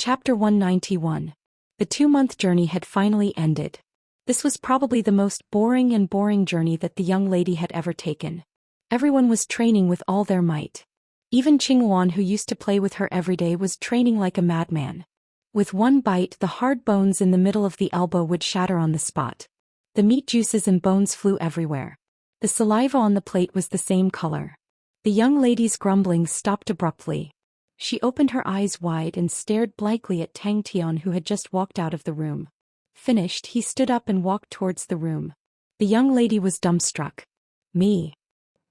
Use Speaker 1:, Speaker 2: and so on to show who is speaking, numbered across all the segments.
Speaker 1: Chapter 191. The 2-month journey had finally ended. This was probably the most boring journey that the young lady had ever taken. Everyone was training with all their might. Even Qingwan, who used to play with her every day, was training like a madman. With one bite, the hard bones in the middle of the elbow would shatter on the spot. The meat juices and bones flew everywhere. The saliva on the plate was the same color. The young lady's grumbling stopped abruptly. She opened her eyes wide and stared blankly at Tang Tian, who had just walked out of the room. Finished, he stood up and walked towards the room. The young lady was dumbstruck. Me.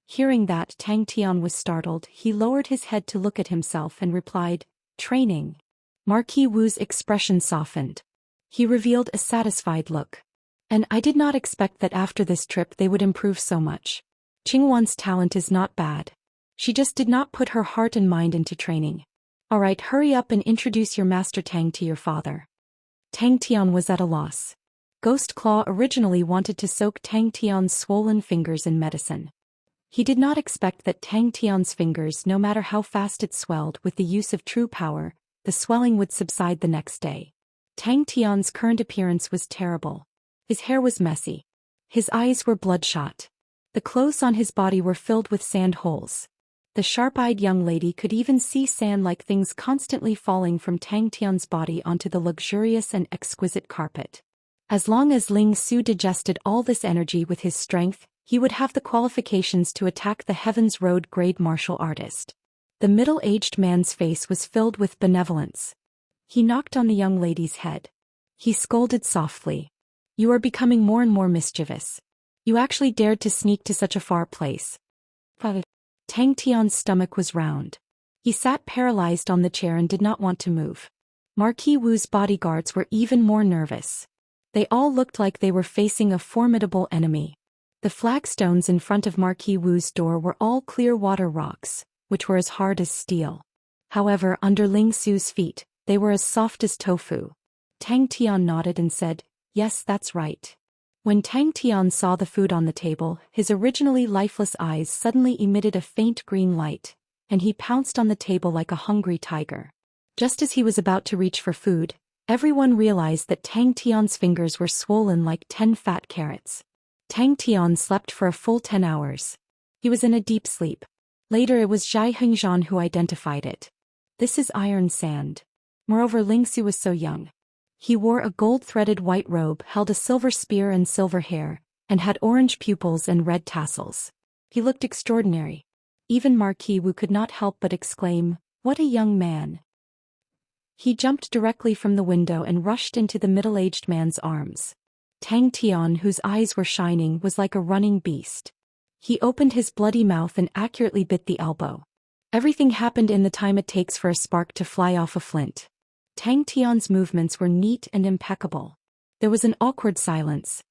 Speaker 1: Hearing that, Tang Tian was startled. He lowered his head to look at himself and replied, "Training." Marquis Wu's expression softened. He revealed a satisfied look. "And I did not expect that after this trip they would improve so much. Qingwan's talent is not bad. She just did not put her heart and mind into training. Alright, hurry up and introduce your master Tang to your father." Tang Tian was at a loss. Ghost Claw originally wanted to soak Tang Tian's swollen fingers in medicine. He did not expect that Tang Tian's fingers, no matter how fast it swelled with the use of true power, the swelling would subside the next day. Tang Tian's current appearance was terrible. His hair was messy. His eyes were bloodshot. The clothes on his body were filled with sand holes. The sharp-eyed young lady could even see sand-like things constantly falling from Tang Tian's body onto the luxurious and exquisite carpet. As long as Ling Su digested all this energy with his strength, he would have the qualifications to attack the Heaven's Road grade martial artist. The middle-aged man's face was filled with benevolence. He knocked on the young lady's head. He scolded softly. "You are becoming more and more mischievous. You actually dared to sneak to such a far place." Tang Tian's stomach was round. He sat paralyzed on the chair and did not want to move. Marquis Wu's bodyguards were even more nervous. They all looked like they were facing a formidable enemy. The flagstones in front of Marquis Wu's door were all clear water rocks, which were as hard as steel. However, under Ling Su's feet, they were as soft as tofu. Tang Tian nodded and said, "Yes, that's right." When Tang Tian saw the food on the table, his originally lifeless eyes suddenly emitted a faint green light, and he pounced on the table like a hungry tiger. Just as he was about to reach for food, everyone realized that Tang Tian's fingers were swollen like 10 fat carrots. Tang Tian slept for a full 10 hours. He was in a deep sleep. Later it was Xianxia who identified it. "This is iron sand." Moreover, Ling Su was so young. He wore a gold-threaded white robe, held a silver spear and silver hair, and had orange pupils and red tassels. He looked extraordinary. Even Marquis Wu could not help but exclaim, "What a young man." He jumped directly from the window and rushed into the middle-aged man's arms. Tang Tian, whose eyes were shining, was like a running beast. He opened his bloody mouth and accurately bit the elbow. Everything happened in the time it takes for a spark to fly off a flint. Tang Tian's movements were neat and impeccable. There was an awkward silence.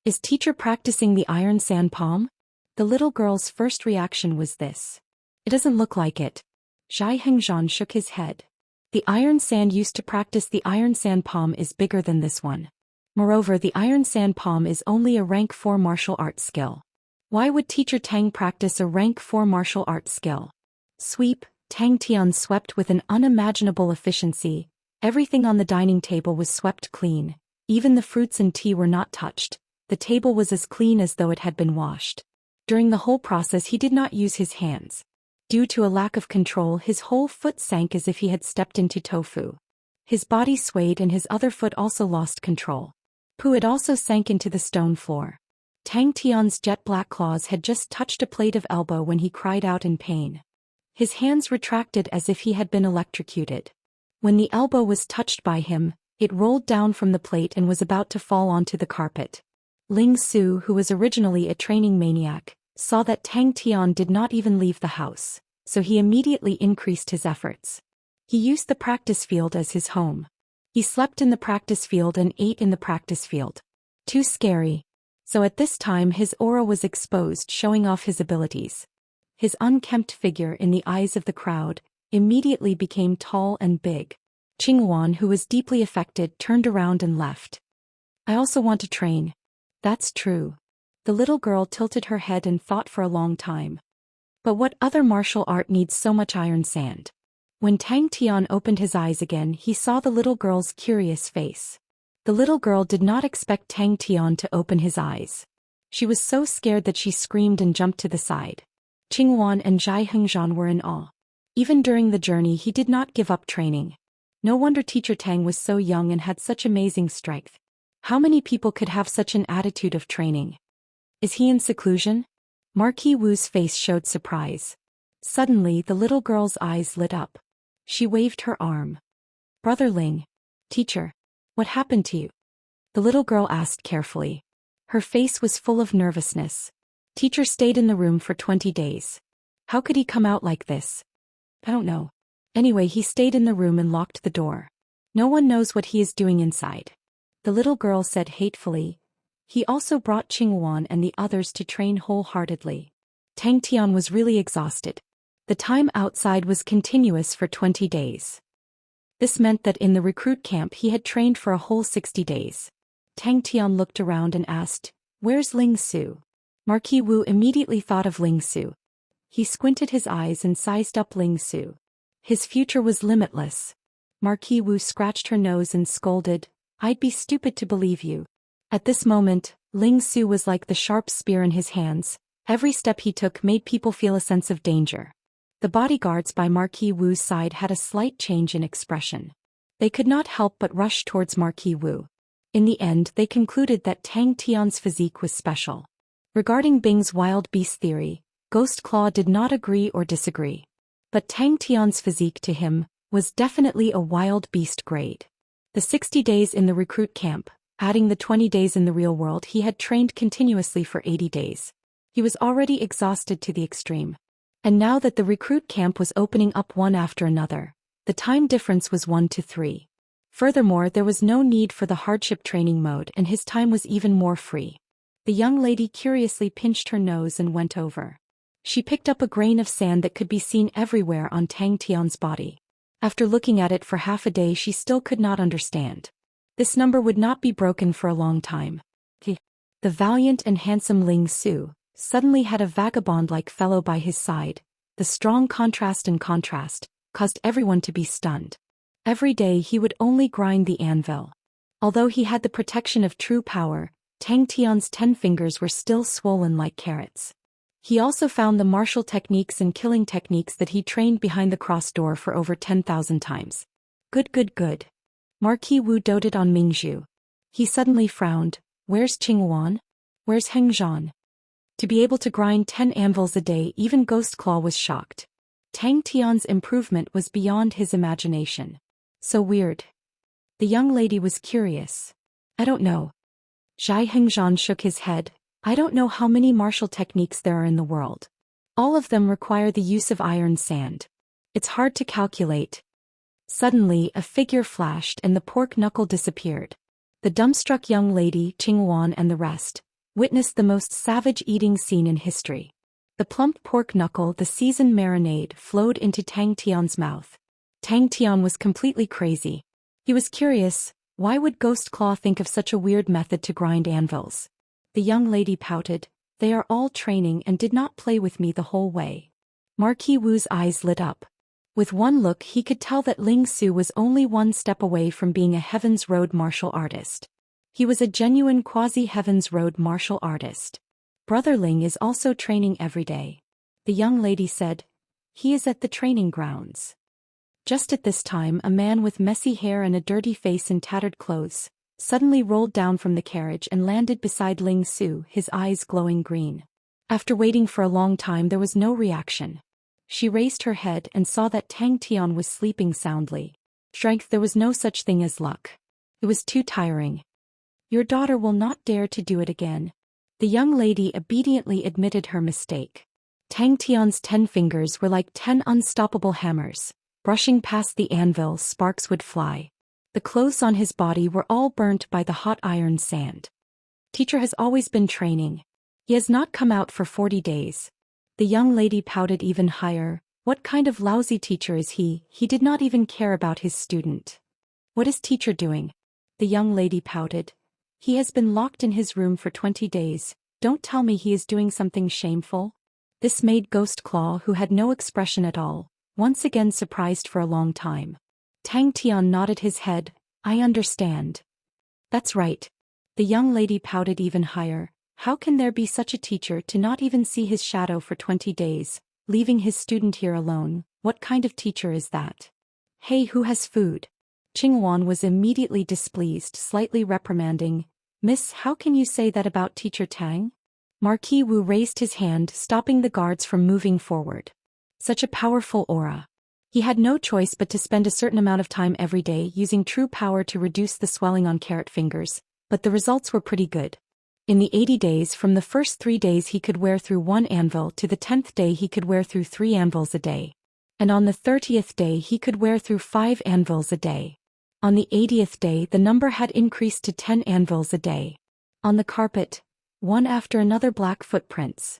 Speaker 1: "Is teacher practicing the iron sand palm?" The little girl's first reaction was this. "It doesn't look like it." Xianxia shook his head. "The iron sand used to practice the iron sand palm is bigger than this one. Moreover, the iron sand palm is only a rank 4 martial arts skill. Why would teacher Tang practice a rank 4 martial arts skill?" Sweep. Tang Tian swept with an unimaginable efficiency. Everything on the dining table was swept clean. Even the fruits and tea were not touched. The table was as clean as though it had been washed. During the whole process he did not use his hands. Due to a lack of control, his whole foot sank as if he had stepped into tofu. His body swayed and his other foot also lost control. It also sank into the stone floor. Tang Tian's jet black claws had just touched a plate of elbow when he cried out in pain. His hands retracted as if he had been electrocuted. When the elbow was touched by him, it rolled down from the plate and was about to fall onto the carpet. Ling Su, who was originally a training maniac, saw that Tang Tian did not even leave the house, so he immediately increased his efforts. He used the practice field as his home. He slept in the practice field and ate in the practice field. Too scary. So at this time his aura was exposed, showing off his abilities. His unkempt figure in the eyes of the crowd immediately became tall and big. Qingwan, who was deeply affected, turned around and left. "I also want to train." "That's true." The little girl tilted her head and thought for a long time. "But what other martial art needs so much iron sand?" When Tang Tian opened his eyes again, he saw the little girl's curious face. The little girl did not expect Tang Tian to open his eyes. She was so scared that she screamed and jumped to the side. Qingwan and Xianxia were in awe. Even during the journey he did not give up training. No wonder Teacher Tang was so young and had such amazing strength. How many people could have such an attitude of training? Is he in seclusion? Marquis Wu's face showed surprise. Suddenly the little girl's eyes lit up. She waved her arm. Brother Ling. Teacher. What happened to you? The little girl asked carefully. Her face was full of nervousness. Teacher stayed in the room for 20 days. How could he come out like this? I don't know. Anyway, he stayed in the room and locked the door. No one knows what he is doing inside. The little girl said hatefully. He also brought Qingwan and the others to train wholeheartedly. Tang Tian was really exhausted. The time outside was continuous for 20 days. This meant that in the recruit camp he had trained for a whole 60 days. Tang Tian looked around and asked, "Where's Ling Su?" Marquis Wu immediately thought of Ling Su. He squinted his eyes and sized up Ling Su. His future was limitless. Marquis Wu scratched her nose and scolded, "I'd be stupid to believe you." At this moment, Ling Su was like the sharp spear in his hands. Every step he took made people feel a sense of danger. The bodyguards by Marquis Wu's side had a slight change in expression. They could not help but rush towards Marquis Wu. In the end, they concluded that Tang Tian's physique was special. Regarding Bing's wild beast theory, Ghost Claw did not agree or disagree. But Tang Tian's physique to him was definitely a wild beast grade. The 60 days in the recruit camp, adding the 20 days in the real world, he had trained continuously for 80 days. He was already exhausted to the extreme. And now that the recruit camp was opening up one after another, the time difference was 1 to 3. Furthermore, there was no need for the hardship training mode and his time was even more free. The young lady curiously pinched her nose and went over. She picked up a grain of sand that could be seen everywhere on Tang Tian's body. After looking at it for half a day, she still could not understand. This number would not be broken for a long time. The valiant and handsome Ling Su suddenly had a vagabond-like fellow by his side. The strong contrast caused everyone to be stunned. Every day he would only grind the anvil. Although he had the protection of true power, Tang Tian's 10 fingers were still swollen like carrots. He also found the martial techniques and killing techniques that he trained behind the cross door for over 10,000 times. Good. Marquis Wu doted on Mingzhu. He suddenly frowned. Where's Qingwan? Where's Hengzhan? To be able to grind 10 anvils a day, even Ghost Claw was shocked. Tang Tian's improvement was beyond his imagination. So weird. The young lady was curious. I don't know. Zhai Hengzhan shook his head. I don't know how many martial techniques there are in the world. All of them require the use of iron sand. It's hard to calculate. Suddenly, a figure flashed and the pork knuckle disappeared. The dumbstruck young lady, Qingwan and the rest, witnessed the most savage eating scene in history. The plump pork knuckle, the seasoned marinade, flowed into Tang Tian's mouth. Tang Tian was completely crazy. He was curious, why would Ghost Claw think of such a weird method to grind anvils? The young lady pouted, they are all training and did not play with me the whole way. Marquis Wu's eyes lit up. With one look he could tell that Ling Su was only one step away from being a Heaven's Road martial artist. He was a genuine quasi-Heaven's Road martial artist. Brother Ling is also training every day. The young lady said. He is at the training grounds. Just at this time, a man with messy hair and a dirty face in tattered clothes suddenly rolled down from the carriage and landed beside Ling Su, his eyes glowing green. After waiting for a long time, there was no reaction. She raised her head and saw that Tang Tian was sleeping soundly. Strength, there was no such thing as luck. It was too tiring. Your daughter will not dare to do it again. The young lady obediently admitted her mistake. Tang Tian's 10 fingers were like 10 unstoppable hammers. Brushing past the anvil, sparks would fly. The clothes on his body were all burnt by the hot iron sand. Teacher has always been training. He has not come out for 40 days. The young lady pouted even higher. What kind of lousy teacher is he? He did not even care about his student. What is teacher doing? The young lady pouted. He has been locked in his room for 20 days. Don't tell me he is doing something shameful. This made Ghost Claw, who had no expression at all, once again surprised for a long time. Tang Tian nodded his head. I understand. That's right. The young lady pouted even higher. How can there be such a teacher to not even see his shadow for 20 days, leaving his student here alone? What kind of teacher is that? Hey, who has food? Qingwan was immediately displeased, slightly reprimanding. Miss, how can you say that about Teacher Tang? Marquis Wu raised his hand, stopping the guards from moving forward. Such a powerful aura. He had no choice but to spend a certain amount of time every day using true power to reduce the swelling on carrot fingers, but the results were pretty good. In the 80 days, from the first 3 days he could wear through 1 anvil to the 10th day he could wear through 3 anvils a day. And on the 30th day he could wear through 5 anvils a day. On the 80th day the number had increased to 10 anvils a day. On the carpet, one after another black footprints.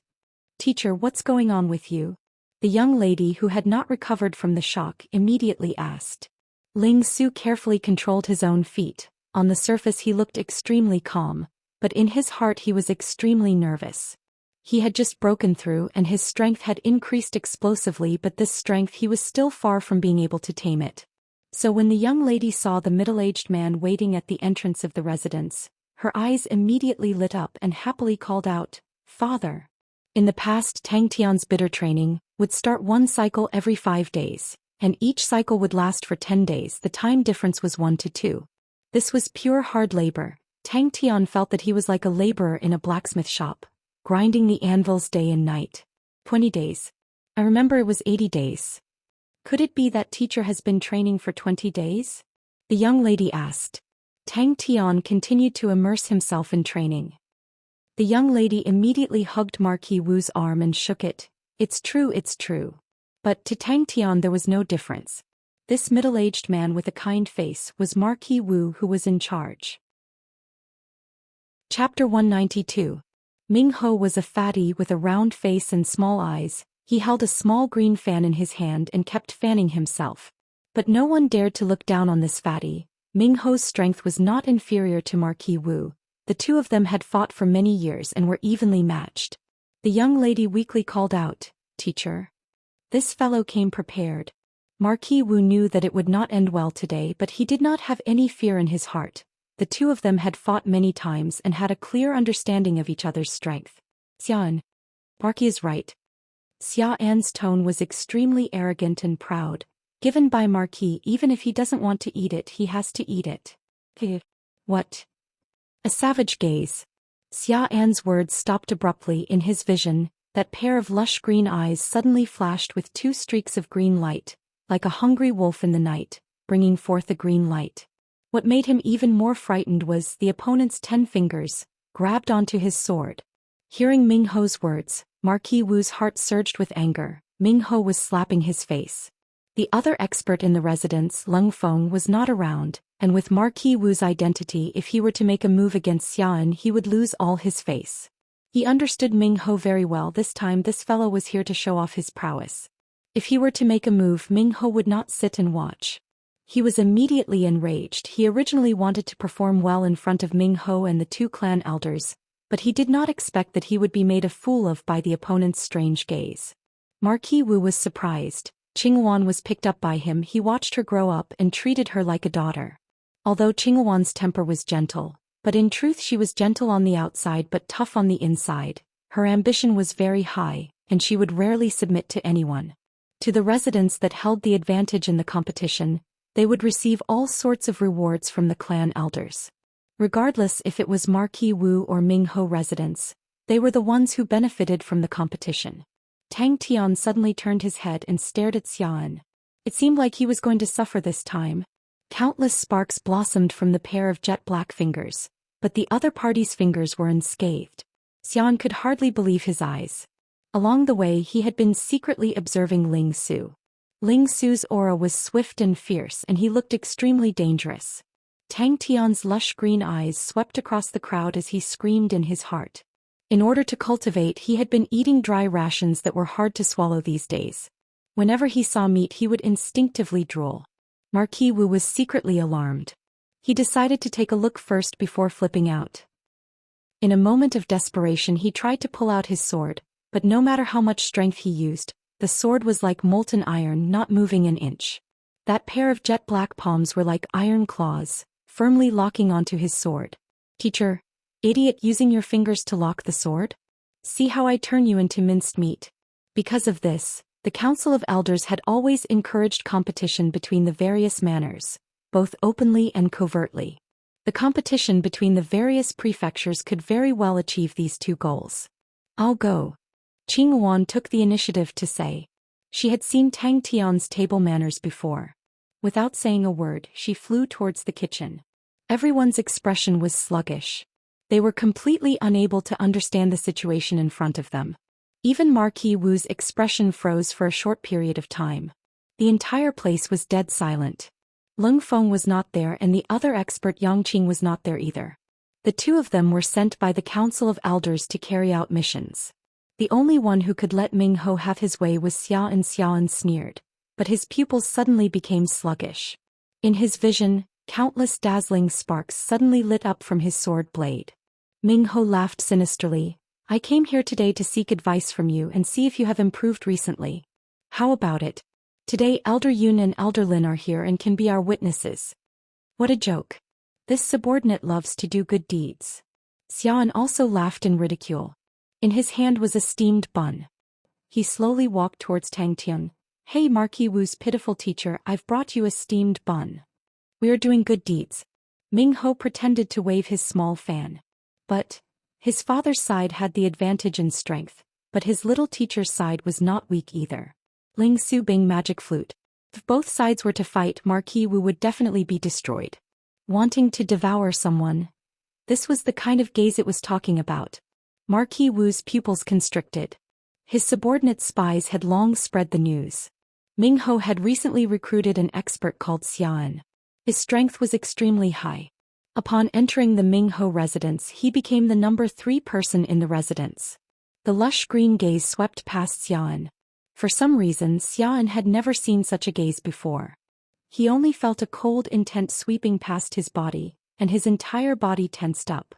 Speaker 1: Teacher, what's going on with you? The young lady who had not recovered from the shock immediately asked. Ling Su carefully controlled his own feet. On the surface he looked extremely calm, but in his heart he was extremely nervous. He had just broken through and his strength had increased explosively, but this strength he was still far from being able to tame it. So when the young lady saw the middle-aged man waiting at the entrance of the residence, her eyes immediately lit up and happily called out, Father. In the past, Tang Tian's bitter training would start 1 cycle every 5 days, and each cycle would last for 10 days. The time difference was 1 to 2. This was pure hard labor. Tang Tian felt that he was like a laborer in a blacksmith shop, grinding the anvils day and night. 20 days. I remember it was 80 days. Could it be that teacher has been training for 20 days? The young lady asked. Tang Tian continued to immerse himself in training. The young lady immediately hugged Marquis Wu's arm and shook it. It's true, it's true. But to Tang Tian there was no difference. This middle-aged man with a kind face was Marquis Wu, who was in charge. Chapter 192. Ming Ho was a fatty with a round face and small eyes. He held a small green fan in his hand and kept fanning himself. But no one dared to look down on this fatty. Ming Ho's strength was not inferior to Marquis Wu. The two of them had fought for many years and were evenly matched. The young lady weakly called out, Teacher. This fellow came prepared. Marquis Wu knew that it would not end well today, but he did not have any fear in his heart. The two of them had fought many times and had a clear understanding of each other's strength. Xian. Marquis is right. Xian's tone was extremely arrogant and proud. Given by Marquis, even if he doesn't want to eat it, he has to eat it. What? A savage gaze. Xian's words stopped abruptly in his vision. That pair of lush green eyes suddenly flashed with 2 streaks of green light, like a hungry wolf in the night, bringing forth a green light. What made him even more frightened was the opponent's 10 fingers, grabbed onto his sword. Hearing Ming Ho's words, Marquis Wu's heart surged with anger. Ming Ho was slapping his face. The other expert in the residence, Lung Feng, was not around, and with Marquis Wu's identity, if he were to make a move against Xian, he would lose all his face. He understood Ming Ho very well. This time this fellow was here to show off his prowess. If he were to make a move, Ming Ho would not sit and watch. He was immediately enraged. He originally wanted to perform well in front of Ming Ho and the 2 clan elders, but he did not expect that he would be made a fool of by the opponent's strange gaze. Marquis Wu was surprised. Qingwan was picked up by him. He watched her grow up and treated her like a daughter. Although Qingwan's temper was gentle, but in truth she was gentle on the outside but tough on the inside. Her ambition was very high, and she would rarely submit to anyone. To the residents that held the advantage in the competition, they would receive all sorts of rewards from the clan elders. Regardless if it was Marquis Wu or Ming Ho residents, they were the ones who benefited from the competition. Tang Tian suddenly turned his head and stared at Xian. It seemed like he was going to suffer this time. Countless sparks blossomed from the pair of jet-black fingers, but the other party's fingers were unscathed. Xian could hardly believe his eyes. Along the way he had been secretly observing Ling Su. Ling Su's aura was swift and fierce and he looked extremely dangerous. Tang Tian's lush green eyes swept across the crowd as he screamed in his heart. In order to cultivate, he had been eating dry rations that were hard to swallow these days. Whenever he saw meat he would instinctively drool. Marquis Wu was secretly alarmed. He decided to take a look first before flipping out. In a moment of desperation he tried to pull out his sword, but no matter how much strength he used, The sword was like molten iron, not moving an inch. That pair of jet-black palms were like iron claws, firmly locking onto his sword. Teacher, idiot, using your fingers to lock the sword? See how I turn you into minced meat. Because of this, the Council of Elders had always encouraged competition between the various manors, both openly and covertly. The competition between the various prefectures could very well achieve these two goals. I'll go. Qing Wan took the initiative to say. She had seen Tang Tian's table manners before. Without saying a word, she flew towards the kitchen. Everyone's expression was sluggish. They were completely unable to understand the situation in front of them. Even Marquis Wu's expression froze for a short period of time. The entire place was dead silent. Lung Feng was not there and the other expert Yang Qing was not there either. The two of them were sent by the Council of Elders to carry out missions. The only one who could let Ming Ho have his way was Xian. Xian sneered, but his pupils suddenly became sluggish. In his vision, countless dazzling sparks suddenly lit up from his sword blade. Ming Ho laughed sinisterly. I came here today to seek advice from you and see if you have improved recently. How about it? Today Elder Yun and Elder Lin are here and can be our witnesses. What a joke. This subordinate loves to do good deeds. Xian also laughed in ridicule. In his hand was a steamed bun. He slowly walked towards Tang Tian. Hey Marquis Wu's pitiful teacher, I've brought you a steamed bun. We are doing good deeds. Ming Ho pretended to wave his small fan. But his father's side had the advantage in strength, but his little teacher's side was not weak either. Ling Su Bing magic flute. If both sides were to fight, Marquis Wu would definitely be destroyed. Wanting to devour someone. This was the kind of gaze it was talking about. Marquis Wu's pupils constricted. His subordinate spies had long spread the news. Ming Ho had recently recruited an expert called Xian. His strength was extremely high. Upon entering the Ming Ho residence, he became the number 3 person in the residence. The lush green gaze swept past Xian. For some reason, Xian had never seen such a gaze before. He only felt a cold intent sweeping past his body, and his entire body tensed up.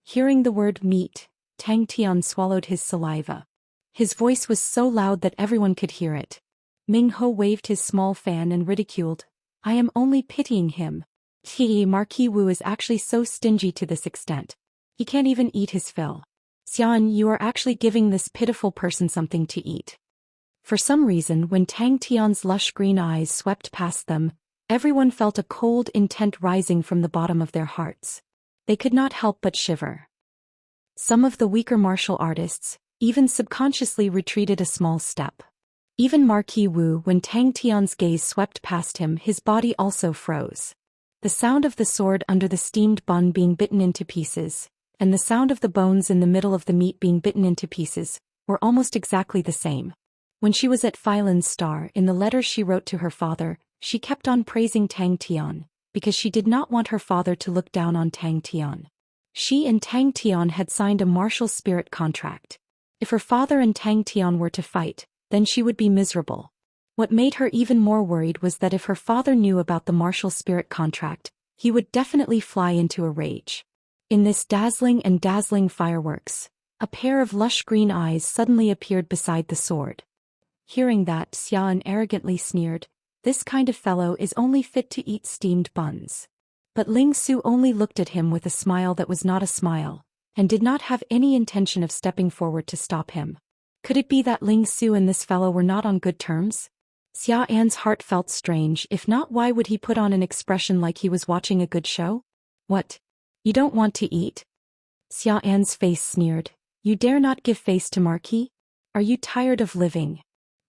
Speaker 1: Hearing the word meat, Tang Tian swallowed his saliva. His voice was so loud that everyone could hear it. Ming Ho waved his small fan and ridiculed. I am only pitying him. Marquis Wu is actually so stingy to this extent. He can't even eat his fill. Xian, you are actually giving this pitiful person something to eat. For some reason, when Tang Tian's lush green eyes swept past them, everyone felt a cold intent rising from the bottom of their hearts. They could not help but shiver. Some of the weaker martial artists even subconsciously retreated a small step. Even Marquis Wu, when Tang Tian's gaze swept past him, his body also froze. The sound of the sword under the steamed bun being bitten into pieces, and the sound of the bones in the middle of the meat being bitten into pieces, were almost exactly the same. When she was at Phylan's Star, in the letter she wrote to her father, she kept on praising Tang Tian, because she did not want her father to look down on Tang Tian. She and Tang Tian had signed a martial spirit contract. If her father and Tang Tian were to fight, then she would be miserable. What made her even more worried was that if her father knew about the martial spirit contract, he would definitely fly into a rage. In this dazzling fireworks, a pair of lush green eyes suddenly appeared beside the sword. Hearing that, Xian arrogantly sneered, this kind of fellow is only fit to eat steamed buns. But Ling Su only looked at him with a smile that was not a smile, and did not have any intention of stepping forward to stop him. Could it be that Ling Su and this fellow were not on good terms? Xia An's heart felt strange. If not, why would he put on an expression like he was watching a good show? What? You don't want to eat? Xia An's face sneered. You dare not give face to Marquis? Are you tired of living?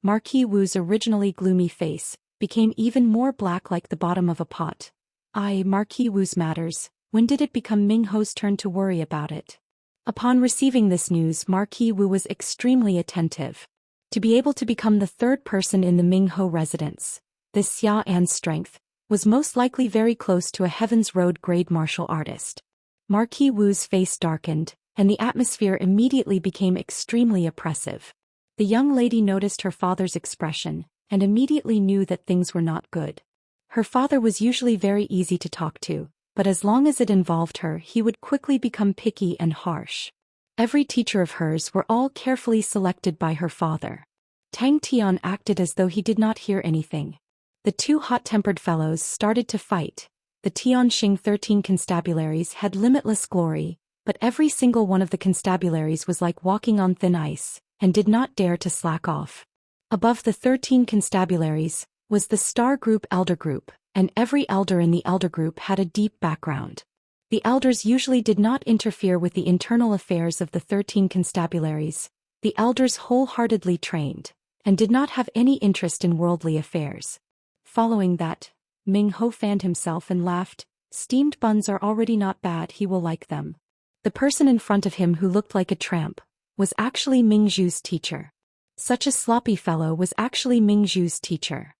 Speaker 1: Marquis Wu's originally gloomy face became even more black like the bottom of a pot. Marquis Wu's matters, when did it become Ming Ho's turn to worry about it? Upon receiving this news, Marquis Wu was extremely attentive. To be able to become the 3rd person in the Ming Ho residence, this Xia An's strength was most likely very close to a Heaven's Road grade martial artist. Marquis Wu's face darkened, and the atmosphere immediately became extremely oppressive. The young lady noticed her father's expression, and immediately knew that things were not good. Her father was usually very easy to talk to, but as long as it involved her, he would quickly become picky and harsh. Every teacher of hers were all carefully selected by her father. Tang Tian acted as though he did not hear anything. The two hot-tempered fellows started to fight. The Tianxing 13 constabularies had limitless glory, but every single one of the constabularies was like walking on thin ice, and did not dare to slack off. Above the 13 constabularies was the Star Group Elder Group, and every elder in the Elder Group had a deep background. The elders usually did not interfere with the internal affairs of the 13 constabularies. The elders wholeheartedly trained, and did not have any interest in worldly affairs. Following that, Ming Ho fanned himself and laughed. Steamed buns are already not bad, he will like them. The person in front of him who looked like a tramp was actually Ming Zhu's teacher. Such a sloppy fellow was actually Ming Zhu's teacher.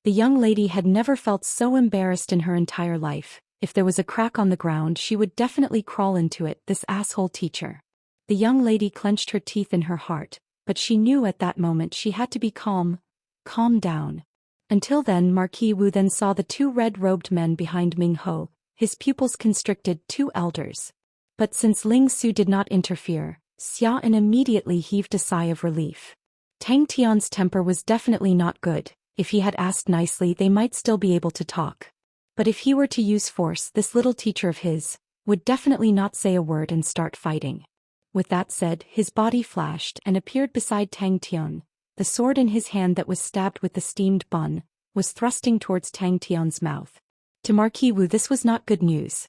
Speaker 1: The young lady had never felt so embarrassed in her entire life. If there was a crack on the ground, she would definitely crawl into it, this asshole teacher. The young lady clenched her teeth in her heart, but she knew at that moment she had to be calm down. Until then, Marquis Wu then saw the two red-robed men behind Ming Ho. His pupils constricted, two elders. But since Ling Su did not interfere, Xian immediately heaved a sigh of relief. Tang Tian's temper was definitely not good. If he had asked nicely, they might still be able to talk. But if he were to use force, this little teacher of his would definitely not say a word and start fighting. With that said, his body flashed and appeared beside Tang Tian. The sword in his hand that was stabbed with the steamed bun was thrusting towards Tang Tian's mouth. To Marquis Wu, this was not good news.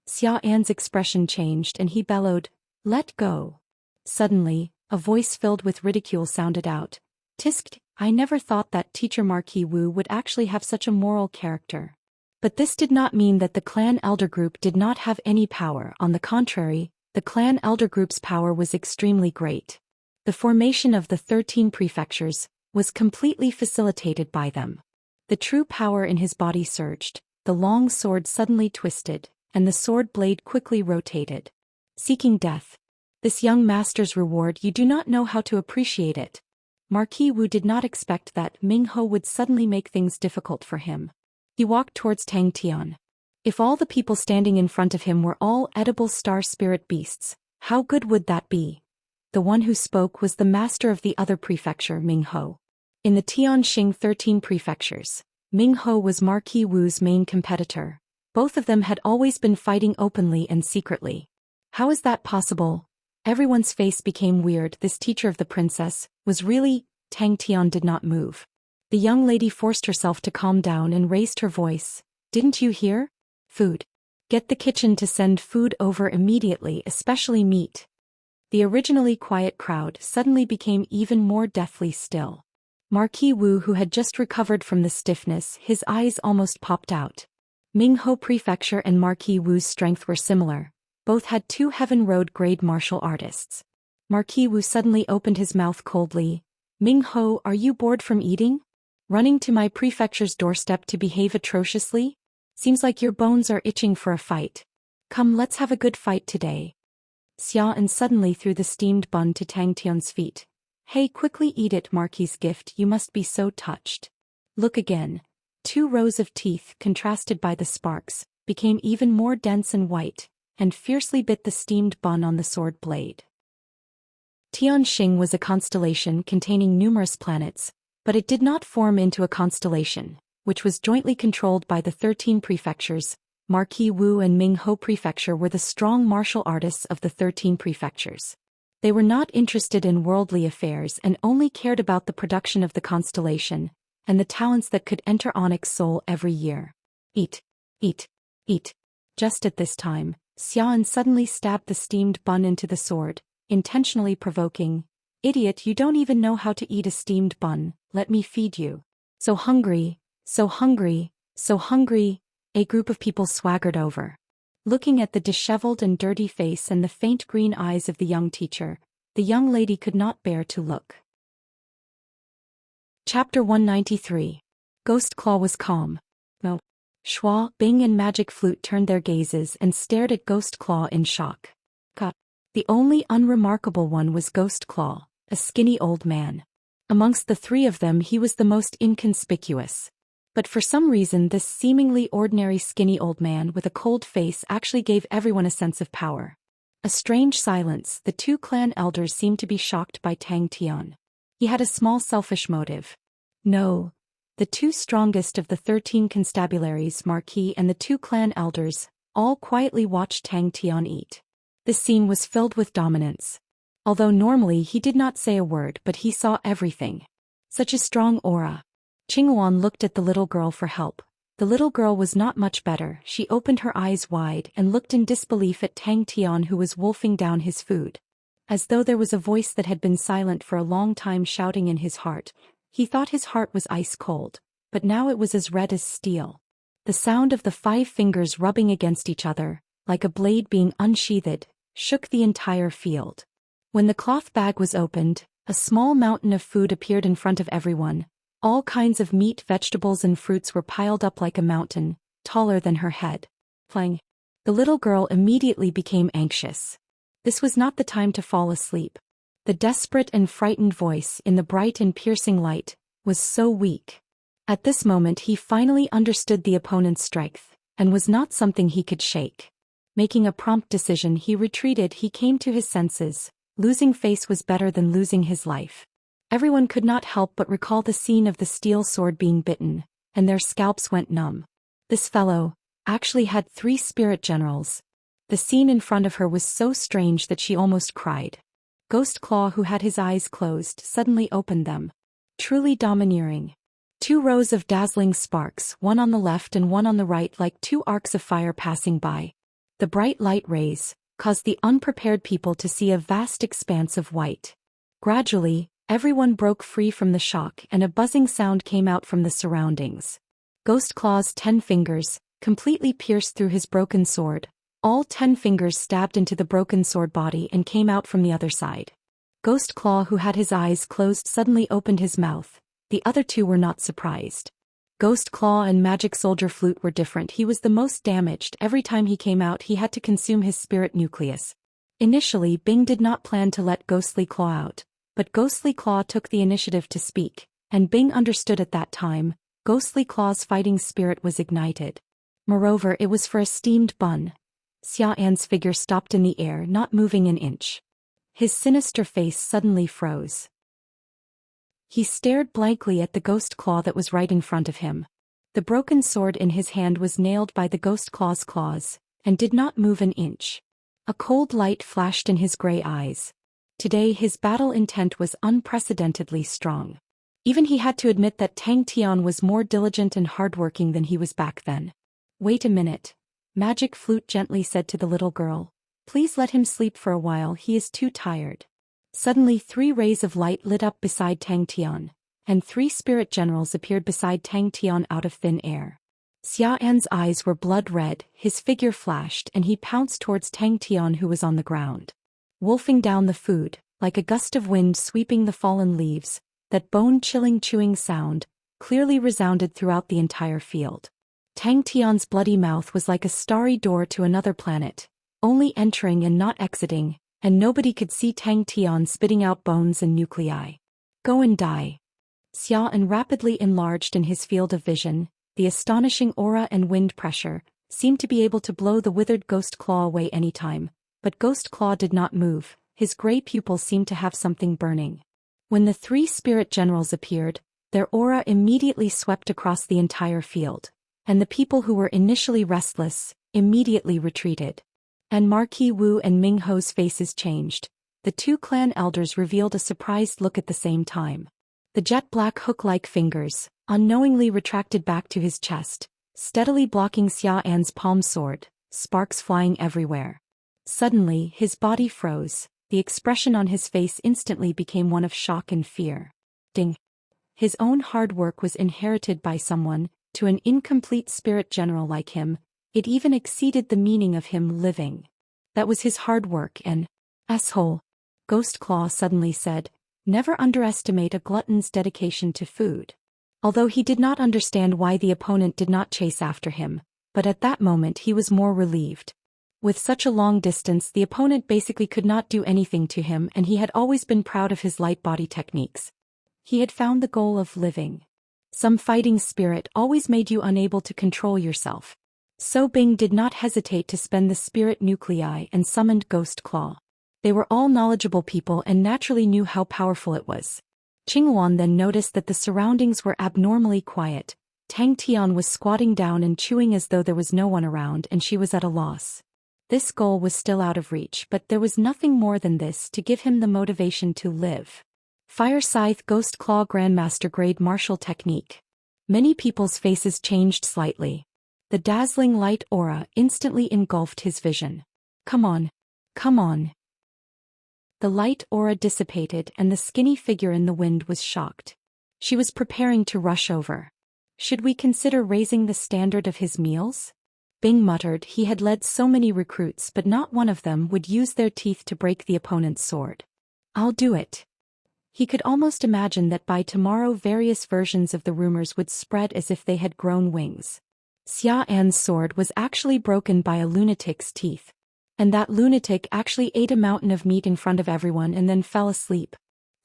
Speaker 1: Xiao'an's expression changed and he bellowed, "Let go." Suddenly, a voice filled with ridicule sounded out. "Tisk, I never thought that teacher Marquis Wu would actually have such a moral character." But this did not mean that the clan elder group did not have any power. On the contrary, the clan elder group's power was extremely great. The formation of the 13 prefectures was completely facilitated by them. The true power in his body surged, the long sword suddenly twisted, and the sword blade quickly rotated. Seeking death. This young master's reward, you do not know how to appreciate it. Marquis Wu did not expect that Ming Ho would suddenly make things difficult for him. He walked towards Tang Tian. If all the people standing in front of him were all edible star spirit beasts, how good would that be? The one who spoke was the master of the other prefecture, Ming Ho. In the Tianxing 13 prefectures, Ming Ho was Marquis Wu's main competitor. Both of them had always been fighting openly and secretly. How is that possible? Everyone's face became weird. This teacher of the princess was really... Tang Tian did not move. The young lady forced herself to calm down and raised her voice. "Didn't you hear? Food. Get the kitchen to send food over immediately, especially meat." The originally quiet crowd suddenly became even more deathly still. Marquis Wu, who had just recovered from the stiffness, his eyes almost popped out. Ming Ho Prefecture and Marquis Wu's strength were similar. Both had two Heaven Road grade martial artists. Marquis Wu suddenly opened his mouth coldly. "Ming Ho, are you bored from eating? Running to my prefecture's doorstep to behave atrociously? Seems like your bones are itching for a fight. Come, let's have a good fight today." Xian suddenly threw the steamed bun to Tang Tian's feet. "Hey, quickly eat it, Marquis' gift, you must be so touched." Look again. 2 rows of teeth, contrasted by the sparks, became even more dense and white, and fiercely bit the steamed bun on the sword blade. Tianxing was a constellation containing numerous planets, but it did not form into a constellation, which was jointly controlled by the 13 prefectures. Marquis Wu and Ming Ho Prefecture were the strong martial artists of the 13 prefectures. They were not interested in worldly affairs and only cared about the production of the constellation, and the talents that could enter Onyx Soul every year. Eat, eat, eat. Just at this time, Xian suddenly stabbed the steamed bun into the sword, intentionally provoking, "Idiot, you don't even know how to eat a steamed bun, let me feed you." So hungry, so hungry, so hungry. A group of people swaggered over. Looking at the disheveled and dirty face and the faint green eyes of the young teacher, the young lady could not bear to look. Chapter 193. Ghost Claw was calm. No. Schwa, Bing and Magic Flute turned their gazes and stared at Ghost Claw in shock. The only unremarkable one was Ghost Claw, a skinny old man. Amongst the 3 of them he was the most inconspicuous. But for some reason this seemingly ordinary skinny old man with a cold face actually gave everyone a sense of power. A strange silence. The 2 clan elders seemed to be shocked by Tang Tian. He had a small selfish motive. No. The two strongest of the 13 constabularies, Marquis and the two clan elders, all quietly watched Tang Tian eat. The scene was filled with dominance. Although normally he did not say a word, but he saw everything. Such a strong aura. Qinghuan looked at the little girl for help. The little girl was not much better. She opened her eyes wide and looked in disbelief at Tang Tian, who was wolfing down his food. As though there was a voice that had been silent for a long time shouting in his heart. He thought his heart was ice cold, but now it was as red as steel. The sound of the 5 fingers rubbing against each other, like a blade being unsheathed, shook the entire field. When the cloth bag was opened, a small mountain of food appeared in front of everyone. All kinds of meat, vegetables and fruits were piled up like a mountain, taller than her head. Playing. The little girl immediately became anxious. This was not the time to fall asleep. The desperate and frightened voice in the bright and piercing light was so weak. At this moment he finally understood the opponent's strength, and was not something he could shake. Making a prompt decision, he retreated. He came to his senses. Losing face was better than losing his life. Everyone could not help but recall the scene of the steel sword being bitten, and their scalps went numb. This fellow actually had 3 spirit generals. The scene in front of her was so strange that she almost cried. Ghost Claw, who had his eyes closed, suddenly opened them. Truly domineering. 2 rows of dazzling sparks, one on the left and one on the right, like 2 arcs of fire passing by. The bright light rays caused the unprepared people to see a vast expanse of white. Gradually, everyone broke free from the shock and a buzzing sound came out from the surroundings. Ghost Claw's 10 fingers completely pierced through his broken sword. All 10 fingers stabbed into the broken sword body and came out from the other side. Ghost Claw, who had his eyes closed, suddenly opened his mouth. The other 2 were not surprised. Ghost Claw and Magic Soldier Flute were different. He was the most damaged. Every time he came out, he had to consume his spirit nucleus. Initially, Bing did not plan to let Ghostly Claw out, but Ghostly Claw took the initiative to speak, and Bing understood at that time, Ghostly Claw's fighting spirit was ignited. Moreover, it was for a steamed bun. Xianxia's figure stopped in the air, not moving an inch. His sinister face suddenly froze. He stared blankly at the Ghost Claw that was right in front of him. The broken sword in his hand was nailed by the Ghost Claw's claws, and did not move an inch. A cold light flashed in his gray eyes. Today his battle intent was unprecedentedly strong. Even he had to admit that Tang Tian was more diligent and hardworking than he was back then. Wait a minute. Magic Flute gently said to the little girl. Please let him sleep for a while, he is too tired. Suddenly 3 rays of light lit up beside Tang Tian, and 3 spirit generals appeared beside Tang Tian out of thin air. Xianxia's eyes were blood red, his figure flashed and he pounced towards Tang Tian, who was on the ground. Wolfing down the food, like a gust of wind sweeping the fallen leaves, that bone-chilling chewing sound clearly resounded throughout the entire field. Tang Tian's bloody mouth was like a starry door to another planet, only entering and not exiting, and nobody could see Tang Tian spitting out bones and nuclei. Go and die. Xian rapidly enlarged in his field of vision. The astonishing aura and wind pressure seemed to be able to blow the withered Ghost Claw away anytime, but Ghost Claw did not move. His gray pupils seemed to have something burning. When the 3 spirit generals appeared, their aura immediately swept across the entire field, and the people who were initially restless immediately retreated. And Marquis Wu and Ming Ho's faces changed. The 2 clan elders revealed a surprised look at the same time. The jet-black hook-like fingers unknowingly retracted back to his chest, steadily blocking Xianxia's palm sword, sparks flying everywhere. Suddenly, his body froze. The expression on his face instantly became one of shock and fear. Ding! His own hard work was inherited by someone. To an incomplete spirit general like him, it even exceeded the meaning of him living. That was his hard work and... Asshole! Ghost Claw suddenly said, never underestimate a glutton's dedication to food. Although he did not understand why the opponent did not chase after him, but at that moment he was more relieved. With such a long distance, the opponent basically could not do anything to him, and he had always been proud of his light body techniques. He had found the goal of living. Some fighting spirit always made you unable to control yourself. So Bing did not hesitate to spend the spirit nuclei and summoned Ghost Claw. They were all knowledgeable people and naturally knew how powerful it was. Qinghuan then noticed that the surroundings were abnormally quiet. Tang Tian was squatting down and chewing as though there was no one around, and she was at a loss. This goal was still out of reach, but there was nothing more than this to give him the motivation to live. Fire Scythe Ghost Claw Grandmaster Grade Martial Technique. Many people's faces changed slightly. The dazzling light aura instantly engulfed his vision. Come on. Come on. The light aura dissipated and the skinny figure in the wind was shocked. She was preparing to rush over. Should we consider raising the standard of his meals? Bing muttered. He had led so many recruits, but not one of them would use their teeth to break the opponent's sword. I'll do it. He could almost imagine that by tomorrow various versions of the rumors would spread as if they had grown wings. Xianxia's sword was actually broken by a lunatic's teeth. And that lunatic actually ate a mountain of meat in front of everyone and then fell asleep.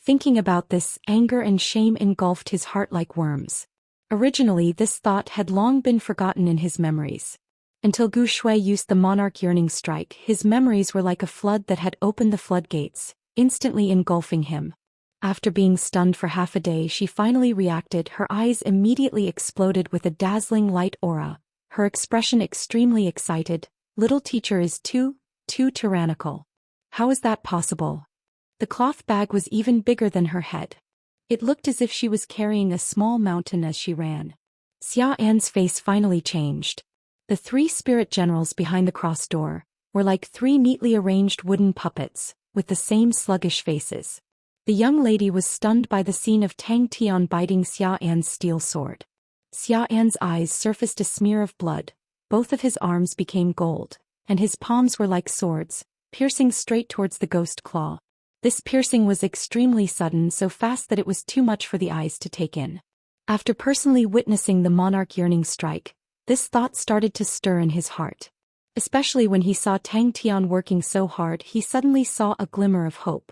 Speaker 1: Thinking about this, anger and shame engulfed his heart like worms. Originally, this thought had long been forgotten in his memories. Until Gu Shui used the Monarch Yearning Strike, his memories were like a flood that had opened the floodgates, instantly engulfing him. After being stunned for half a day, she finally reacted. Her eyes immediately exploded with a dazzling light aura, her expression extremely excited. Little teacher is too tyrannical. How is that possible? The cloth bag was even bigger than her head. It looked as if she was carrying a small mountain as she ran. Xianxia's face finally changed. The three spirit generals behind the cross door were like three neatly arranged wooden puppets, with the same sluggish faces. The young lady was stunned by the scene of Tang Tian biting Xianxia's steel sword. Xianxia's eyes surfaced a smear of blood, both of his arms became gold, and his palms were like swords, piercing straight towards the ghost claw. This piercing was extremely sudden, so fast that it was too much for the eyes to take in. After personally witnessing the Monarch Yearning Strike, this thought started to stir in his heart. Especially when he saw Tang Tian working so hard, he suddenly saw a glimmer of hope.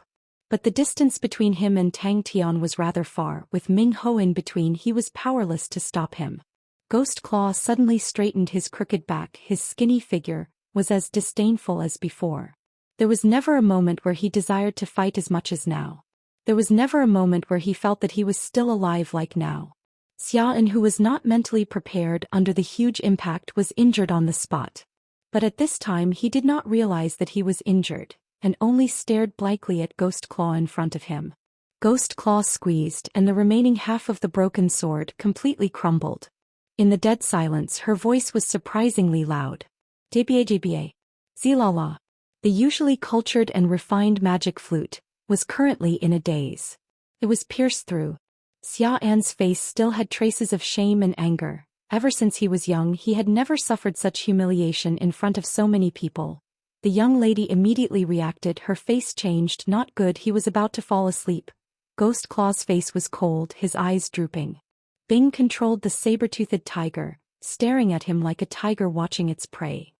Speaker 1: But the distance between him and Tang Tian was rather far. With Ming Ho in between, he was powerless to stop him. Ghost Claw suddenly straightened his crooked back. His skinny figure was as disdainful as before. There was never a moment where he desired to fight as much as now. There was never a moment where he felt that he was still alive like now. Xian, who was not mentally prepared under the huge impact, was injured on the spot. But at this time he did not realize that he was injured, and only stared blankly at Ghost Claw in front of him. Ghost Claw squeezed, and the remaining half of the broken sword completely crumbled. In the dead silence, her voice was surprisingly loud. Jba. Zilala. The usually cultured and refined magic flute was currently in a daze. It was pierced through. Xian's face still had traces of shame and anger. Ever since he was young, he had never suffered such humiliation in front of so many people. The young lady immediately reacted. Her face changed. Not good. He was about to fall asleep. Ghost Claw's face was cold, his eyes drooping. Bing controlled the saber-toothed tiger, staring at him like a tiger watching its prey.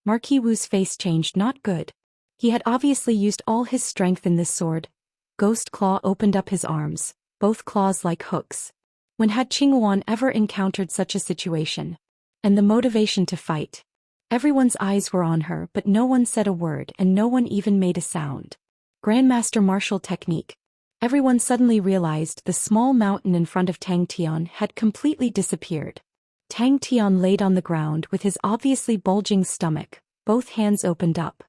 Speaker 1: Marquis Wu's face changed. Not good. He had obviously used all his strength in this sword. Ghost Claw opened up his arms, both claws like hooks. When had Qinghuan ever encountered such a situation? And the motivation to fight. Everyone's eyes were on her, but no one said a word and no one even made a sound. Grandmaster Martial Technique. Everyone suddenly realized the small mountain in front of Tang Tian had completely disappeared. Tang Tian laid on the ground with his obviously bulging stomach, both hands opened up.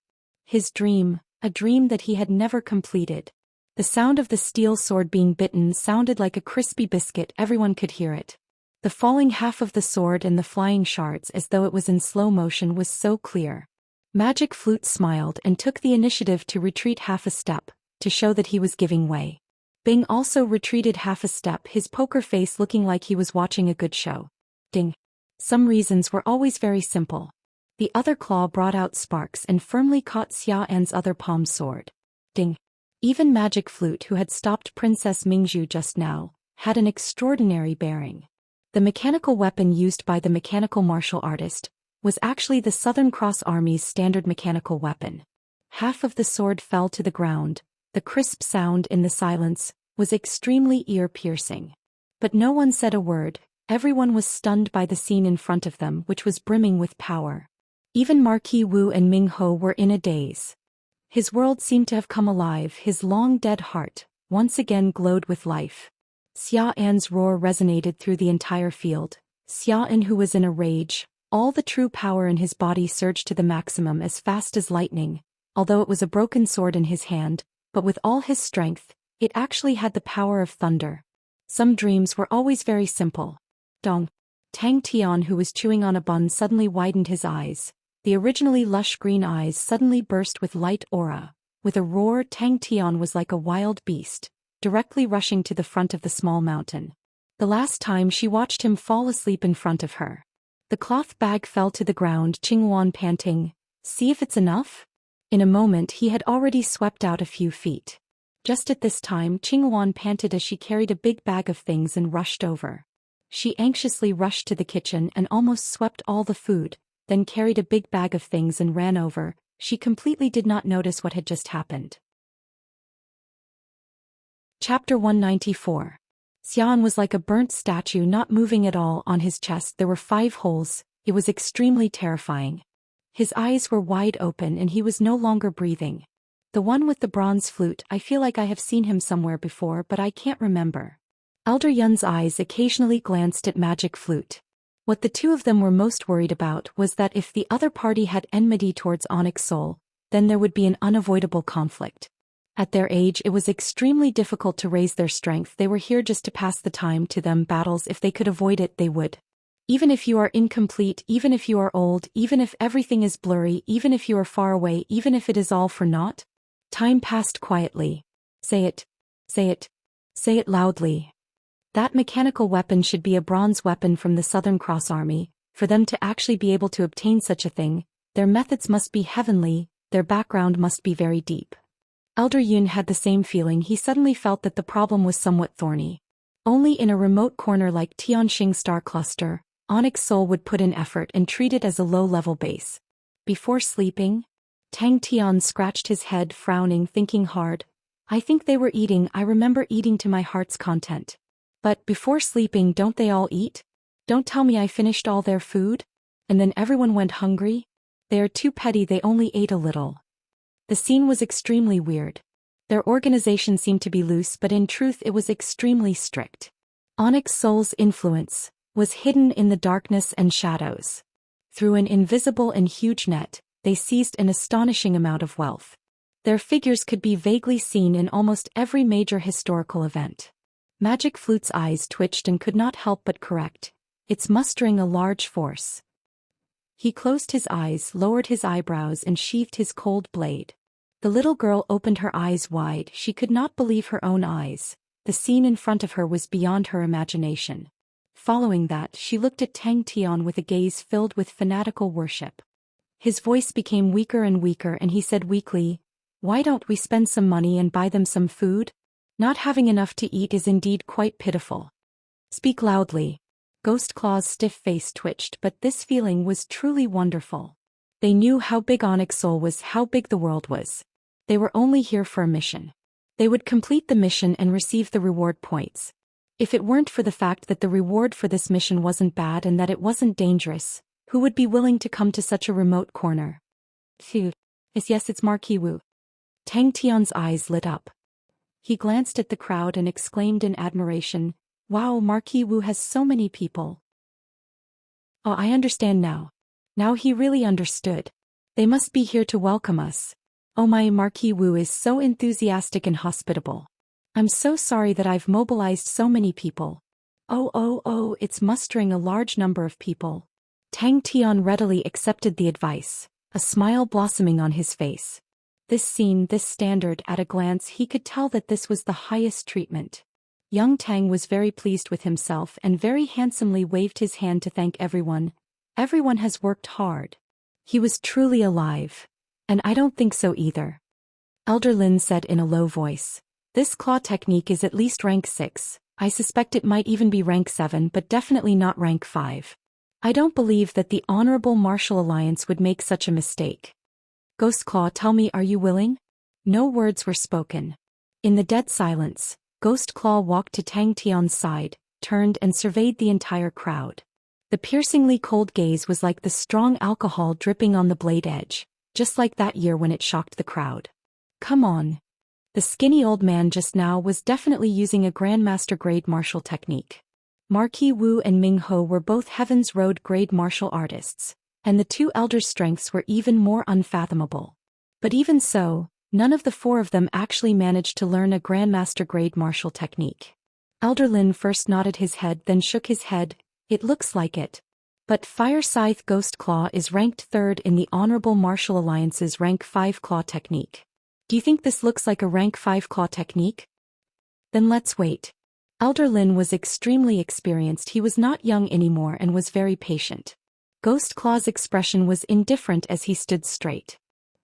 Speaker 1: His dream, a dream that he had never completed. The sound of the steel sword being bitten sounded like a crispy biscuit. Everyone could hear it. The falling half of the sword and the flying shards as though it was in slow motion was so clear. Magic Flute smiled and took the initiative to retreat half a step, to show that he was giving way. Bing also retreated half a step, his poker face looking like he was watching a good show. Ding. Some reasons were always very simple. The other claw brought out sparks and firmly caught Xian's other palm sword. Ding. Even Magic Flute, who had stopped Princess Mingzhu just now, had an extraordinary bearing. The mechanical weapon used by the mechanical martial artist was actually the Southern Cross Army's standard mechanical weapon. Half of the sword fell to the ground. The crisp sound in the silence was extremely ear-piercing. But no one said a word. Everyone was stunned by the scene in front of them, which was brimming with power. Even Marquis Wu and Ming Ho were in a daze. His world seemed to have come alive. His long dead heart once again glowed with life. Xian's roar resonated through the entire field. Xian, who was in a rage, all the true power in his body surged to the maximum as fast as lightning, although it was a broken sword in his hand, but with all his strength, it actually had the power of thunder. Some dreams were always very simple. Dong. Tang Tian, who was chewing on a bun, suddenly widened his eyes. The originally lush green eyes suddenly burst with light aura. With a roar, Tang Tian was like a wild beast, directly rushing to the front of the small mountain. The last time she watched him fall asleep in front of her. The cloth bag fell to the ground, Qingwan panting, "See if it's enough?" In a moment he had already swept out a few feet. Just at this time Qingwan panted as she carried a big bag of things and rushed over. She anxiously rushed to the kitchen and almost swept all the food, then carried a big bag of things and ran over. She completely did not notice what had just happened. Chapter 194. Xian was like a burnt statue, not moving at all. On his chest there were 5 holes. It was extremely terrifying. His eyes were wide open and he was no longer breathing. The one with the bronze flute, I feel like I have seen him somewhere before, but I can't remember. Elder Yun's eyes occasionally glanced at Magic Flute. What the two of them were most worried about was that if the other party had enmity towards Onyx Soul, then there would be an unavoidable conflict. At their age it was extremely difficult to raise their strength. They were here just to pass the time. To them, battles, if they could avoid it, they would. Even if you are incomplete, even if you are old, even if everything is blurry, even if you are far away, even if it is all for naught. Time passed quietly. Say it. Say it. Say it loudly. That mechanical weapon should be a bronze weapon from the Southern Cross Army. For them to actually be able to obtain such a thing, their methods must be heavenly, their background must be very deep. Elder Yun had the same feeling. He suddenly felt that the problem was somewhat thorny. Only in a remote corner like Tianxing Star Cluster, Onyx Soul would put in effort and treat it as a low-level base. Before sleeping, Tang Tian scratched his head, frowning, thinking hard. I think they were eating. I remember eating to my heart's content. But before sleeping, don't they all eat? Don't tell me I finished all their food? And then everyone went hungry? They are too petty. They only ate a little. The scene was extremely weird. Their organization seemed to be loose, but in truth it was extremely strict. Onyx Soul's influence was hidden in the darkness and shadows. Through an invisible and huge net, they seized an astonishing amount of wealth. Their figures could be vaguely seen in almost every major historical event. Magic Flute's eyes twitched and could not help but correct. It's mustering a large force. He closed his eyes, lowered his eyebrows, and sheathed his cold blade. The little girl opened her eyes wide. She could not believe her own eyes. The scene in front of her was beyond her imagination. Following that, she looked at Tang Tian with a gaze filled with fanatical worship. His voice became weaker and weaker and he said weakly, "Why don't we spend some money and buy them some food? Not having enough to eat is indeed quite pitiful." "Speak loudly." Ghost Claw's stiff face twitched, but this feeling was truly wonderful. They knew how big Onyx Soul was, how big the world was. They were only here for a mission. They would complete the mission and receive the reward points. If it weren't for the fact that the reward for this mission wasn't bad and that it wasn't dangerous, who would be willing to come to such a remote corner? Phew. Yes, it's Marquis Wu. Tang Tian's eyes lit up. He glanced at the crowd and exclaimed in admiration, "Wow, Marquis Wu has so many people." Oh, I understand now. Now he really understood. They must be here to welcome us. Oh, my Marquis Wu is so enthusiastic and hospitable. I'm so sorry that I've mobilized so many people. Oh, it's mustering a large number of people. Tang Tian readily accepted the advice, a smile blossoming on his face. This scene, this standard, at a glance he could tell that this was the highest treatment. Young Tang was very pleased with himself and very handsomely waved his hand to thank everyone. Everyone has worked hard. He was truly alive. And I don't think so either. Elder Lin said in a low voice. This claw technique is at least rank 6. I suspect it might even be rank 7, but definitely not rank 5. I don't believe that the Honorable Martial Alliance would make such a mistake. Ghost Claw, tell me, are you willing? No words were spoken. In the dead silence, Ghost Claw walked to Tang Tian's side, turned and surveyed the entire crowd. The piercingly cold gaze was like the strong alcohol dripping on the blade edge, just like that year when it shocked the crowd. Come on. The skinny old man just now was definitely using a Grandmaster grade martial technique. Marquis Wu and Ming Ho were both Heaven's Road grade martial artists, and the two elders' strengths were even more unfathomable. But even so, none of the four of them actually managed to learn a Grandmaster grade martial technique. Elder Lin first nodded his head, then shook his head. It looks like it. But Fire Scythe Ghost Claw is ranked third in the Honorable Martial Alliance's Rank 5 Claw technique. Do you think this looks like a Rank 5 Claw technique? Then let's wait. Elder Lin was extremely experienced. He was not young anymore and was very patient. Ghost Claw's expression was indifferent as he stood straight.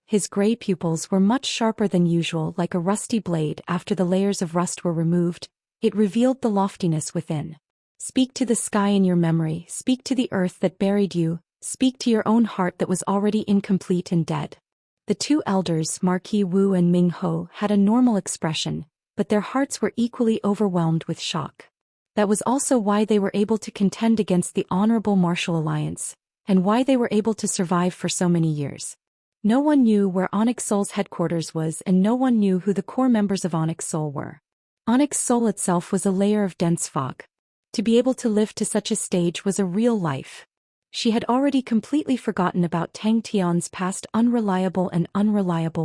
Speaker 1: His gray pupils were much sharper than usual, like a rusty blade. After the layers of rust were removed, it revealed the loftiness within. Speak to the sky in your memory, speak to the earth that buried you, speak to your own heart that was already incomplete and dead. The two elders, Marquis Wu and Ming Ho, had a normal expression, but their hearts were equally overwhelmed with shock. That was also why they were able to contend against the Honorable Martial Alliance, and why they were able to survive for so many years. No one knew where Onyx Soul's headquarters was, and no one knew who the core members of Onyx Soul were. Onyx Soul itself was a layer of dense fog. To be able to live to such a stage was a real life. She had already completely forgotten about Tang Tian's past unreliable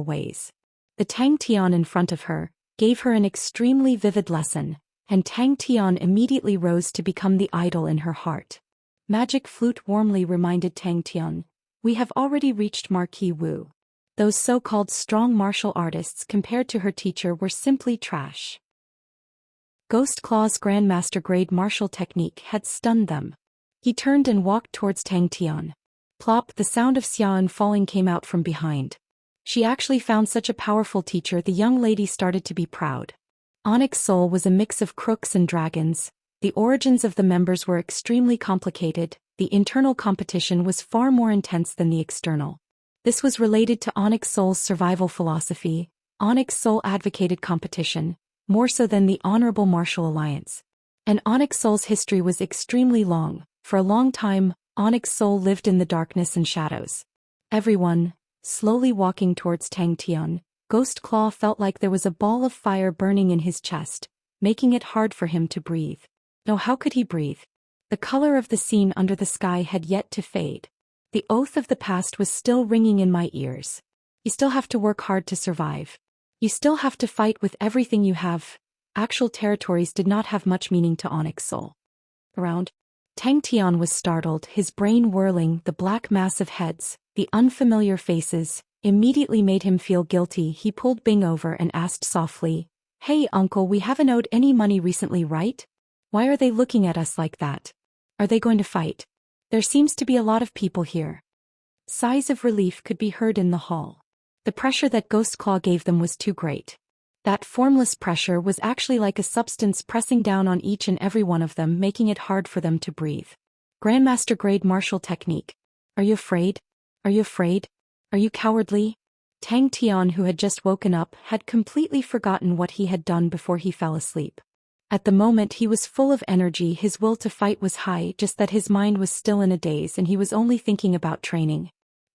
Speaker 1: ways. The Tang Tian in front of her gave her an extremely vivid lesson, and Tang Tian immediately rose to become the idol in her heart. Magic Flute warmly reminded Tang Tian, "We have already reached Marquis Wu. Those so-called strong martial artists compared to her teacher were simply trash." Ghost Claw's Grandmaster grade martial technique had stunned them. He turned and walked towards Tang Tian. Plop, the sound of Xian falling came out from behind. She actually found such a powerful teacher. The young lady started to be proud. Onyx Soul was a mix of crooks and dragons. The origins of the members were extremely complicated. The internal competition was far more intense than the external. This was related to Onyx Soul's survival philosophy. Onyx Soul advocated competition, more so than the Honorable Martial Alliance. And Onyx Soul's history was extremely long. For a long time, Onyx Soul lived in the darkness and shadows. Everyone, slowly walking towards Tang Tian, Ghost Claw felt like there was a ball of fire burning in his chest, making it hard for him to breathe. No, how could he breathe? The color of the scene under the sky had yet to fade. The oath of the past was still ringing in my ears. You still have to work hard to survive. You still have to fight with everything you have. Actual territories did not have much meaning to Onyx Soul. Around Tang Tian was startled, his brain whirling. The black mass of heads, the unfamiliar faces, immediately made him feel guilty. He pulled Bing over and asked softly, "Hey uncle, we haven't owed any money recently, right? Why are they looking at us like that? Are they going to fight? There seems to be a lot of people here." Sighs of relief could be heard in the hall. The pressure that Ghost Claw gave them was too great. That formless pressure was actually like a substance pressing down on each and every one of them, making it hard for them to breathe. Grandmaster grade martial technique. Are you afraid? Are you afraid? Are you cowardly? Tang Tian, who had just woken up, had completely forgotten what he had done before he fell asleep. At the moment he was full of energy, his will to fight was high, just that his mind was still in a daze and he was only thinking about training.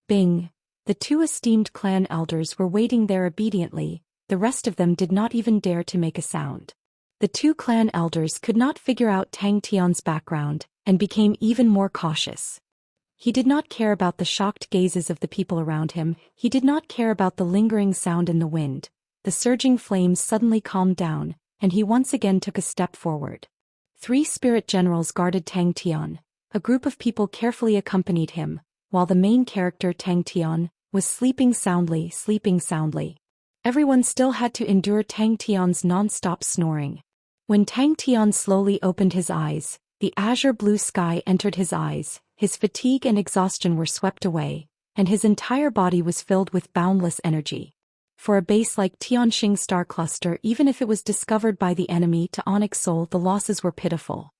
Speaker 1: Bing. The two esteemed clan elders were waiting there obediently. The rest of them did not even dare to make a sound. The two clan elders could not figure out Tang Tian's background, and became even more cautious. He did not care about the shocked gazes of the people around him, he did not care about the lingering sound in the wind. The surging flames suddenly calmed down, and he once again took a step forward. 3 spirit generals guarded Tang Tian. A group of people carefully accompanied him, while the main character Tang Tian was sleeping soundly. Everyone still had to endure Tang Tian's non-stop snoring. When Tang Tian slowly opened his eyes, the azure blue sky entered his eyes, his fatigue and exhaustion were swept away, and his entire body was filled with boundless energy. For a base like Tianxing star cluster, even if it was discovered by the enemy, to Onyx Soul the losses were pitiful.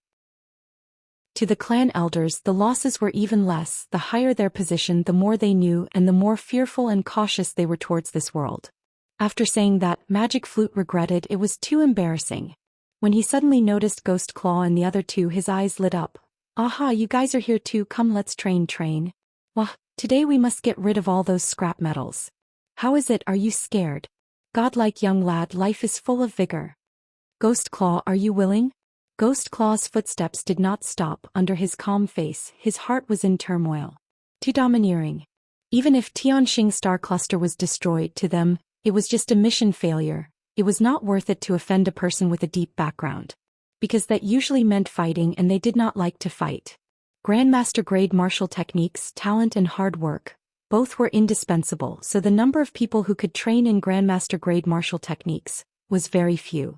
Speaker 1: To the clan elders the losses were even less. The higher their position, the more they knew and the more fearful and cautious they were towards this world. After saying that, Magic Flute regretted it was too embarrassing. When he suddenly noticed Ghost Claw and the other two, his eyes lit up. "Aha, you guys are here too, come let's train. Wah, today we must get rid of all those scrap metals. How is it, are you scared?" Godlike young lad, life is full of vigor. Ghost Claw, are you willing? Ghost Claw's footsteps did not stop. Under his calm face, his heart was in turmoil. Too domineering. Even if Tianxing star cluster was destroyed to them, it was just a mission failure. It was not worth it to offend a person with a deep background. Because that usually meant fighting, and they did not like to fight. Grandmaster grade martial techniques, talent and hard work, both were indispensable, so the number of people who could train in Grandmaster grade martial techniques was very few.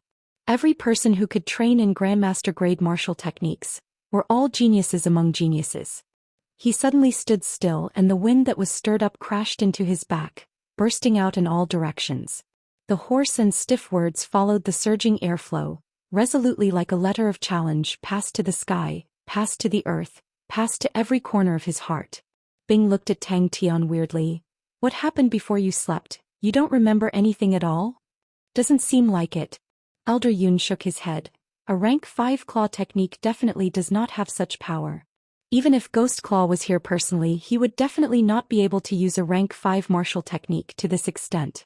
Speaker 1: Every person who could train in Grandmaster grade martial techniques were all geniuses among geniuses. He suddenly stood still, and the wind that was stirred up crashed into his back, bursting out in all directions. The hoarse and stiff words followed the surging airflow, resolutely like a letter of challenge, passed to the sky, passed to the earth, passed to every corner of his heart. Bing looked at Tang Tian weirdly. What happened before you slept? You don't remember anything at all? Doesn't seem like it. Elder Yun shook his head. A rank 5 claw technique definitely does not have such power. Even if Ghost Claw was here personally, he would definitely not be able to use a rank 5 martial technique to this extent.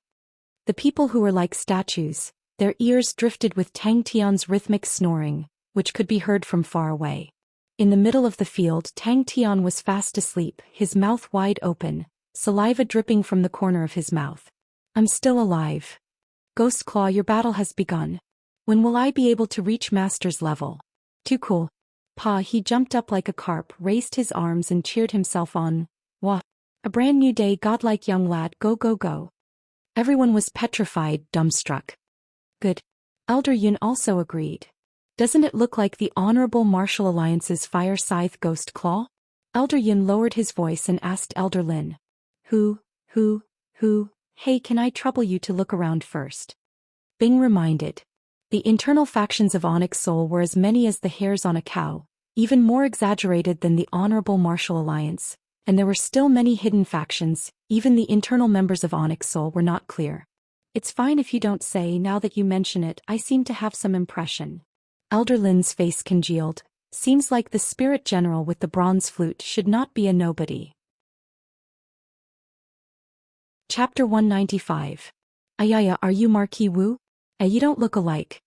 Speaker 1: The people who were like statues, their ears drifted with Tang Tian's rhythmic snoring, which could be heard from far away. In the middle of the field, Tang Tian was fast asleep, his mouth wide open, saliva dripping from the corner of his mouth. I'm still alive. Ghost Claw, your battle has begun. When will I be able to reach master's level? Too cool. Pa, he jumped up like a carp, raised his arms and cheered himself on. Wah. A brand new day, godlike young lad, go go go. Everyone was petrified, dumbstruck. Good. Elder Yun also agreed. Doesn't it look like the Honorable Martial Alliance's Fire Scythe Ghost Claw? Elder Yun lowered his voice and asked Elder Lin. Who, hey, can I trouble you to look around first? Bing reminded. The internal factions of Onyx Soul were as many as the hairs on a cow, even more exaggerated than the Honorable Martial Alliance, and there were still many hidden factions. Even the internal members of Onyx Soul were not clear. It's fine if you don't say. Now that you mention it, I seem to have some impression. Elder Lin's face congealed. Seems like the spirit general with the bronze flute should not be a nobody. Chapter 195. Ayaya, are you Marquis Wu? You don't look alike.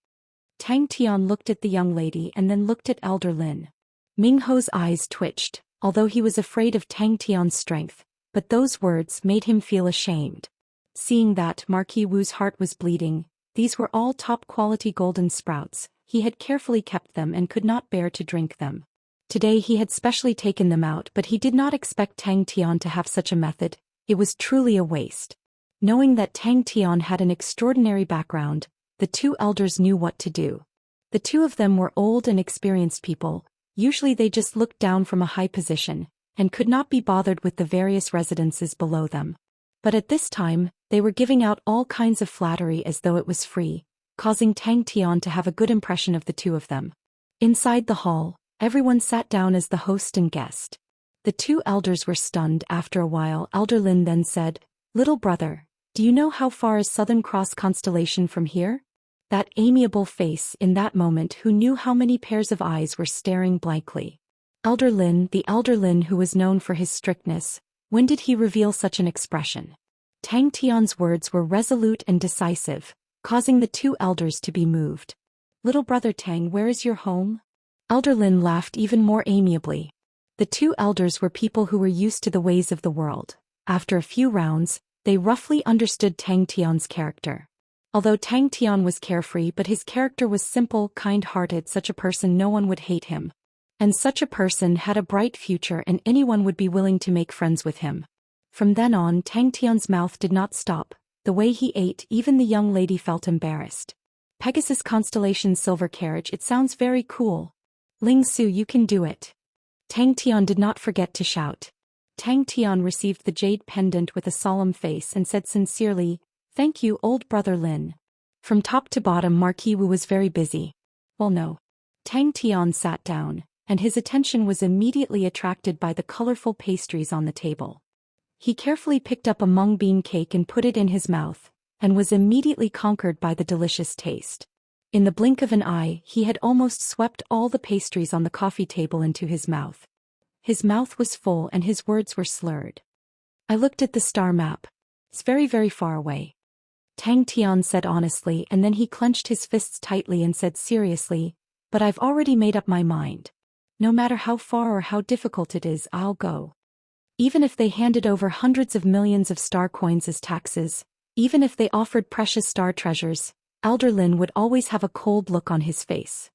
Speaker 1: Tang Tian looked at the young lady and then looked at Elder Lin. Ming Ho's eyes twitched, although he was afraid of Tang Tian's strength, but those words made him feel ashamed. Seeing that Marquis Wu's heart was bleeding, these were all top-quality golden sprouts. He had carefully kept them and could not bear to drink them. Today he had specially taken them out, but he did not expect Tang Tian to have such a method. It was truly a waste. Knowing that Tang Tian had an extraordinary background, the two elders knew what to do. The two of them were old and experienced people. Usually they just looked down from a high position, and could not be bothered with the various residences below them. But at this time, they were giving out all kinds of flattery as though it was free, causing Tang Tian to have a good impression of the two of them. Inside the hall, everyone sat down as the host and guest. The two elders were stunned. After a while, Elder Lin then said, Little brother, do you know how far is Southern Cross constellation from here? That amiable face in that moment, who knew how many pairs of eyes were staring blankly. Elder Lin, the Elder Lin who was known for his strictness, when did he reveal such an expression? Tang Tian's words were resolute and decisive, causing the two elders to be moved. Little brother Tang, where is your home? Elder Lin laughed even more amiably. The two elders were people who were used to the ways of the world. After a few rounds, they roughly understood Tang Tian's character. Although Tang Tian was carefree, but his character was simple, kind-hearted. Such a person, no one would hate him. And such a person had a bright future, and anyone would be willing to make friends with him. From then on, Tang Tian's mouth did not stop. The way he ate, even the young lady felt embarrassed. Pegasus constellation silver carriage, it sounds very cool. Ling Su, you can do it. Tang Tian did not forget to shout. Tang Tian received the jade pendant with a solemn face and said sincerely, Thank you, old brother Lin. From top to bottom, Marquis Wu was very busy. Well, no. Tang Tian sat down, and his attention was immediately attracted by the colorful pastries on the table. He carefully picked up a mung bean cake and put it in his mouth, and was immediately conquered by the delicious taste. In the blink of an eye, he had almost swept all the pastries on the coffee table into his mouth. His mouth was full and his words were slurred. I looked at the star map. It's very, very far away. Tang Tian said honestly, and then he clenched his fists tightly and said seriously, but I've already made up my mind. No matter how far or how difficult it is, I'll go. Even if they handed over hundreds of millions of star coins as taxes, even if they offered precious star treasures, Elder Lin would always have a cold look on his face.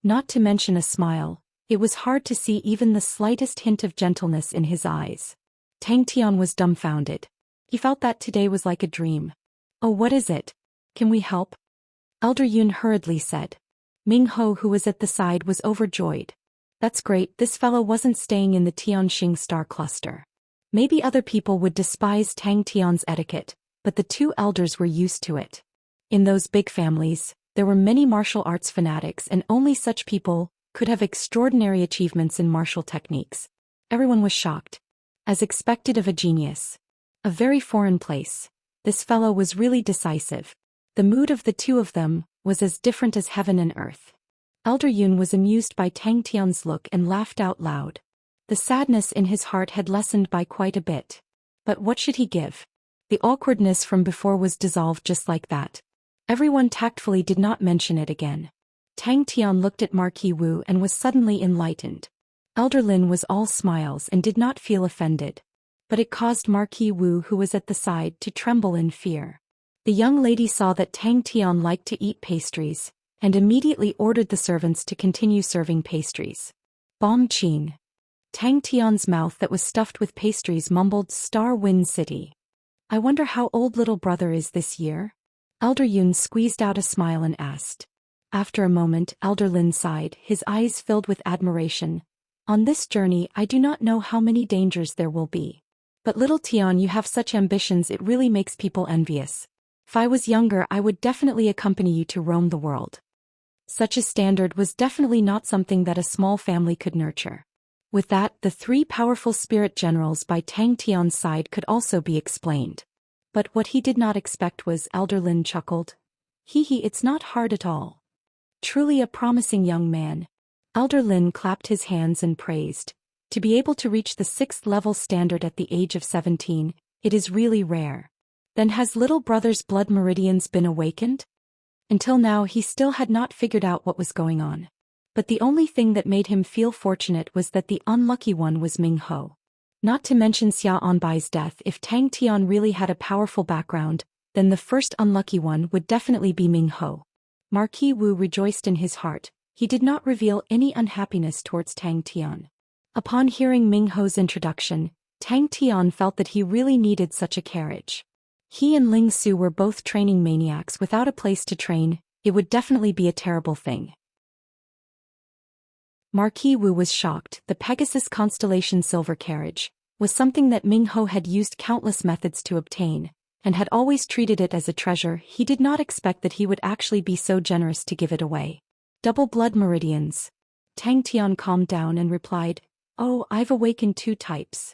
Speaker 1: Not to mention a smile, it was hard to see even the slightest hint of gentleness in his eyes. Tang Tian was dumbfounded. He felt that today was like a dream. Oh, what is it? Can we help? Elder Yun hurriedly said. Ming Ho, who was at the side, was overjoyed. That's great, this fellow wasn't staying in the Tianxing star cluster. Maybe other people would despise Tang Tian's etiquette, but the two elders were used to it. In those big families, there were many martial arts fanatics, and only such people could have extraordinary achievements in martial techniques. Everyone was shocked. As expected of a genius. A very foreign place. This fellow was really decisive. The mood of the two of them was as different as heaven and earth. Elder Yun was amused by Tang Tian's look and laughed out loud. The sadness in his heart had lessened by quite a bit. But what should he give? The awkwardness from before was dissolved just like that. Everyone tactfully did not mention it again. Tang Tian looked at Marquis Wu and was suddenly enlightened. Elder Lin was all smiles and did not feel offended. But it caused Marquis Wu, who was at the side, to tremble in fear. The young lady saw that Tang Tian liked to eat pastries, and immediately ordered the servants to continue serving pastries. Bom Chin. Tang Tian's mouth that was stuffed with pastries mumbled Star Wind City. I wonder how old little brother is this year? Elder Yun squeezed out a smile and asked. After a moment, Elder Lin sighed, his eyes filled with admiration. On this journey, I do not know how many dangers there will be. But little Tian, you have such ambitions, it really makes people envious. If I was younger, I would definitely accompany you to roam the world. Such a standard was definitely not something that a small family could nurture. With that, the three powerful spirit generals by Tang Tian's side could also be explained. But what he did not expect was, Elder Lin chuckled. Hee, it's not hard at all. Truly a promising young man. Elder Lin clapped his hands and praised. To be able to reach the 6th level standard at the age of 17, it is really rare. Then has little brother's blood meridians been awakened? Until now he still had not figured out what was going on. But the only thing that made him feel fortunate was that the unlucky one was Ming Ho. Not to mention Xia Onbai's death. If Tang Tian really had a powerful background, then the first unlucky one would definitely be Ming Ho. Marquis Wu rejoiced in his heart. He did not reveal any unhappiness towards Tang Tian. Upon hearing Ming Ho's introduction, Tang Tian felt that he really needed such a carriage. He and Ling Su were both training maniacs. Without a place to train, it would definitely be a terrible thing. Marquis Wu was shocked. The Pegasus Constellation silver carriage was something that Ming Ho had used countless methods to obtain, and had always treated it as a treasure. He did not expect that he would actually be so generous to give it away. Double blood meridians. Tang Tian calmed down and replied, Oh, I've awakened 2 types.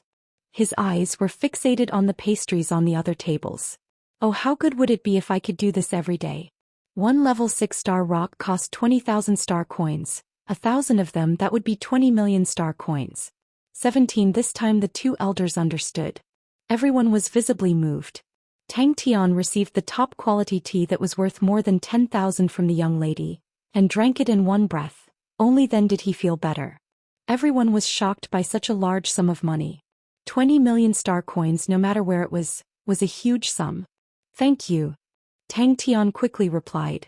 Speaker 1: His eyes were fixated on the pastries on the other tables. Oh, how good would it be if I could do this every day? One level 6-star rock cost 20,000 star coins. 1,000 of them, that would be 20 million star coins. 17. This time the 2 elders understood. Everyone was visibly moved. Tang Tian received the top quality tea that was worth more than 10,000 from the young lady, and drank it in one breath. Only then did he feel better. Everyone was shocked by such a large sum of money. 20 million star coins, no matter where it was a huge sum. Thank you. Tang Tian quickly replied.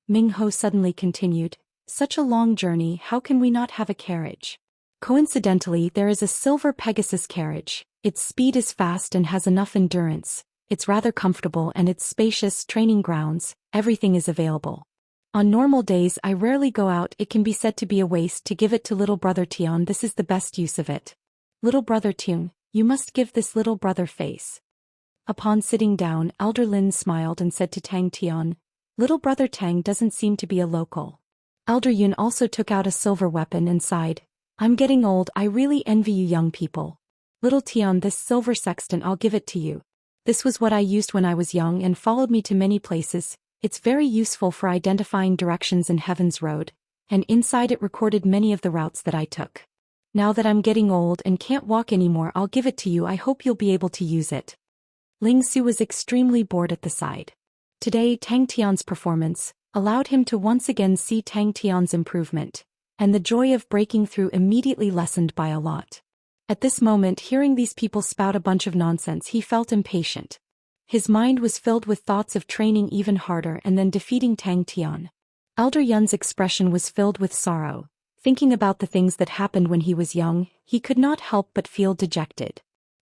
Speaker 1: Ming Ho suddenly continued. Such a long journey, how can we not have a carriage? Coincidentally, there is a silver Pegasus carriage. Its speed is fast and has enough endurance. It's rather comfortable and it's spacious. Training grounds, everything is available. On normal days I rarely go out. It can be said to be a waste to give it to little brother Tian. This is the best use of it. Little brother Tian, you must give this little brother face. Upon sitting down, Elder Lin smiled and said to Tang Tian, Little brother Tang doesn't seem to be a local. Elder Yun also took out a silver weapon and sighed. I'm getting old. I really envy you young people. Little Tian, this silver sextant, I'll give it to you. This was what I used when I was young and followed me to many places. It's very useful for identifying directions in Heaven's Road, and inside it recorded many of the routes that I took. Now that I'm getting old and can't walk anymore, I'll give it to you. I hope you'll be able to use it. Ling Su was extremely bored at the sight. Today Tang Tian's performance allowed him to once again see Tang Tian's improvement, and the joy of breaking through immediately lessened by a lot. At this moment, hearing these people spout a bunch of nonsense, he felt impatient. His mind was filled with thoughts of training even harder and then defeating Tang Tian. Elder Yun's expression was filled with sorrow. Thinking about the things that happened when he was young, he could not help but feel dejected.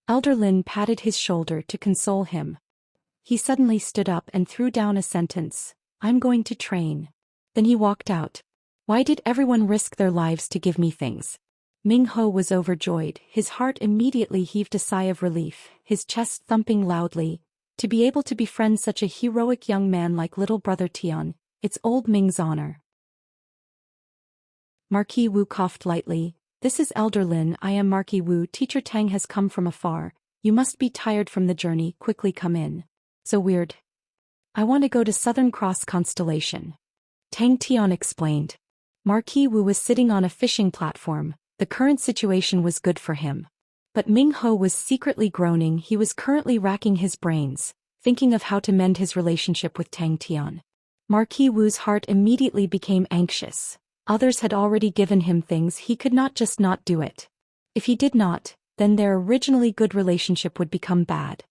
Speaker 1: Elder Lin patted his shoulder to console him. He suddenly stood up and threw down a sentence, "I'm going to train." Then he walked out. Why did everyone risk their lives to give me things? Ming Ho was overjoyed. His heart immediately heaved a sigh of relief, his chest thumping loudly. To be able to befriend such a heroic young man like little brother Tian, it's old Ming's honor. Marquis Wu coughed lightly. "This is Elder Lin. I am Marquis Wu. Teacher Tang has come from afar. You must be tired from the journey. Quickly come in." "So weird. I want to go to Southern Cross Constellation," Tang Tian explained. Marquis Wu was sitting on a fishing platform. The current situation was good for him. But Ming Ho was secretly groaning. He was currently racking his brains, thinking of how to mend his relationship with Tang Tian. Marquis Wu's heart immediately became anxious. Others had already given him things, he could not just not do it. If he did not, then their originally good relationship would become bad.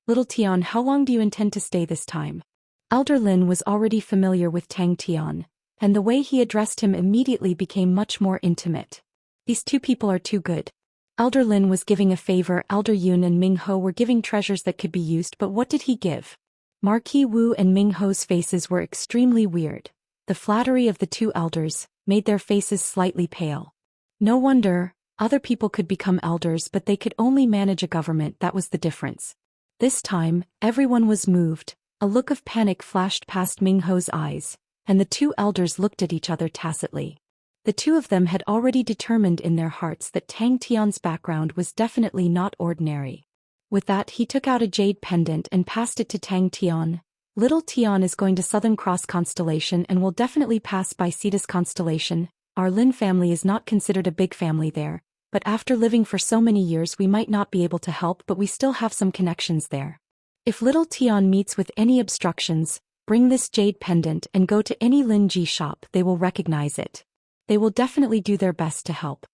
Speaker 1: "Little Tian, how long do you intend to stay this time?" Elder Lin was already familiar with Tang Tian, and the way he addressed him immediately became much more intimate. These two people are too good. Elder Lin was giving a favor. Elder Yun and Ming Ho were giving treasures that could be used, but what did he give? Marquis Wu and Ming Ho's faces were extremely weird. The flattery of the two elders made their faces slightly pale. No wonder, other people could become elders, but they could only manage a government. That was the difference. This time, everyone was moved. A look of panic flashed past Ming Ho's eyes, and the two elders looked at each other tacitly. The two of them had already determined in their hearts that Tang Tian's background was definitely not ordinary. With that, he took out a jade pendant and passed it to Tang Tian. "Little Tian is going to Southern Cross Constellation and will definitely pass by Cetus Constellation. Our Lin family is not considered a big family there, but after living for so many years we might not be able to help, but we still have some connections there. If little Tian meets with any obstructions, bring this jade pendant and go to any Lin Ji shop. They will recognize it. They will definitely do their best to help."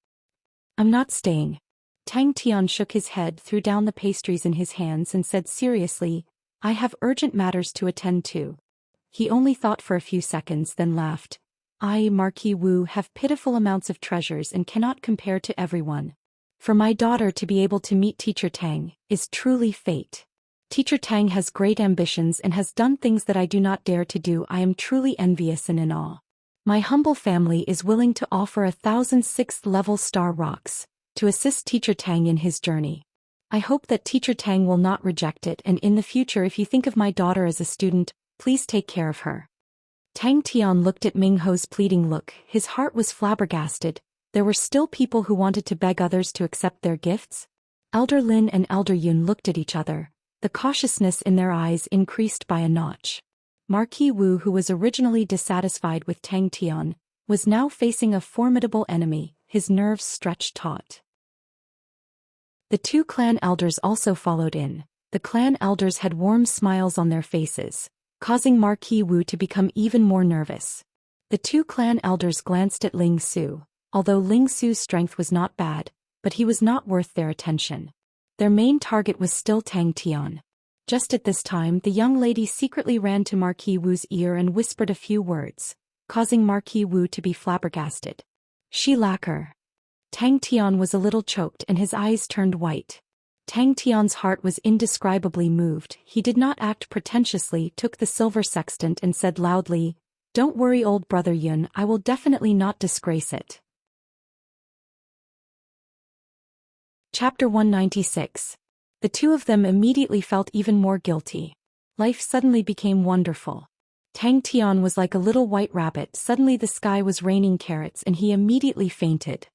Speaker 1: "I'm not staying." Tang Tian shook his head, threw down the pastries in his hands and said seriously, "I have urgent matters to attend to." He only thought for a few seconds, then laughed. "I, Marquis Wu, have pitiful amounts of treasures and cannot compare to everyone. For my daughter to be able to meet Teacher Tang is truly fate. Teacher Tang has great ambitions and has done things that I do not dare to do. I am truly envious and in awe. My humble family is willing to offer 1,000 6th-level star rocks to assist Teacher Tang in his journey. I hope that Teacher Tang will not reject it, and in the future if you think of my daughter as a student, please take care of her." Tang Tian looked at Ming Ho's pleading look. His heart was flabbergasted. There were still people who wanted to beg others to accept their gifts. Elder Lin and Elder Yun looked at each other. The cautiousness in their eyes increased by a notch. Marquis Wu, who was originally dissatisfied with Tang Tian, was now facing a formidable enemy, his nerves stretched taut. The two clan elders also followed in. The clan elders had warm smiles on their faces, causing Marquis Wu to become even more nervous. The two clan elders glanced at Ling Su. Although Ling Su's strength was not bad, but he was not worth their attention. Their main target was still Tang Tian. Just at this time, the young lady secretly ran to Marquis Wu's ear and whispered a few words, causing Marquis Wu to be flabbergasted. "She lacquer." Tang Tian was a little choked and his eyes turned white. Tang Tian's heart was indescribably moved. He did not act pretentiously, took the silver sextant and said loudly, "Don't worry, old brother Yun, I will definitely not disgrace it." Chapter 196. The two of them immediately felt even more guilty. Life suddenly became wonderful. Tang Tian was like a little white rabbit. Suddenly the sky was raining carrots and he immediately fainted.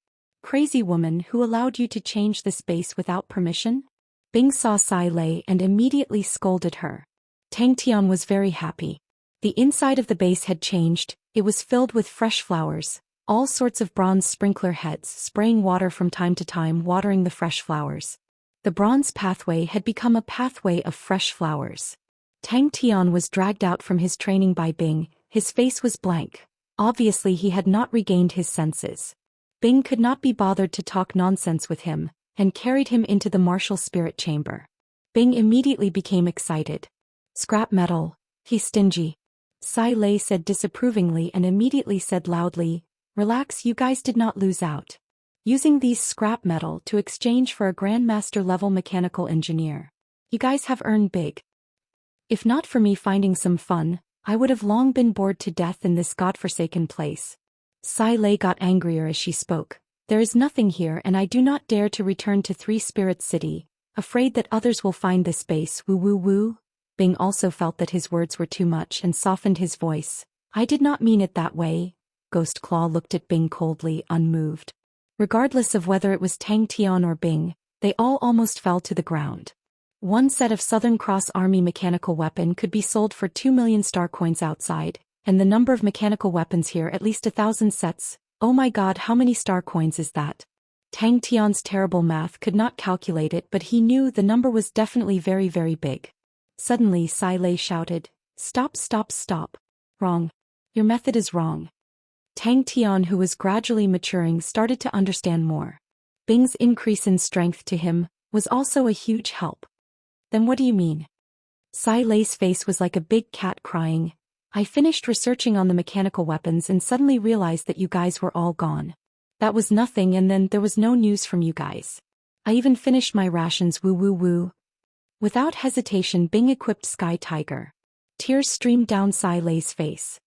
Speaker 1: "Crazy woman, who allowed you to change the space without permission?" Bing saw Sai Lei and immediately scolded her. Tang Tian was very happy. The inside of the base had changed. It was filled with fresh flowers, all sorts of bronze sprinkler heads spraying water from time to time, watering the fresh flowers. The bronze pathway had become a pathway of fresh flowers. Tang Tian was dragged out from his training by Bing. His face was blank. Obviously he had not regained his senses. Bing could not be bothered to talk nonsense with him, and carried him into the martial spirit chamber. Bing immediately became excited. Scrap metal, he's stingy. Sai Lei said disapprovingly and immediately said loudly, relax, you guys did not lose out. Using these scrap metal to exchange for a grandmaster level mechanical engineer. You guys have earned big. If not for me finding some fun, I would have long been bored to death in this godforsaken place. Sai Lei got angrier as she spoke. There is nothing here and I do not dare to return to Three Spirits City, afraid that others will find this base. Woo woo woo. Bing also felt that his words were too much and softened his voice. I did not mean it that way. Ghost Claw looked at Bing coldly, unmoved. Regardless of whether it was Tang Tian or Bing, they all almost fell to the ground. One set of Southern Cross Army mechanical weapon could be sold for 2 million star coins outside, and the number of mechanical weapons here at least 1,000 sets. Oh my god, how many star coins is that? Tang Tian's terrible math could not calculate it, but he knew the number was definitely very very big. Suddenly Sai Lei shouted, stop stop stop. Wrong. Your method is wrong. Tang Tian, who was gradually maturing, started to understand more. Bing's increase in strength to him was also a huge help. Then what do you mean? Sai Lei's face was like a big cat crying. I finished researching on the mechanical weapons and suddenly realized that you guys were all gone. That was nothing, and then there was no news from you guys. I even finished my rations. Woo woo woo. Without hesitation Bing equipped Sky Tiger. Tears streamed down Sai Lei's face.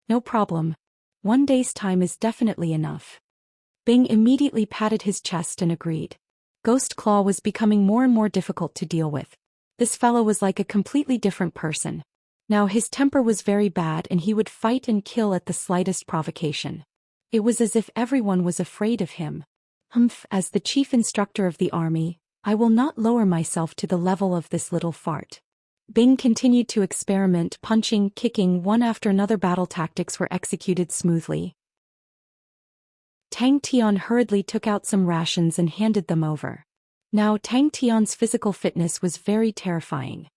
Speaker 1: No problem. 1 day's time is definitely enough. Bing immediately patted his chest and agreed. Ghost Claw was becoming more and more difficult to deal with. This fellow was like a completely different person. Now his temper was very bad and he would fight and kill at the slightest provocation. It was as if everyone was afraid of him. As the chief instructor of the army, I will not lower myself to the level of this little fart. Bing continued to experiment, punching, kicking, one after another. Battle tactics were executed smoothly. Tang Tian hurriedly took out some rations and handed them over. Now Tang Tian's physical fitness was very terrifying.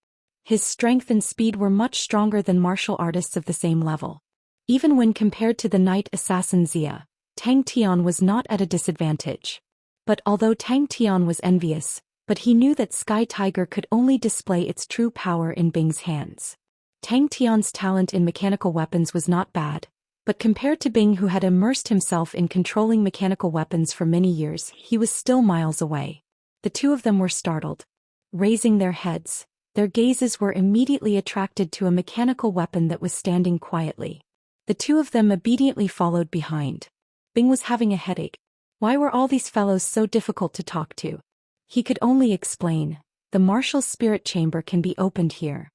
Speaker 1: His strength and speed were much stronger than martial artists of the same level. Even when compared to the night assassin Xia, Tang Tian was not at a disadvantage. But although Tang Tian was envious, but he knew that Sky Tiger could only display its true power in Bing's hands. Tang Tian's talent in mechanical weapons was not bad, but compared to Bing, who had immersed himself in controlling mechanical weapons for many years, he was still miles away. The two of them were startled. Raising their heads, their gazes were immediately attracted to a mechanical weapon that was standing quietly. The two of them obediently followed behind. Bing was having a headache. Why were all these fellows so difficult to talk to? He could only explain, the martial spirit chamber can be opened here.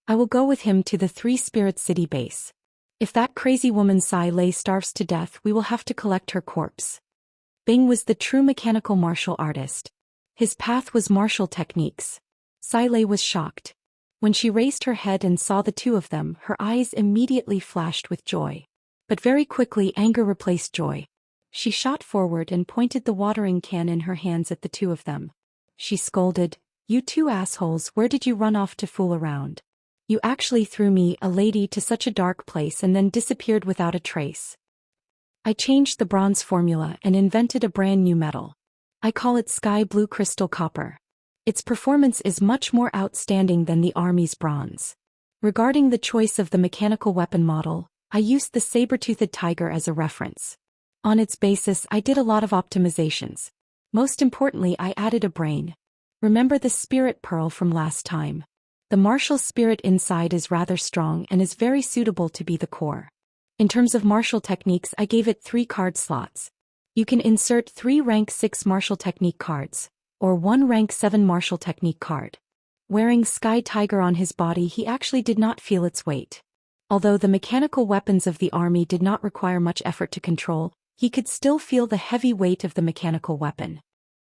Speaker 1: I will go with him to the Three Spirits City base. If that crazy woman Sai Lei starves to death, we will have to collect her corpse. Bing was the true mechanical martial artist. His path was martial techniques. Sai Lei was shocked. When she raised her head and saw the two of them, her eyes immediately flashed with joy. But very quickly anger replaced joy. She shot forward and pointed the watering can in her hands at the two of them. She scolded, "You two assholes, where did you run off to fool around? You actually threw me, a lady, to such a dark place and then disappeared without a trace. I changed the bronze formula and invented a brand new metal. I call it Sky Blue Crystal Copper. Its performance is much more outstanding than the Army's bronze. Regarding the choice of the mechanical weapon model, I used the saber-toothed tiger as a reference. On its basis I did a lot of optimizations. Most importantly, I added a brain. Remember the spirit pearl from last time? The martial spirit inside is rather strong and is very suitable to be the core. In terms of martial techniques, I gave it 3 card slots. You can insert 3 rank 6 martial technique cards, or 1 rank 7 martial technique card. Wearing Sky Tiger on his body, he actually did not feel its weight. Although the mechanical weapons of the army did not require much effort to control, he could still feel the heavy weight of the mechanical weapon.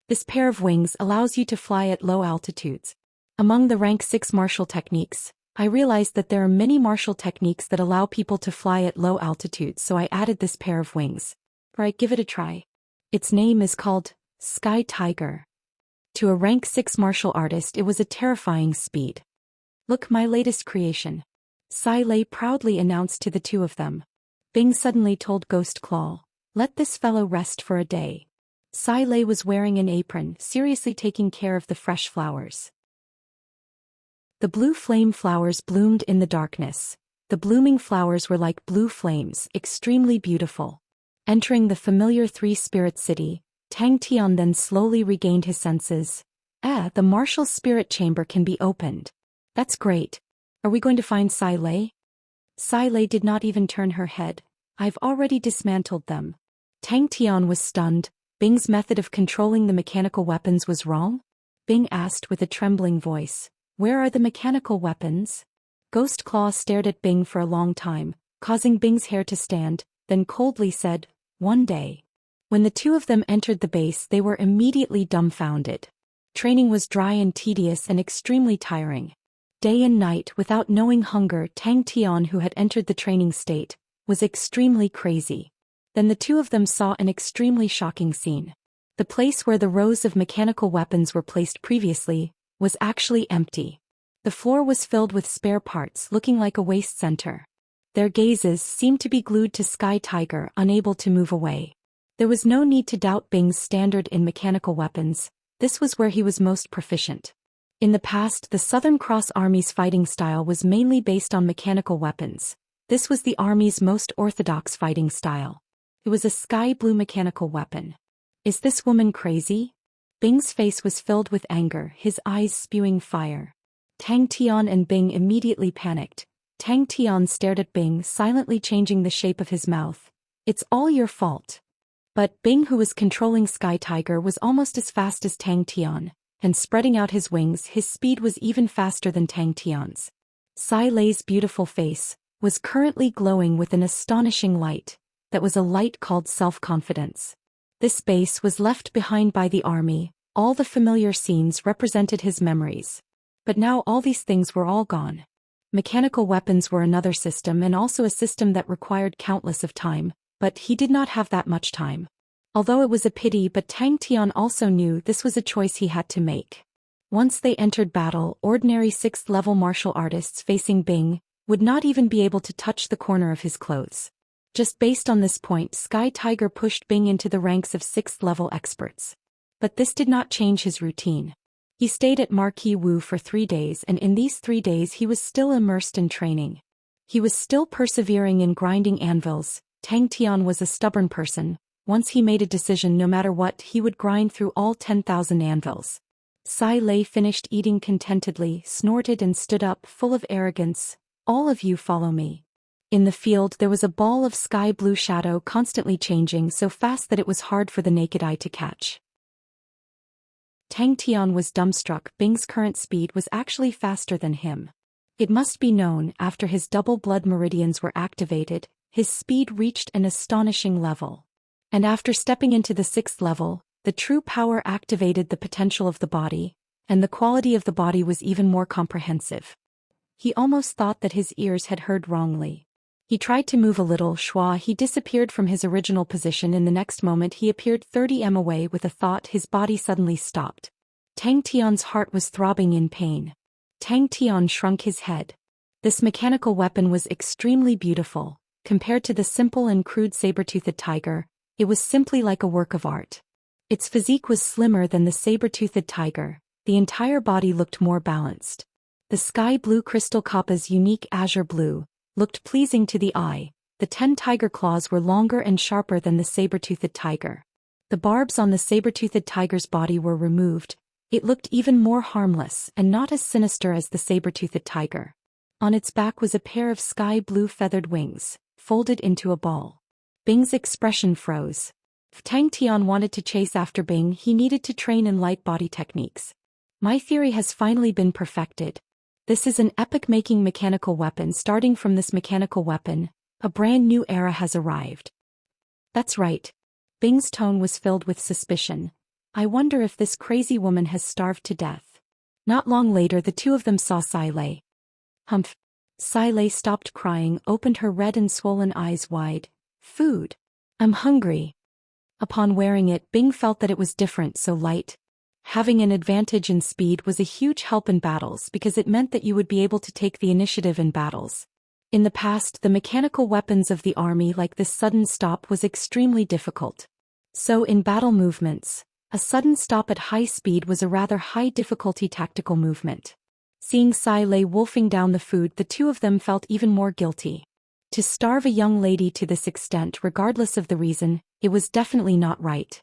Speaker 1: This pair of wings allows you to fly at low altitudes. Among the rank 6 martial techniques, I realized that there are many martial techniques that allow people to fly at low altitudes, so I added this pair of wings. Right, give it a try. Its name is called Sky Tiger. To a rank 6 martial artist it was a terrifying speed. "Look, my latest creation," Sai Lei proudly announced to the two of them. Bing suddenly told Ghost Claw, "Let this fellow rest for a day." Sai Lei was wearing an apron, seriously taking care of the fresh flowers. The blue flame flowers bloomed in the darkness. The blooming flowers were like blue flames, extremely beautiful. Entering the familiar three-spirit city, Tang Tian then slowly regained his senses. The martial spirit chamber can be opened. That's great. Are we going to find Sai Lei? Sai Lei did not even turn her head. I've already dismantled them. Tang Tian was stunned. Bing's method of controlling the mechanical weapons was wrong? Bing asked with a trembling voice. Where are the mechanical weapons? Ghost Claw stared at Bing for a long time, causing Bing's hair to stand, then coldly said, "One day." When the two of them entered the base they were immediately dumbfounded. Training was dry and tedious and extremely tiring. Day and night without knowing hunger. Tang Tian, who had entered the training state, was extremely crazy. Then the two of them saw an extremely shocking scene. The place where the rows of mechanical weapons were placed previously was actually empty. The floor was filled with spare parts looking like a waste center. Their gazes seemed to be glued to Sky Tiger, unable to move away. There was no need to doubt Bing's standard in mechanical weapons. This was where he was most proficient. In the past, the Southern Cross Army's fighting style was mainly based on mechanical weapons. This was the Army's most orthodox fighting style. It was a sky blue mechanical weapon. Is this woman crazy? Bing's face was filled with anger, his eyes spewing fire. Tang Tian and Bing immediately panicked. Tang Tian stared at Bing, silently changing the shape of his mouth. "It's all your fault." But Bing, who was controlling Sky Tiger, was almost as fast as Tang Tian, and spreading out his wings, his speed was even faster than Tang Tian's. Sai Lei's beautiful face was currently glowing with an astonishing light. That was a light called self-confidence. This base was left behind by the army. All the familiar scenes represented his memories. But now all these things were all gone. Mechanical weapons were another system, and also a system that required countless of time, but he did not have that much time. Although it was a pity, but Tang Tian also knew this was a choice he had to make. Once they entered battle, ordinary 6th-level martial artists facing Bing would not even be able to touch the corner of his clothes. Just based on this point, Sky Tiger pushed Bing into the ranks of 6th-level experts. But this did not change his routine. He stayed at Marquis Wu for 3 days, and in these 3 days he was still immersed in training. He was still persevering in grinding anvils. Tang Tian was a stubborn person. Once he made a decision, no matter what, he would grind through all 10,000 anvils. Sai Lei finished eating contentedly, snorted and stood up, full of arrogance. "All of you follow me." In the field there was a ball of sky blue shadow constantly changing so fast that it was hard for the naked eye to catch. Tang Tian was dumbstruck. Bing's current speed was actually faster than him. It must be known, after his double blood meridians were activated, his speed reached an astonishing level. And after stepping into the 6th level, the true power activated the potential of the body, and the quality of the body was even more comprehensive. He almost thought that his ears had heard wrongly. He tried to move a little. He disappeared from his original position. In the next moment he appeared 30 m away. With a thought, his body suddenly stopped. Tang Tian's heart was throbbing in pain. Tang Tian shrunk his head. This mechanical weapon was extremely beautiful. Compared to the simple and crude saber-toothed tiger, it was simply like a work of art. Its physique was slimmer than the saber-toothed tiger. The entire body looked more balanced. The sky blue crystal kappa's unique azure blue looked pleasing to the eye. The 10 tiger claws were longer and sharper than the saber-toothed tiger. The barbs on the saber-toothed tiger's body were removed. It looked even more harmless and not as sinister as the saber-toothed tiger. On its back was a pair of sky blue feathered wings, folded into a ball. Bing's expression froze. If Tang Tian wanted to chase after Bing, he needed to train in light body techniques. My theory has finally been perfected. This is an epic-making mechanical weapon. Starting from this mechanical weapon, a brand new era has arrived. That's right. Bing's tone was filled with suspicion. I wonder if this crazy woman has starved to death. Not long later the two of them saw Sai Lei. Humph. Sai Lei stopped crying, opened her red and swollen eyes wide. Food. I'm hungry. Upon wearing it, Bing felt that it was different, so light. Having an advantage in speed was a huge help in battles because it meant that you would be able to take the initiative in battles. In the past, the mechanical weapons of the army like this sudden stop was extremely difficult. So in battle movements, a sudden stop at high speed was a rather high difficulty tactical movement. Seeing Sai Lei wolfing down the food, the two of them felt even more guilty. To starve a young lady to this extent regardless of the reason, it was definitely not right.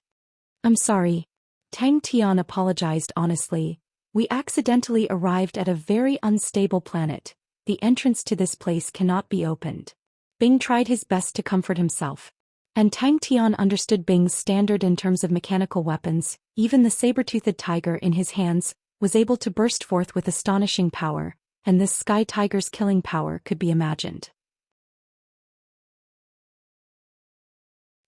Speaker 1: I'm sorry. Tang Tian apologized honestly. We accidentally arrived at a very unstable planet. The entrance to this place cannot be opened. Bing tried his best to comfort himself. And Tang Tian understood Bing's standard in terms of mechanical weapons. Even the saber-toothed tiger in his hands was able to burst forth with astonishing power, and this sky tiger's killing power could be imagined.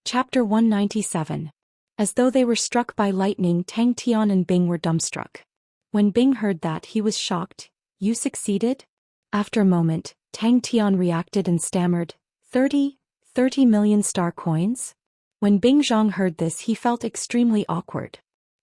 Speaker 1: Chapter 197. As though they were struck by lightning, Tang Tian and Bing were dumbstruck. When Bing heard that, he was shocked. You succeeded? After a moment, Tang Tian reacted and stammered, 30 million star coins? When Bing Zhang heard this, he felt extremely awkward.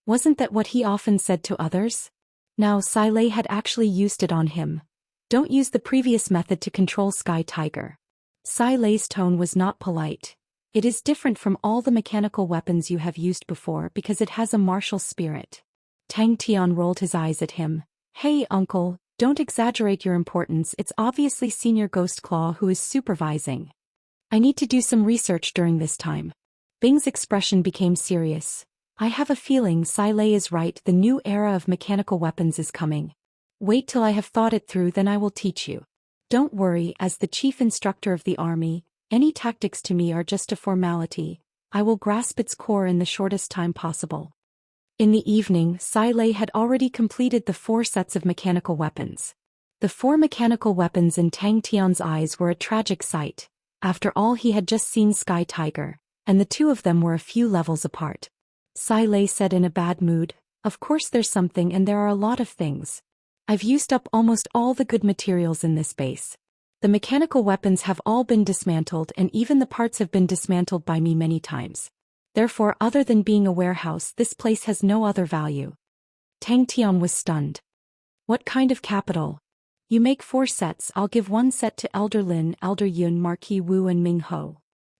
Speaker 1: Wasn't that what he often said to others? Now Sai Lei had actually used it on him. Don't use the previous method to control Sky Tiger. Sai Lei's tone was not polite. It is different from all the mechanical weapons you have used before because it has a martial spirit. Tang Tian rolled his eyes at him. Hey uncle, don't exaggerate your importance, it's obviously Senior Ghost Claw who is supervising. I need to do some research during this time. Bing's expression became serious. I have a feeling Sai Lei is right, the new era of mechanical weapons is coming. Wait till I have thought it through, then I will teach you. Don't worry, as the chief instructor of the army, any tactics to me are just a formality. I will grasp its core in the shortest time possible. In the evening, Sai Lei had already completed the 4 sets of mechanical weapons. The 4 mechanical weapons in Tang Tian's eyes were a tragic sight. After all, he had just seen Sky Tiger, and the two of them were a few levels apart. Sai Lei said in a bad mood, of course there's something, and there are a lot of things. I've used up almost all the good materials in this base. The mechanical weapons have all been dismantled, and even the parts have been dismantled by me many times. Therefore, other than being a warehouse, this place has no other value. Tang Tian was stunned. What kind of capital? You make 4 sets, I'll give 1 set to Elder Lin, Elder Yun, Marquis Wu and Ming Ho.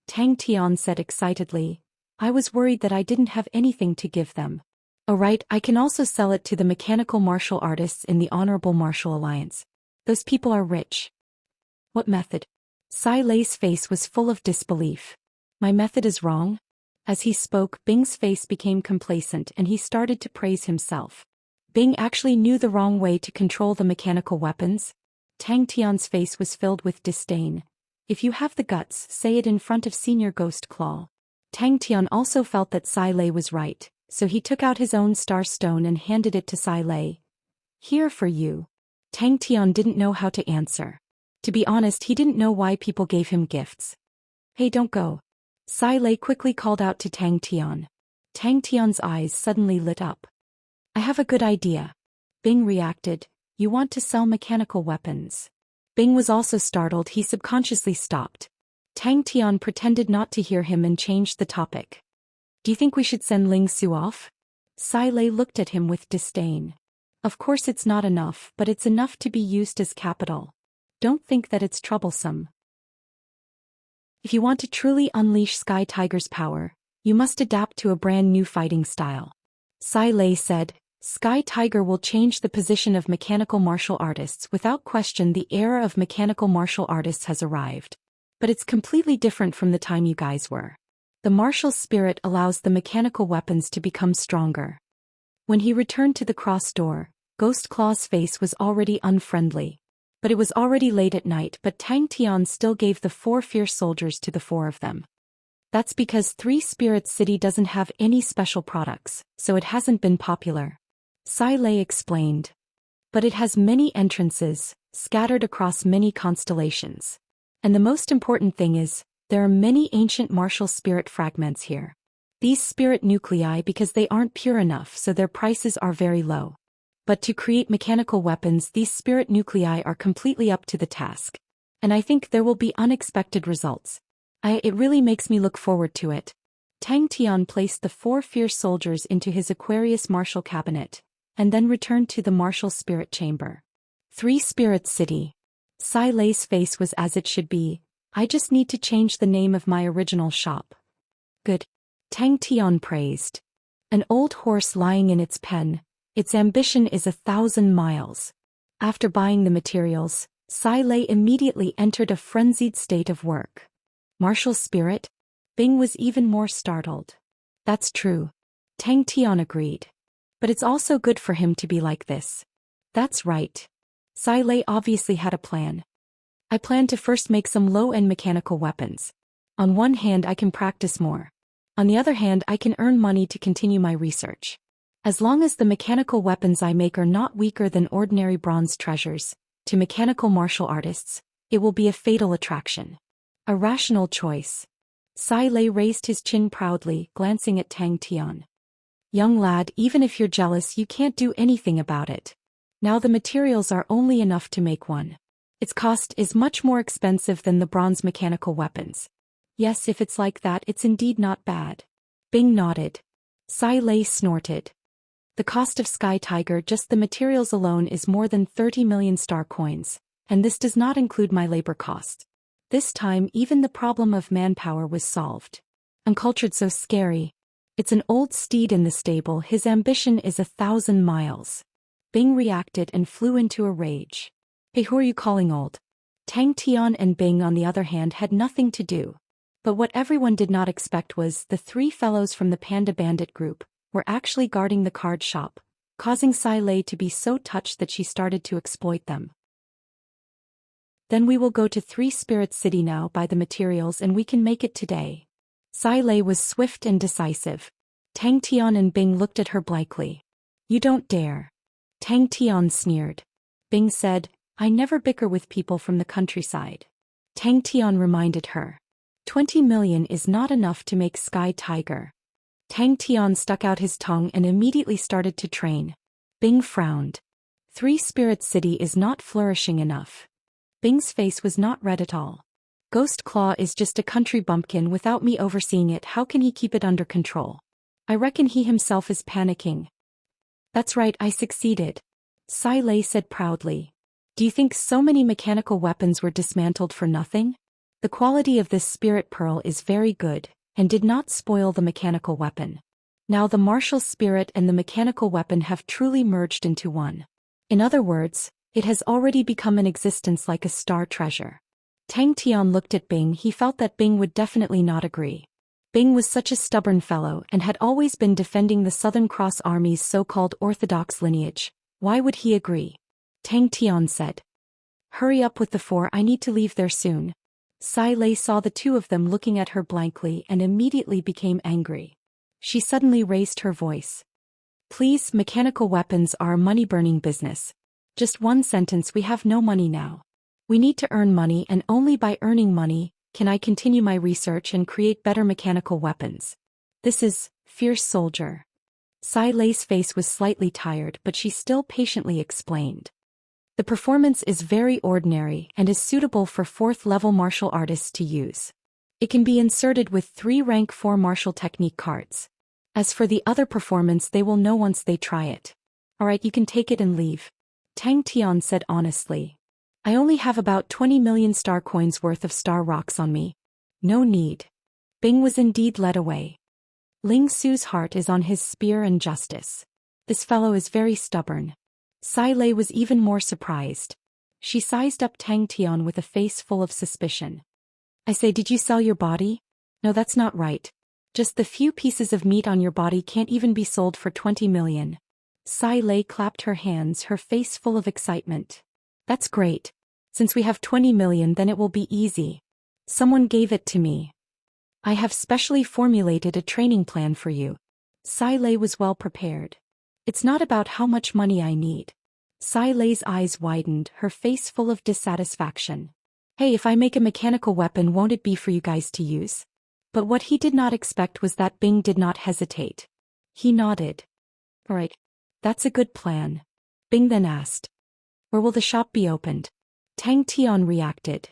Speaker 1: Tang Tian said excitedly. I was worried that I didn't have anything to give them. Alright, I can also sell it to the mechanical martial artists in the Honorable Martial Alliance. Those people are rich. What method? Sai Lei's face was full of disbelief. My method is wrong? As he spoke, Bing's face became complacent and he started to praise himself. Bing actually knew the wrong way to control the mechanical weapons. Tang Tian's face was filled with disdain. If you have the guts, say it in front of Senior Ghost Claw. Tang Tian also felt that Sai Lei was right, so he took out his own star stone and handed it to Sai Lei. Here for you. Tang Tian didn't know how to answer. To be honest, he didn't know why people gave him gifts. Hey, don't go. Sai Lei quickly called out to Tang Tian. Tang Tian's eyes suddenly lit up. I have a good idea. Bing reacted. You want to sell mechanical weapons? Bing was also startled. He subconsciously stopped. Tang Tian pretended not to hear him and changed the topic. Do you think we should send Ling Su off? Sai Lei looked at him with disdain. Of course it's not enough, but it's enough to be used as capital. Don't think that it's troublesome. If you want to truly unleash Sky Tiger's power, you must adapt to a brand new fighting style. Sai Lei said, Sky Tiger will change the position of mechanical martial artists. Without question, the era of mechanical martial artists has arrived. But it's completely different from the time you guys were. The martial spirit allows the mechanical weapons to become stronger. When he returned to the cross door, Ghost Claw's face was already unfriendly. But it was already late at night, but Tang Tian still gave the 4 fierce soldiers to the 4 of them. That's because 3 Spirits City doesn't have any special products, so it hasn't been popular. Sai Lei explained. But it has many entrances, scattered across many constellations. And the most important thing is, there are many ancient martial spirit fragments here. These spirit nuclei, because they aren't pure enough, so their prices are very low. But to create mechanical weapons, these spirit nuclei are completely up to the task. And I think there will be unexpected results. It really makes me look forward to it. Tang Tian placed the 4 fierce soldiers into his Aquarius martial cabinet, and then returned to the martial spirit chamber. 3 Spirit City. Sai Lei's face was as it should be. I just need to change the name of my original shop. Good. Tang Tian praised. An old horse lying in its pen. Its ambition is 1,000 miles. After buying the materials, Sai Lei immediately entered a frenzied state of work. Martial spirit? Bing was even more startled. That's true. Tang Tian agreed. But it's also good for him to be like this. That's right. Sai Lei obviously had a plan. I plan to first make some low-end mechanical weapons. On one hand I can practice more. On the other hand I can earn money to continue my research. As long as the mechanical weapons I make are not weaker than ordinary bronze treasures, to mechanical martial artists, it will be a fatal attraction. A rational choice. Sai Lei raised his chin proudly, glancing at Tang Tian. Young lad, even if you're jealous you can't do anything about it. Now the materials are only enough to make one. Its cost is much more expensive than the bronze mechanical weapons. Yes, if it's like that it's indeed not bad. Bing nodded. Sai Lei snorted. The cost of Sky Tiger, just the materials alone, is more than 30 million star coins, and this does not include my labor costs. This time even the problem of manpower was solved. Uncultured, so scary. It's an old steed in the stable, his ambition is 1,000 miles. Bing reacted and flew into a rage. Hey, who are you calling old? Tang Tian and Bing on the other hand had nothing to do. But what everyone did not expect was the 3 fellows from the Panda Bandit group were actually guarding the card shop, causing Sai Lei to be so touched that she started to exploit them. Then we will go to 3 Spirit City now, buy the materials, and we can make it today. Sai Lei was swift and decisive. Tang Tian and Bing looked at her blankly. You don't dare. Tang Tian sneered. Bing said, I never bicker with people from the countryside. Tang Tian reminded her. 20 million is not enough to make Sky Tiger. Tang Tian stuck out his tongue and immediately started to train. Bing frowned. 3 Spirit City is not flourishing enough. Bing's face was not red at all. Ghost Claw is just a country bumpkin. Without me overseeing it, how can he keep it under control? I reckon he himself is panicking. That's right, I succeeded. Sai Lei said proudly. Do you think so many mechanical weapons were dismantled for nothing? The quality of this spirit pearl is very good, and did not spoil the mechanical weapon. Now the martial spirit and the mechanical weapon have truly merged into one. In other words, it has already become an existence like a star treasure. Tang Tian looked at Bing. He felt that Bing would definitely not agree. Bing was such a stubborn fellow and had always been defending the Southern Cross Army's so-called orthodox lineage. Why would he agree? Tang Tian said. Hurry up with the 4, I need to leave there soon. Sai Lei saw the 2 of them looking at her blankly and immediately became angry. She suddenly raised her voice. Please, mechanical weapons are a money-burning business. Just one sentence, we have no money now. We need to earn money, and only by earning money can I continue my research and create better mechanical weapons. This is fierce soldier. Sai Lei's face was slightly tired, but she still patiently explained. The performance is very ordinary and is suitable for 4th-level martial artists to use. It can be inserted with 3 rank 4 martial technique cards. As for the other performance, they will know once they try it. Alright, you can take it and leave. Tang Tian said honestly. I only have about 20 million star coins worth of star rocks on me. No need. Bing was indeed led away. Ling Su's heart is on his spear and justice. This fellow is very stubborn. Sai Lei was even more surprised. She sized up Tang Tian with a face full of suspicion. I say, did you sell your body? No, that's not right. Just the few pieces of meat on your body can't even be sold for 20 million. Sai Lei clapped her hands, her face full of excitement. That's great. Since we have 20 million, then it will be easy. Someone gave it to me. I have specially formulated a training plan for you. Sai Lei was well prepared. It's not about how much money I need. Sai Lei's eyes widened, her face full of dissatisfaction. Hey, if I make a mechanical weapon, won't it be for you guys to use? But what he did not expect was that Bing did not hesitate. He nodded. Alright. That's a good plan. Bing then asked. Where will the shop be opened? Tang Tian reacted.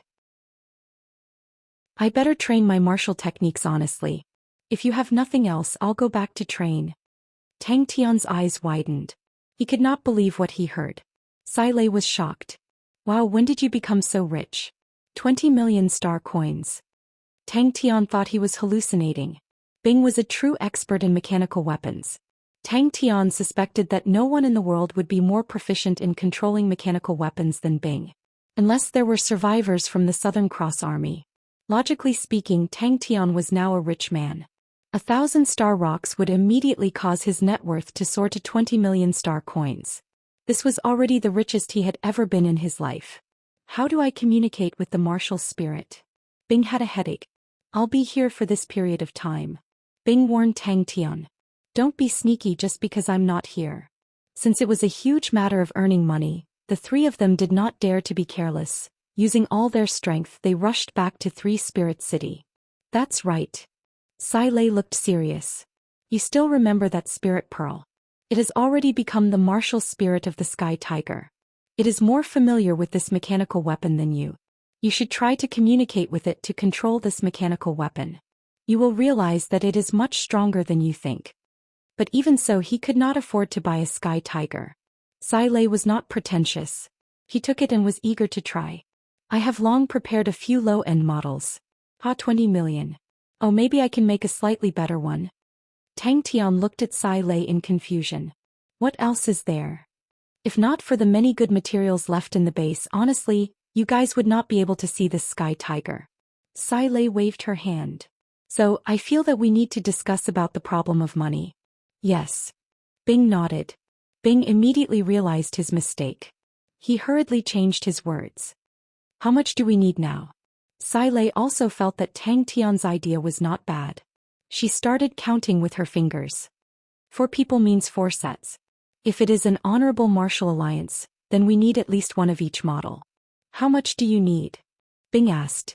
Speaker 1: I better train my martial techniques honestly. If you have nothing else, I'll go back to train. Tang Tian's eyes widened. He could not believe what he heard. Sai Lei was shocked. Wow, when did you become so rich? 20 million star coins. Tang Tian thought he was hallucinating. Bing was a true expert in mechanical weapons. Tang Tian suspected that no one in the world would be more proficient in controlling mechanical weapons than Bing. Unless there were survivors from the Southern Cross Army. Logically speaking, Tang Tian was now a rich man. 1,000 star rocks would immediately cause his net worth to soar to 20 million star coins. This was already the richest he had ever been in his life. How do I communicate with the martial spirit? Bing had a headache. I'll be here for this period of time. Bing warned Tang Tian. Don't be sneaky just because I'm not here. Since it was a huge matter of earning money, the three of them did not dare to be careless. Using all their strength, they rushed back to Three Spirit City. That's right. Sai Lei looked serious. You still remember that spirit pearl? It has already become the martial spirit of the Sky Tiger. It is more familiar with this mechanical weapon than you. You should try to communicate with it to control this mechanical weapon. You will realize that it is much stronger than you think. But even so, he could not afford to buy a Sky Tiger. Sai Lei was not pretentious. He took it and was eager to try. I have long prepared a few low-end models. 20 million. Oh, maybe I can make a slightly better one. Tang Tian looked at Sai Lei in confusion. What else is there? If not for the many good materials left in the base, honestly, you guys would not be able to see this Sky Tiger. Sai Lei waved her hand. So, I feel that we need to discuss about the problem of money. Yes. Bing nodded. Bing immediately realized his mistake. He hurriedly changed his words. How much do we need now? Sai Lei also felt that Tang Tian's idea was not bad. She started counting with her fingers. 4 people means 4 sets. If it is an honorable martial alliance, then we need at least one of each model. How much do you need? Bing asked.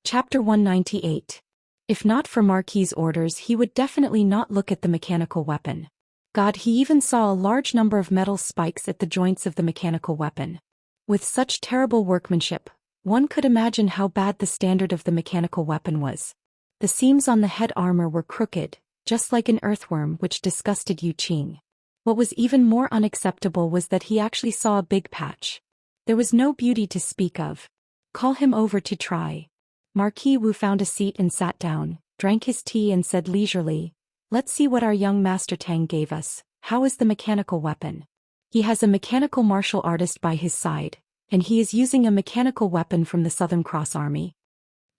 Speaker 1: Chapter 198. If not for Marquis's orders, he would definitely not look at the mechanical weapon. God, he even saw a large number of metal spikes at the joints of the mechanical weapon. With such terrible workmanship, one could imagine how bad the standard of the mechanical weapon was. The seams on the head armor were crooked, just like an earthworm, which disgusted Yu Qing. What was even more unacceptable was that he actually saw a big patch. There was no beauty to speak of. Call him over to try. Marquis Wu found a seat and sat down, drank his tea and said leisurely, let's see what our young Master Tang gave us. How is the mechanical weapon? He has a mechanical martial artist by his side, and he is using a mechanical weapon from the Southern Cross Army.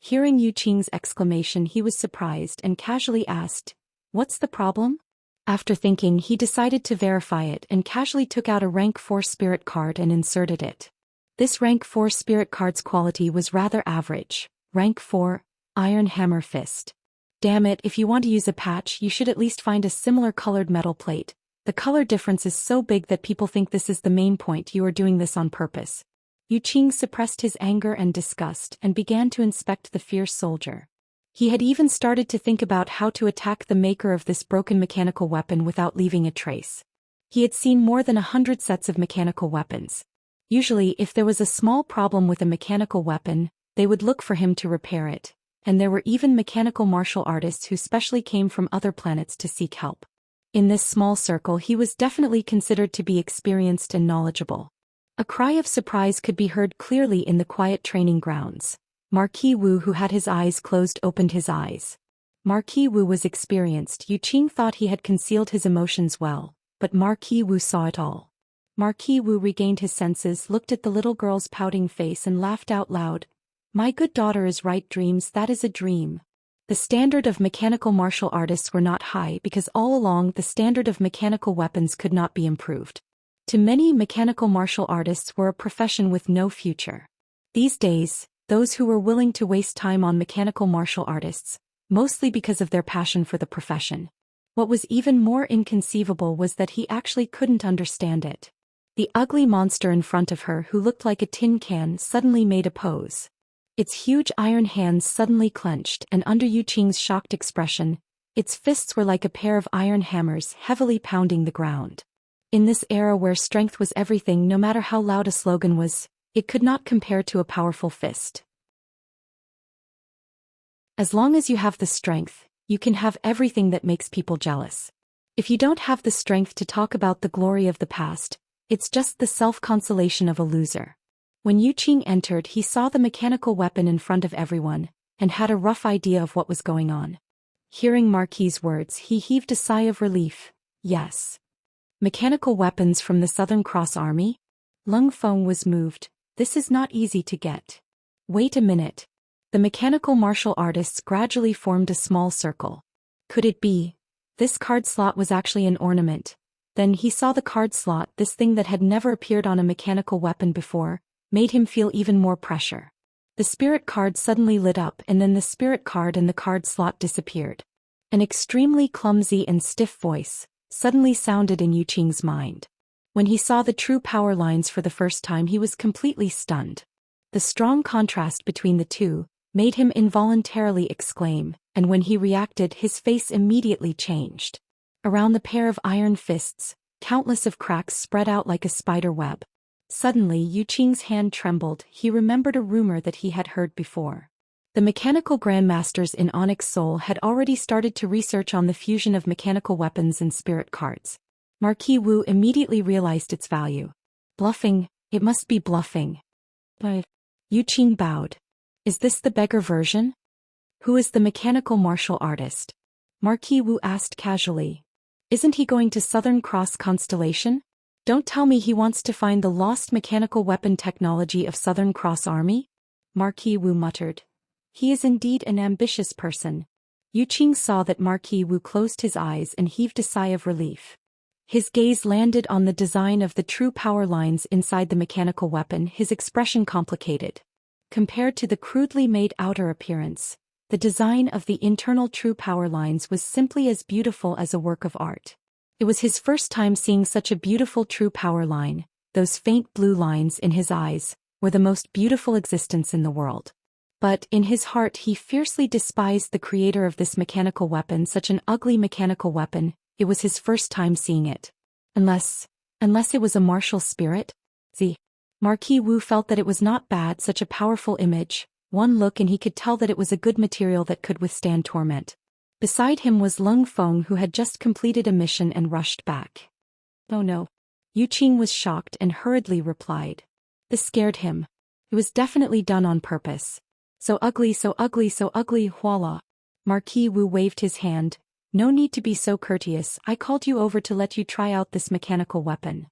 Speaker 1: Hearing Yu Qing's exclamation, he was surprised and casually asked, what's the problem? After thinking, he decided to verify it and casually took out a rank 4 spirit card and inserted it. This rank 4 spirit card's quality was rather average. Rank 4, Iron Hammer Fist. Damn it, if you want to use a patch, you should at least find a similar colored metal plate. The color difference is so big that people think this is the main point. You are doing this on purpose. Yu Qing suppressed his anger and disgust and began to inspect the fierce soldier. He had even started to think about how to attack the maker of this broken mechanical weapon without leaving a trace. He had seen more than 100 sets of mechanical weapons. Usually, if there was a small problem with a mechanical weapon, they would look for him to repair it, and there were even mechanical martial artists who specially came from other planets to seek help. In this small circle, he was definitely considered to be experienced and knowledgeable. A cry of surprise could be heard clearly in the quiet training grounds. Marquis Wu, who had his eyes closed, opened his eyes. Marquis Wu was experienced. Yu Qing thought he had concealed his emotions well, but Marquis Wu saw it all. Marquis Wu regained his senses, looked at the little girl's pouting face and laughed out loud. My good daughter is right, dreams, that is a dream. The standard of mechanical martial artists were not high because all along the standard of mechanical weapons could not be improved. To many, mechanical martial artists were a profession with no future. These days, those who were willing to waste time on mechanical martial artists, mostly because of their passion for the profession. What was even more inconceivable was that he actually couldn't understand it. The ugly monster in front of her, who looked like a tin can, suddenly made a pose. Its huge iron hands suddenly clenched, and under Yu Qing's shocked expression, its fists were like a pair of iron hammers heavily pounding the ground. In this era where strength was everything, no matter how loud a slogan was, it could not compare to a powerful fist. As long as you have the strength, you can have everything that makes people jealous. If you don't have the strength to talk about the glory of the past, it's just the self-consolation of a loser. When Yu Qing entered, he saw the mechanical weapon in front of everyone, and had a rough idea of what was going on. Hearing Marquis's words, he heaved a sigh of relief. Yes. Mechanical weapons from the Southern Cross Army? Lung Feng was moved. This is not easy to get. Wait a minute. The mechanical martial artists gradually formed a small circle. Could it be? This card slot was actually an ornament. Then he saw the card slot, this thing that had never appeared on a mechanical weapon before, made him feel even more pressure. The spirit card suddenly lit up, and then the spirit card and the card slot disappeared. An extremely clumsy and stiff voice suddenly sounded in Yu Qing's mind. When he saw the true power lines for the first time, he was completely stunned. The strong contrast between the two made him involuntarily exclaim, and when he reacted, his face immediately changed. Around the pair of iron fists, countless of cracks spread out like a spider web. Suddenly Yu Qing's hand trembled. He remembered a rumor that he had heard before. The mechanical grandmasters in Onyx Soul had already started to research on the fusion of mechanical weapons and spirit cards. Marquis Wu immediately realized its value. Bluffing, it must be bluffing. But Yu Qing bowed. Is this the beggar version? Who is the mechanical martial artist? Marquis Wu asked casually. Isn't he going to Southern Cross Constellation? Don't tell me he wants to find the lost mechanical weapon technology of Southern Cross Army? Marquis Wu muttered. He is indeed an ambitious person. Yu Qing saw that Marquis Wu closed his eyes and heaved a sigh of relief. His gaze landed on the design of the true power lines inside the mechanical weapon, his expression complicated. Compared to the crudely made outer appearance, the design of the internal true power lines was simply as beautiful as a work of art. It was his first time seeing such a beautiful true power line. Those faint blue lines in his eyes were the most beautiful existence in the world. But in his heart he fiercely despised the creator of this mechanical weapon, such an ugly mechanical weapon. It was his first time seeing it. Unless it was a martial spirit? Marquis Wu felt that it was not bad, such a powerful image. One look and he could tell that it was a good material that could withstand torment. Beside him was Lung Feng, who had just completed a mission and rushed back. Oh no. Yu Qing was shocked and hurriedly replied. This scared him. It was definitely done on purpose. So ugly, so ugly, so ugly, voila. Marquis Wu waved his hand. No need to be so courteous. I called you over to let you try out this mechanical weapon.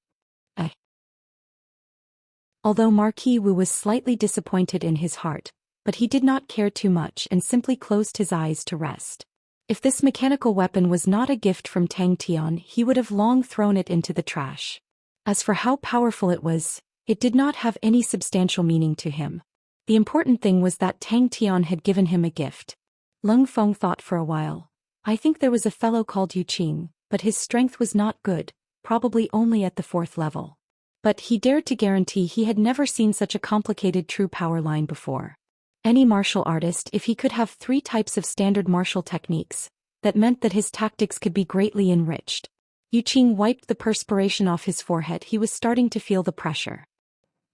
Speaker 1: Although Marquis Wu was slightly disappointed in his heart, but he did not care too much and simply closed his eyes to rest. If this mechanical weapon was not a gift from Tang Tian, he would have long thrown it into the trash. As for how powerful it was, it did not have any substantial meaning to him. The important thing was that Tang Tian had given him a gift. Lung Feng thought for a while. I think there was a fellow called Yu Qing, but his strength was not good, probably only at the 4th level. But he dared to guarantee he had never seen such a complicated true power line before. Any martial artist, if he could have 3 types of standard martial techniques, that meant that his tactics could be greatly enriched. Yu Qing wiped the perspiration off his forehead. He was starting to feel the pressure.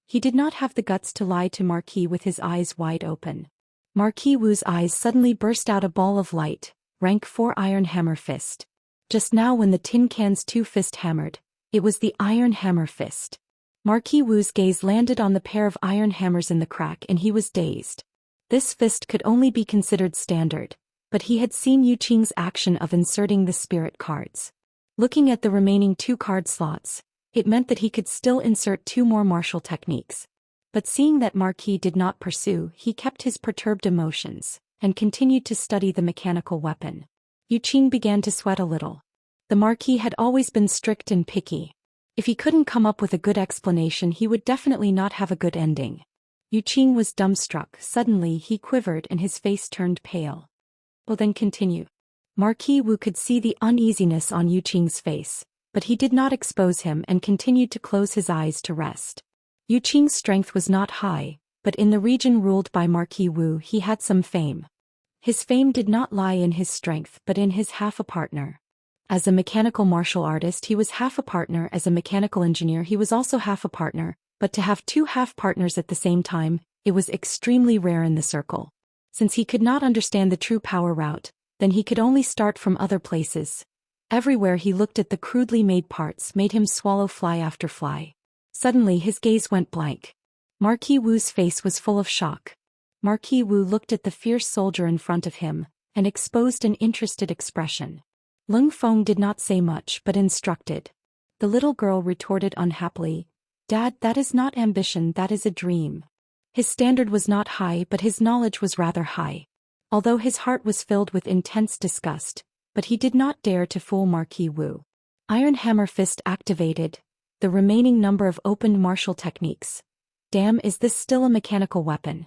Speaker 1: He did not have the guts to lie to Marquis with his eyes wide open. Marquis Wu's eyes suddenly burst out a ball of light, rank 4 iron hammer fist. Just now when the tin can's 2 fist hammered, it was the iron hammer fist. Marquis Wu's gaze landed on the pair of iron hammers in the crack and he was dazed. This fist could only be considered standard, but he had seen Yu Qing's action of inserting the spirit cards. Looking at the remaining 2 card slots, it meant that he could still insert 2 more martial techniques. But seeing that Marquis did not pursue, he kept his perturbed emotions and continued to study the mechanical weapon. Yu Qing began to sweat a little. The Marquis had always been strict and picky. If he couldn't come up with a good explanation, he would definitely not have a good ending. Yu Qing was dumbstruck. Suddenly he quivered and his face turned pale. Well, then continue. Marquis Wu could see the uneasiness on Yu Qing's face, but he did not expose him and continued to close his eyes to rest. Yu Qing's strength was not high, but in the region ruled by Marquis Wu he had some fame. His fame did not lie in his strength but in his half a partner. As a mechanical martial artist he was half a partner, as a mechanical engineer he was also half a partner, but to have 2 half partners at the same time, it was extremely rare in the circle. Since he could not understand the true power route, then he could only start from other places. Everywhere he looked at the crudely made parts made him swallow fly after fly. Suddenly his gaze went blank. Marquis Wu's face was full of shock. Marquis Wu looked at the fierce soldier in front of him, and exposed an interested expression. Lung Feng did not say much but instructed. The little girl retorted unhappily, "Dad, that is not ambition, that is a dream." His standard was not high but his knowledge was rather high. Although his heart was filled with intense disgust, but he did not dare to fool Marquis Wu. Iron Hammer Fist activated. The remaining number of opened martial techniques. Damn, is this still a mechanical weapon?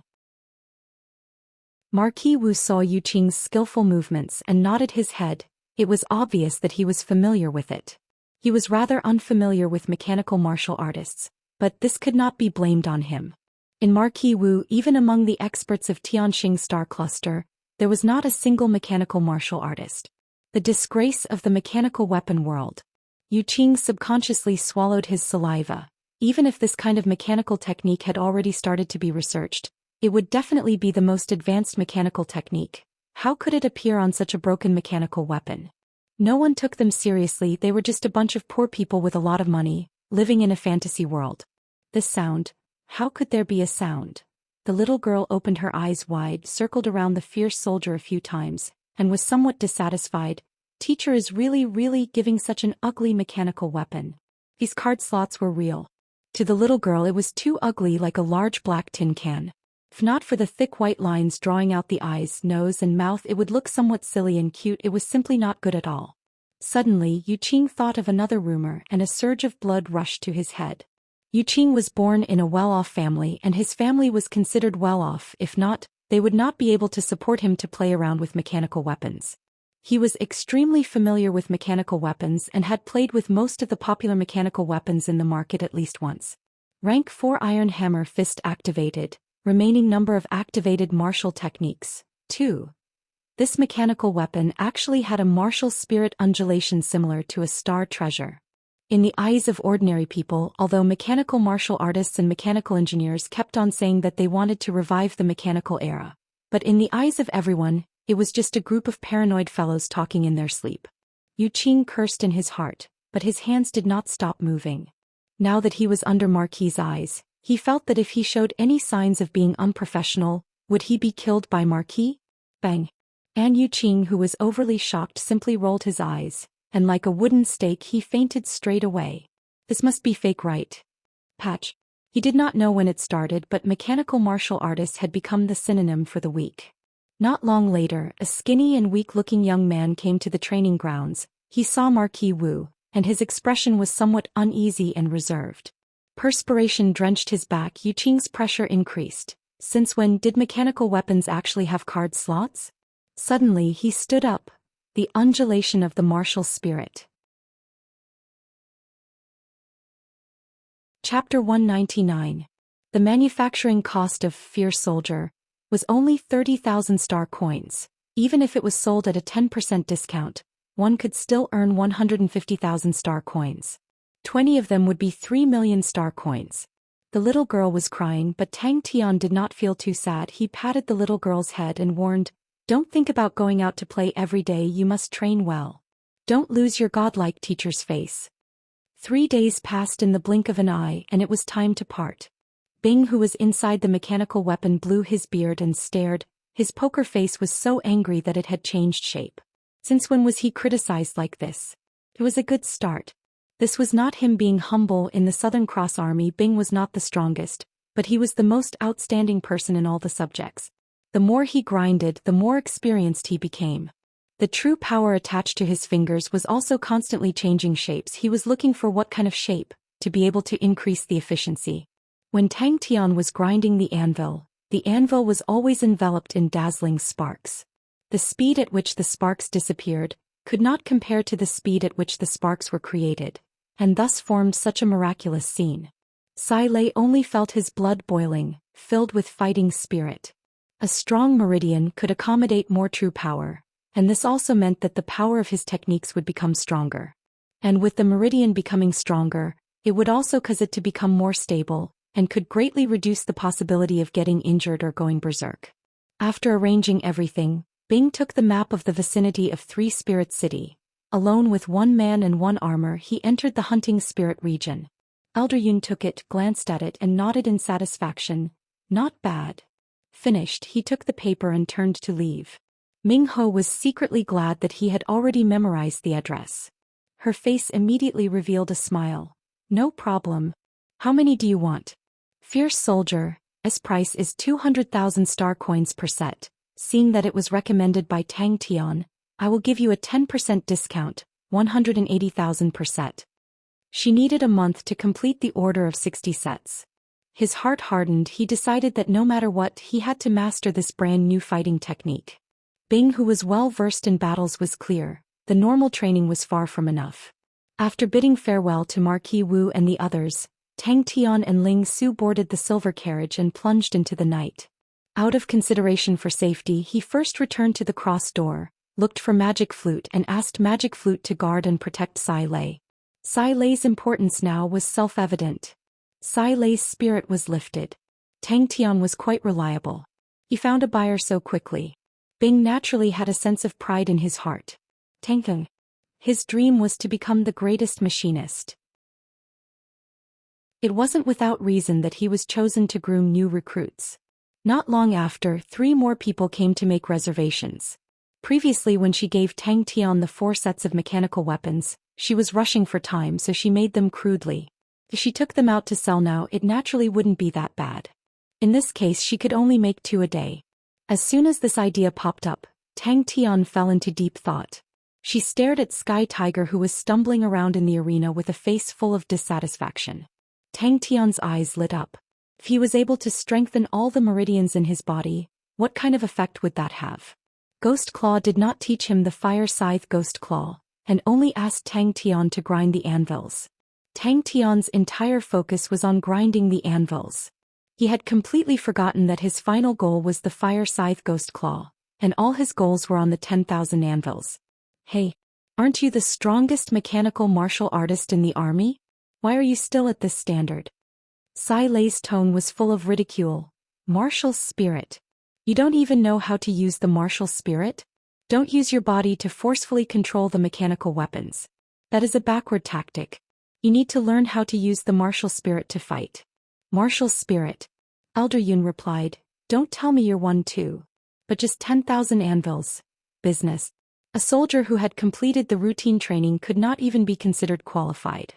Speaker 1: Marquis Wu saw Yu Qing's skillful movements and nodded his head. It was obvious that he was familiar with it. He was rather unfamiliar with mechanical martial artists, but this could not be blamed on him. In Marquis Wu, even among the experts of Tianxing Star Cluster, there was not a single mechanical martial artist. The disgrace of the mechanical weapon world. Yu Qing subconsciously swallowed his saliva. Even if this kind of mechanical technique had already started to be researched, it would definitely be the most advanced mechanical technique. How could it appear on such a broken mechanical weapon? No one took them seriously, they were just a bunch of poor people with a lot of money, living in a fantasy world. This sound, how could there be a sound? The little girl opened her eyes wide, circled around the fierce soldier a few times, and was somewhat dissatisfied. Teacher is really giving such an ugly mechanical weapon. These card slots were real. To the little girl it was too ugly, like a large black tin can. If not for the thick white lines drawing out the eyes, nose and mouth, it would look somewhat silly and cute. It was simply not good at all. Suddenly, Yu Qing thought of another rumor and a surge of blood rushed to his head. Yu Qing was born in a well-off family and his family was considered well-off. If not, they would not be able to support him to play around with mechanical weapons. He was extremely familiar with mechanical weapons and had played with most of the popular mechanical weapons in the market at least once. Rank 4 Iron Hammer Fist activated. Remaining number of activated martial techniques, 2. This mechanical weapon actually had a martial spirit undulation similar to a star treasure. In the eyes of ordinary people, although mechanical martial artists and mechanical engineers kept on saying that they wanted to revive the mechanical era, but in the eyes of everyone, it was just a group of paranoid fellows talking in their sleep. Yu Qing cursed in his heart, but his hands did not stop moving. Now that he was under Marquis's eyes, he felt that if he showed any signs of being unprofessional, would he be killed by Marquis? Bang! And Yu Qing, who was overly shocked, simply rolled his eyes, and like a wooden stake he fainted straight away. This must be fake, right? Patch. He did not know when it started, but mechanical martial artists had become the synonym for the weak. Not long later, a skinny and weak-looking young man came to the training grounds. He saw Marquis Wu, and his expression was somewhat uneasy and reserved. Perspiration drenched his back. Yu Qing's pressure increased. Since when did mechanical weapons actually have card slots? Suddenly he stood up. The undulation of the martial spirit. Chapter 199. The manufacturing cost of Fierce Soldier was only 30,000 star coins. Even if it was sold at a 10% discount, one could still earn 150,000 star coins. 20 of them would be 3 million star coins. The little girl was crying, but Tang Tian did not feel too sad. He patted the little girl's head and warned, "Don't think about going out to play every day, you must train well. Don't lose your godlike teacher's face." 3 days passed in the blink of an eye and it was time to part. Bing, who was inside the mechanical weapon, blew his beard and stared. His poker face was so angry that it had changed shape. Since when was he criticized like this? It was a good start. This was not him being humble. In the Southern Cross Army, Bing was not the strongest, but he was the most outstanding person in all the subjects. The more he grinded, the more experienced he became. The true power attached to his fingers was also constantly changing shapes. He was looking for what kind of shape, to be able to increase the efficiency. When Tang Tian was grinding the anvil was always enveloped in dazzling sparks. The speed at which the sparks disappeared could not compare to the speed at which the sparks were created, and thus formed such a miraculous scene. Sai Lei only felt his blood boiling, filled with fighting spirit. A strong meridian could accommodate more true power, and this also meant that the power of his techniques would become stronger. And with the meridian becoming stronger, it would also cause it to become more stable, and could greatly reduce the possibility of getting injured or going berserk. After arranging everything, Bing took the map of the vicinity of Three Spirit City. Alone with one man and one armor, he entered the hunting spirit region. Elder Yun took it, glanced at it and nodded in satisfaction. Not bad. Finished, he took the paper and turned to leave. Ming Ho was secretly glad that he had already memorized the address. Her face immediately revealed a smile. No problem. How many do you want? Fierce Soldier. S price is 200,000 star coins per set. Seeing that it was recommended by Tang Tian, I will give you a 10% discount, 180,000 per set. She needed a month to complete the order of 60 sets. His heart hardened. He decided that no matter what, he had to master this brand new fighting technique. Bing, who was well versed in battles, was clear. The normal training was far from enough. After bidding farewell to Marquis Wu and the others, Tang Tian and Ling Su boarded the silver carriage and plunged into the night. Out of consideration for safety, he first returned to the cross door, looked for Magic Flute and asked Magic Flute to guard and protect Sai Lei. Sai Lei's importance now was self-evident. Sai Lei's spirit was lifted. Tang Tian was quite reliable. He found a buyer so quickly. Bing naturally had a sense of pride in his heart. Tang. His dream was to become the greatest machinist. It wasn't without reason that he was chosen to groom new recruits. Not long after, 3 more people came to make reservations. Previously, when she gave Tang Tian the 4 sets of mechanical weapons, she was rushing for time, so she made them crudely. If she took them out to sell now, it naturally wouldn't be that bad. In this case, she could only make 2 a day. As soon as this idea popped up, Tang Tian fell into deep thought. She stared at Sky Tiger, who was stumbling around in the arena with a face full of dissatisfaction. Tang Tian's eyes lit up. If he was able to strengthen all the meridians in his body, what kind of effect would that have? Ghost Claw did not teach him the Fire Scythe Ghost Claw, and only asked Tang Tian to grind the anvils. Tang Tian's entire focus was on grinding the anvils. He had completely forgotten that his final goal was the Fire Scythe Ghost Claw, and all his goals were on the 10,000 anvils. Hey, aren't you the strongest mechanical martial artist in the army? Why are you still at this standard? Sai Lei's tone was full of ridicule. Martial spirit. You don't even know how to use the martial spirit? Don't use your body to forcefully control the mechanical weapons. That is a backward tactic. You need to learn how to use the martial spirit to fight. Martial spirit. Elder Yun replied, don't tell me you're one too. But just 10,000 anvils. Business. A soldier who had completed the routine training could not even be considered qualified.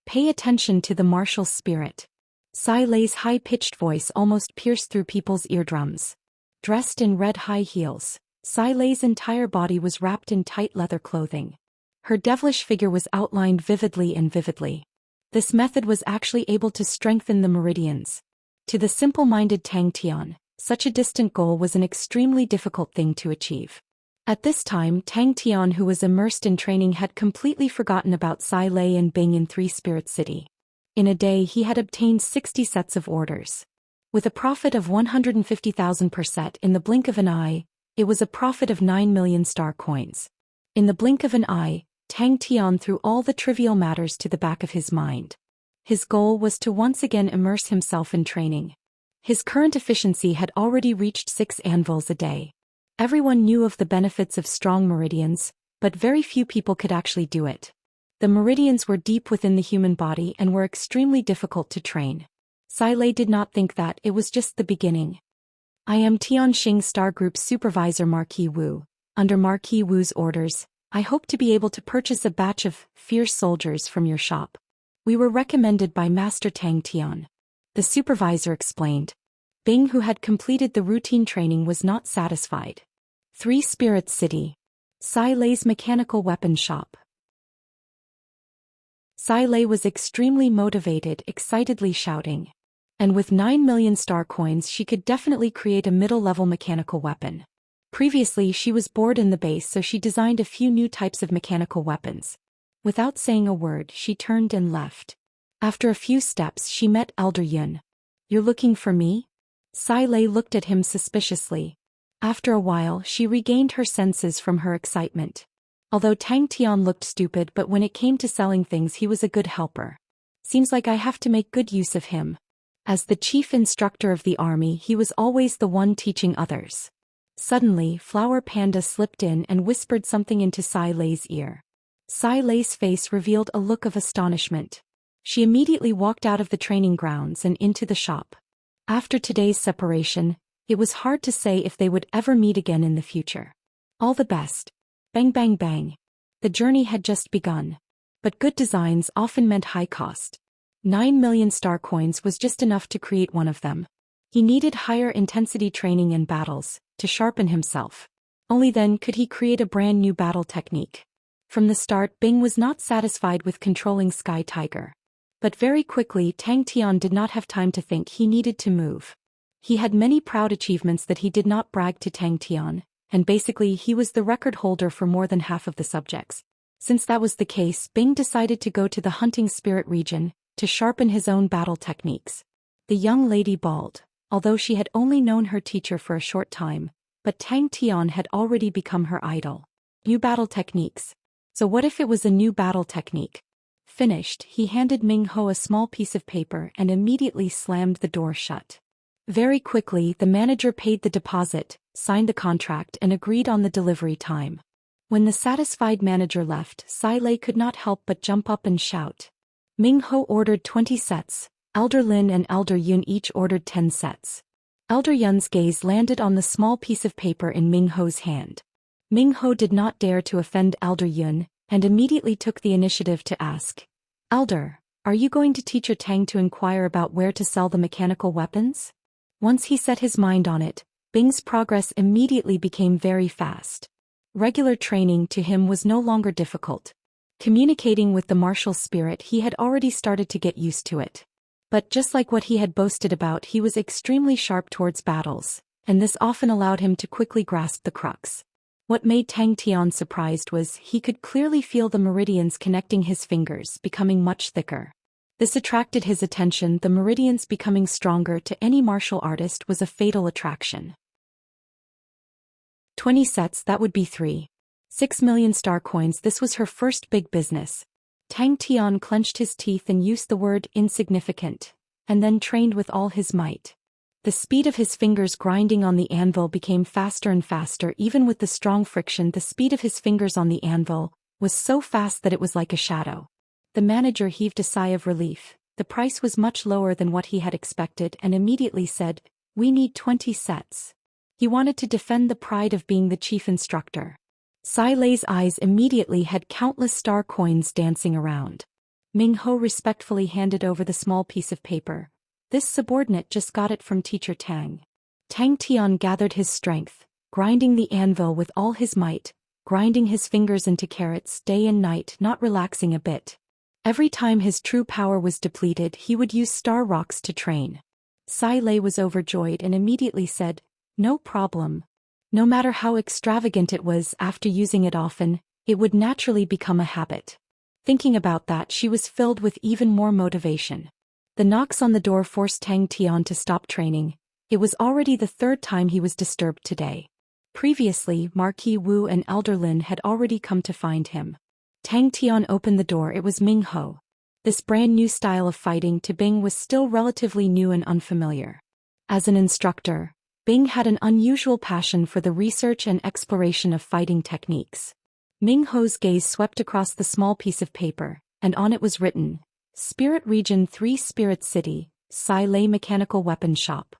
Speaker 1: Pay attention to the martial spirit. Sai Lei's high-pitched voice almost pierced through people's eardrums. Dressed in red high heels, Sai Lei's entire body was wrapped in tight leather clothing. Her devilish figure was outlined vividly and vividly. This method was actually able to strengthen the meridians. To the simple-minded Tang Tian, such a distant goal was an extremely difficult thing to achieve. At this time, Tang Tian, who was immersed in training, had completely forgotten about Sai Lei and Bing in Three Spirit City. In a day, he had obtained 60 sets of orders. With a profit of 150,000 per set in the blink of an eye, it was a profit of 9 million star coins. In the blink of an eye, Tang Tian threw all the trivial matters to the back of his mind. His goal was to once again immerse himself in training. His current efficiency had already reached 6 anvils a day. Everyone knew of the benefits of strong meridians, but very few people could actually do it. The meridians were deep within the human body and were extremely difficult to train. Sai Lei did not think that it was just the beginning. I am Tianxing Star Group's supervisor Marquis Wu. Under Marquis Wu's orders, I hope to be able to purchase a batch of fierce soldiers from your shop. We were recommended by Master Tang Tian. The supervisor explained. Bing, who had completed the routine training, was not satisfied. Three Spirits City. Sai Lei's mechanical weapon shop. Sai Lei was extremely motivated, excitedly shouting. And with 9 million star coins, she could definitely create a middle-level mechanical weapon. Previously, she was bored in the base, so she designed a few new types of mechanical weapons. Without saying a word, she turned and left. After a few steps, she met Elder Yun. You're looking for me? Sai Lei looked at him suspiciously. After a while, she regained her senses from her excitement. Although Tang Tian looked stupid, but when it came to selling things, he was a good helper. Seems like I have to make good use of him. As the chief instructor of the army, he was always the one teaching others. Suddenly, Flower Panda slipped in and whispered something into Sai Lei's ear. Sai Lei's face revealed a look of astonishment. She immediately walked out of the training grounds and into the shop. After today's separation, it was hard to say if they would ever meet again in the future. All the best. Bang bang bang. The journey had just begun. But good designs often meant high cost. 9 million star coins was just enough to create one of them. He needed higher intensity training and battles to sharpen himself. Only then could he create a brand new battle technique. From the start, Bing was not satisfied with controlling Sky Tiger. But very quickly, Tang Tian did not have time to think. He needed to move. He had many proud achievements that he did not brag to Tang Tian, and basically he was the record holder for more than half of the subjects. Since that was the case, Bing decided to go to the hunting spirit region to sharpen his own battle techniques. The young lady bawled, although she had only known her teacher for a short time, but Tang Tian had already become her idol. New battle techniques. So what if it was a new battle technique? Finished, he handed Ming Ho a small piece of paper and immediately slammed the door shut. Very quickly, the manager paid the deposit, signed the contract and agreed on the delivery time. When the satisfied manager left, Sai Lei could not help but jump up and shout. Ming Ho ordered 20 sets. Elder Lin and Elder Yun each ordered 10 sets. Elder Yun's gaze landed on the small piece of paper in Ming Ho's hand. Ming Ho did not dare to offend Elder Yun, and immediately took the initiative to ask, "Elder, are you going to teach your Tang to inquire about where to sell the mechanical weapons?" Once he set his mind on it, Bing's progress immediately became very fast. Regular training to him was no longer difficult. Communicating with the martial spirit, he had already started to get used to it. But just like what he had boasted about, he was extremely sharp towards battles, and this often allowed him to quickly grasp the crux. What made Tang Tian surprised was he could clearly feel the meridians connecting his fingers becoming much thicker. This attracted his attention. The meridians becoming stronger to any martial artist was a fatal attraction. 20 sets, that would be 6 million star coins. This was her first big business. Tang Tian clenched his teeth and used the word insignificant, and then trained with all his might. The speed of his fingers grinding on the anvil became faster and faster. Even with the strong friction, the speed of his fingers on the anvil was so fast that it was like a shadow. The manager heaved a sigh of relief. The price was much lower than what he had expected and immediately said, "We need 20 sets." He wanted to defend the pride of being the chief instructor. Sai Lei's eyes immediately had countless star coins dancing around. Ming Ho respectfully handed over the small piece of paper. This subordinate just got it from Teacher Tang. Tang Tian gathered his strength, grinding the anvil with all his might, grinding his fingers into carrots day and night, not relaxing a bit. Every time his true power was depleted, he would use star rocks to train. Sai Lei was overjoyed and immediately said, "No problem." No matter how extravagant it was, after using it often, it would naturally become a habit. Thinking about that, she was filled with even more motivation. The knocks on the door forced Tang Tian to stop training. It was already the third time he was disturbed today. Previously, Marquis Wu and Elder Lin had already come to find him. Tang Tian opened the door. It was Ming Ho. This brand new style of fighting to Bing was still relatively new and unfamiliar. As an instructor, Bing had an unusual passion for the research and exploration of fighting techniques. Ming Ho's gaze swept across the small piece of paper, and on it was written, "Spirit Region 3 Spirit City, Sai Lei Mechanical Weapon Shop."